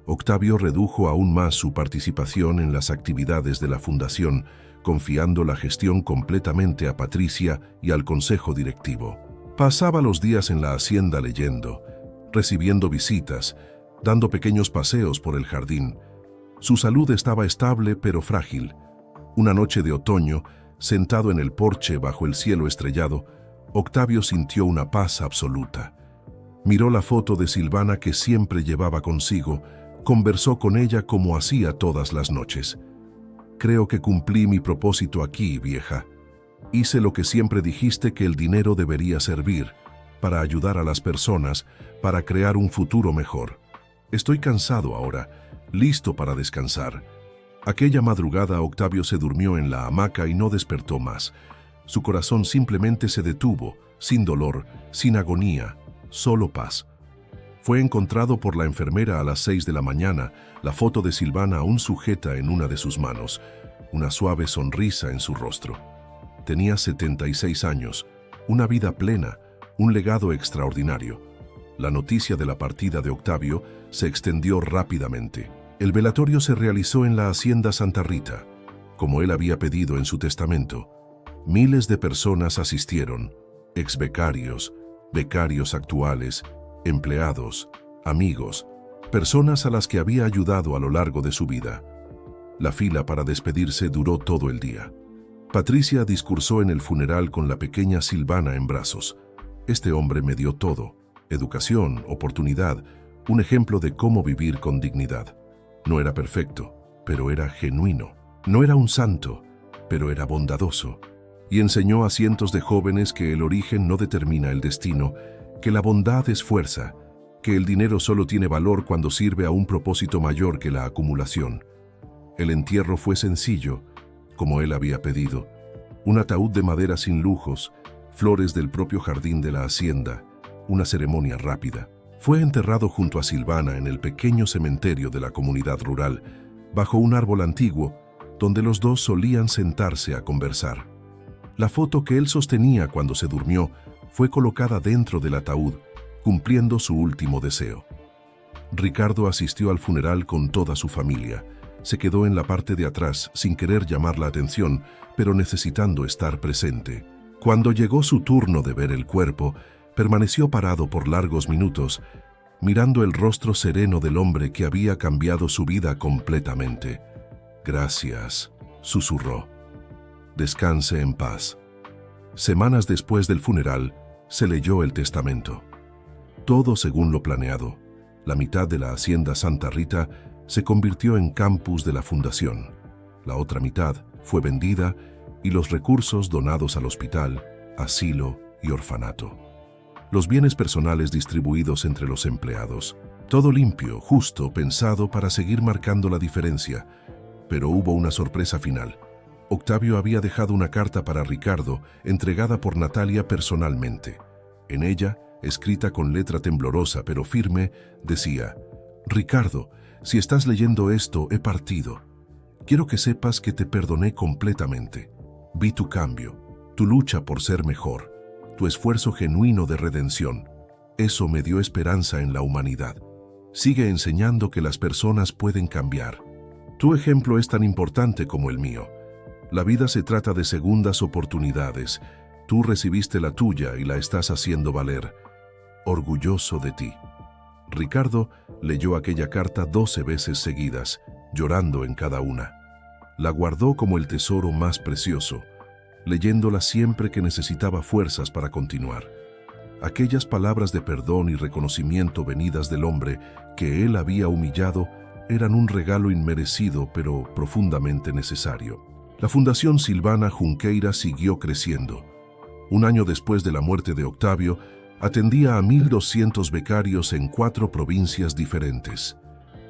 Octavio redujo aún más su participación en las actividades de la fundación, confiando la gestión completamente a Patricia y al consejo directivo. Pasaba los días en la hacienda leyendo, recibiendo visitas, dando pequeños paseos por el jardín. Su salud estaba estable pero frágil. Una noche de otoño, sentado en el porche bajo el cielo estrellado, Octavio sintió una paz absoluta. Miró la foto de Silvana que siempre llevaba consigo, conversó con ella como hacía todas las noches. «Creo que cumplí mi propósito aquí, vieja. Hice lo que siempre dijiste que el dinero debería servir, para ayudar a las personas, para crear un futuro mejor. Estoy cansado ahora, listo para descansar». Aquella madrugada Octavio se durmió en la hamaca y no despertó más. Su corazón simplemente se detuvo, sin dolor, sin agonía, solo paz. Fue encontrado por la enfermera a las 6 de la mañana, la foto de Silvana aún sujeta en una de sus manos, una suave sonrisa en su rostro. Tenía 76 años, una vida plena, un legado extraordinario. La noticia de la partida de Octavio se extendió rápidamente. El velatorio se realizó en la hacienda Santa Rita, como él había pedido en su testamento. Miles de personas asistieron, exbecarios, becarios actuales, empleados, amigos, personas a las que había ayudado a lo largo de su vida. La fila para despedirse duró todo el día. Patricia discursó en el funeral con la pequeña Silvana en brazos. «Este hombre me dio todo, educación, oportunidad, un ejemplo de cómo vivir con dignidad. No era perfecto, pero era genuino. No era un santo, pero era bondadoso. Y enseñó a cientos de jóvenes que el origen no determina el destino, que la bondad es fuerza, que el dinero solo tiene valor cuando sirve a un propósito mayor que la acumulación. El entierro fue sencillo, como él había pedido. Un ataúd de madera sin lujos, flores del propio jardín de la hacienda, una ceremonia rápida. Fue enterrado junto a Silvana en el pequeño cementerio de la comunidad rural, bajo un árbol antiguo, donde los dos solían sentarse a conversar. La foto que él sostenía cuando se durmió fue colocada dentro del ataúd, cumpliendo su último deseo. Ricardo asistió al funeral con toda su familia. Se quedó en la parte de atrás sin querer llamar la atención, pero necesitando estar presente. Cuando llegó su turno de ver el cuerpo, permaneció parado por largos minutos, mirando el rostro sereno del hombre que había cambiado su vida completamente. «Gracias», susurró. «Descanse en paz». Semanas después del funeral, se leyó el testamento. Todo según lo planeado. La mitad de la hacienda Santa Rita se convirtió en campus de la fundación. La otra mitad fue vendida y los recursos donados al hospital, asilo y orfanato. Los bienes personales distribuidos entre los empleados. Todo limpio, justo, pensado para seguir marcando la diferencia. Pero hubo una sorpresa final. Octavio había dejado una carta para Ricardo, entregada por Natalia personalmente. En ella, escrita con letra temblorosa pero firme, decía: «Ricardo, si estás leyendo esto, he partido. Quiero que sepas que te perdoné completamente. Vi tu cambio, tu lucha por ser mejor, tu esfuerzo genuino de redención. Eso me dio esperanza en la humanidad. Sigue enseñando que las personas pueden cambiar. Tu ejemplo es tan importante como el mío. La vida se trata de segundas oportunidades. Tú recibiste la tuya y la estás haciendo valer. Orgulloso de ti». Ricardo leyó aquella carta 12 veces seguidas, llorando en cada una. La guardó como el tesoro más precioso, leyéndola siempre que necesitaba fuerzas para continuar. Aquellas palabras de perdón y reconocimiento venidas del hombre que él había humillado eran un regalo inmerecido pero profundamente necesario. La Fundación Silvana Junqueira siguió creciendo. Un año después de la muerte de Octavio, atendía a 1.200 becarios en 4 provincias diferentes.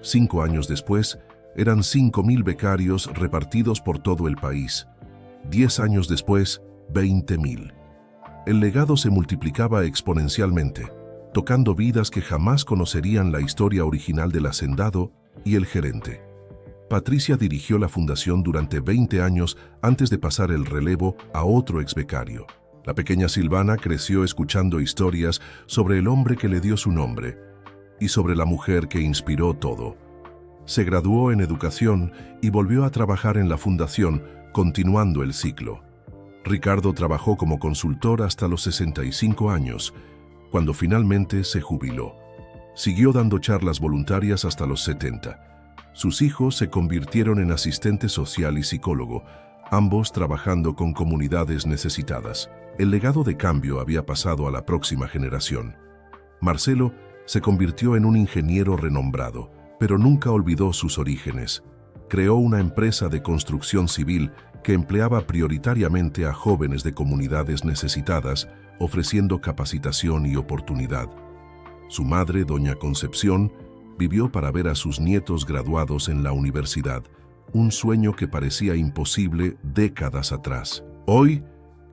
5 años después, eran 5.000 becarios repartidos por todo el país. 10 años después, 20.000. El legado se multiplicaba exponencialmente, tocando vidas que jamás conocerían la historia original del hacendado y el gerente. Patricia dirigió la fundación durante 20 años antes de pasar el relevo a otro exbecario. La pequeña Silvana creció escuchando historias sobre el hombre que le dio su nombre y sobre la mujer que inspiró todo. Se graduó en educación y volvió a trabajar en la fundación, continuando el ciclo. Ricardo trabajó como consultor hasta los 65 años, cuando finalmente se jubiló. Siguió dando charlas voluntarias hasta los 70. Sus hijos se convirtieron en asistente social y psicólogo, ambos trabajando con comunidades necesitadas. El legado de cambio había pasado a la próxima generación. Marcelo se convirtió en un ingeniero renombrado, pero nunca olvidó sus orígenes. Creó una empresa de construcción civil que empleaba prioritariamente a jóvenes de comunidades necesitadas, ofreciendo capacitación y oportunidad. Su madre, doña Concepción, vivió para ver a sus nietos graduados en la universidad, un sueño que parecía imposible décadas atrás. Hoy,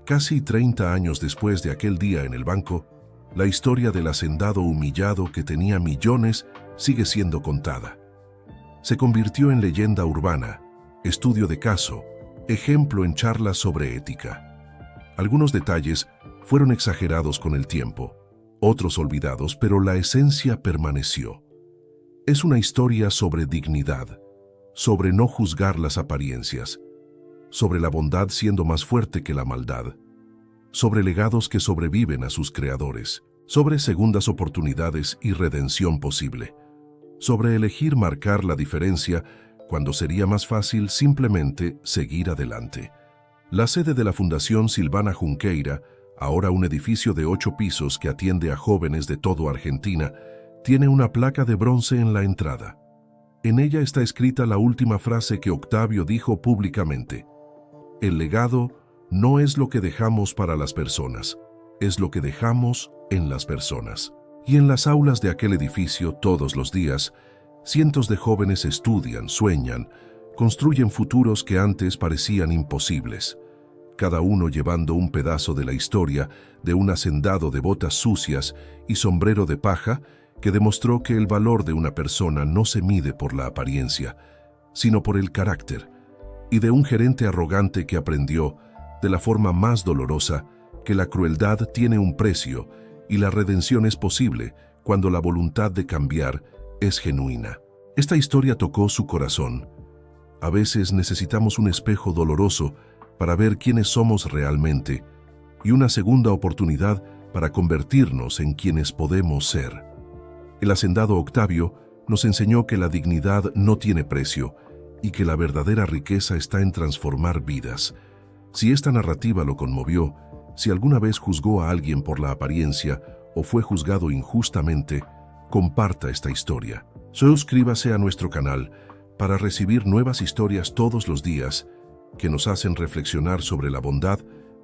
casi 30 años después de aquel día en el banco, la historia del hacendado humillado que tenía millones sigue siendo contada. Se convirtió en leyenda urbana, estudio de caso, ejemplo en charlas sobre ética. Algunos detalles fueron exagerados con el tiempo, otros olvidados, pero la esencia permaneció. Es una historia sobre dignidad, sobre no juzgar las apariencias, sobre la bondad siendo más fuerte que la maldad, sobre legados que sobreviven a sus creadores, sobre segundas oportunidades y redención posible, sobre elegir marcar la diferencia cuando sería más fácil simplemente seguir adelante. La sede de la Fundación Silvana Junqueira, ahora un edificio de 8 pisos que atiende a jóvenes de toda Argentina, tiene una placa de bronce en la entrada. En ella está escrita la última frase que Octavio dijo públicamente: «El legado no es lo que dejamos para las personas, es lo que dejamos en las personas». Y en las aulas de aquel edificio, todos los días, cientos de jóvenes estudian, sueñan, construyen futuros que antes parecían imposibles, cada uno llevando un pedazo de la historia de un hacendado de botas sucias y sombrero de paja que demostró que el valor de una persona no se mide por la apariencia, sino por el carácter, y de un gerente arrogante que aprendió, de la forma más dolorosa, que la crueldad tiene un precio y la redención es posible cuando la voluntad de cambiar es genuina. Esta historia tocó su corazón. A veces necesitamos un espejo doloroso para ver quiénes somos realmente y una segunda oportunidad para convertirnos en quienes podemos ser. El hacendado Octavio nos enseñó que la dignidad no tiene precio y que la verdadera riqueza está en transformar vidas. Si esta narrativa lo conmovió, si alguna vez juzgó a alguien por la apariencia o fue juzgado injustamente, comparta esta historia. Suscríbase a nuestro canal para recibir nuevas historias todos los días que nos hacen reflexionar sobre la bondad,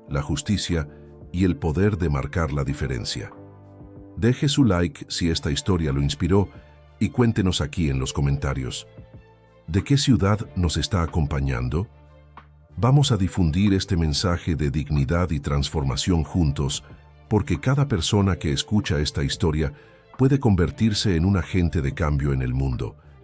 la justicia y el poder de marcar la diferencia. Deje su like si esta historia lo inspiró y cuéntenos aquí en los comentarios. ¿De qué ciudad nos está acompañando? Vamos a difundir este mensaje de dignidad y transformación juntos, porque cada persona que escucha esta historia puede convertirse en un agente de cambio en el mundo.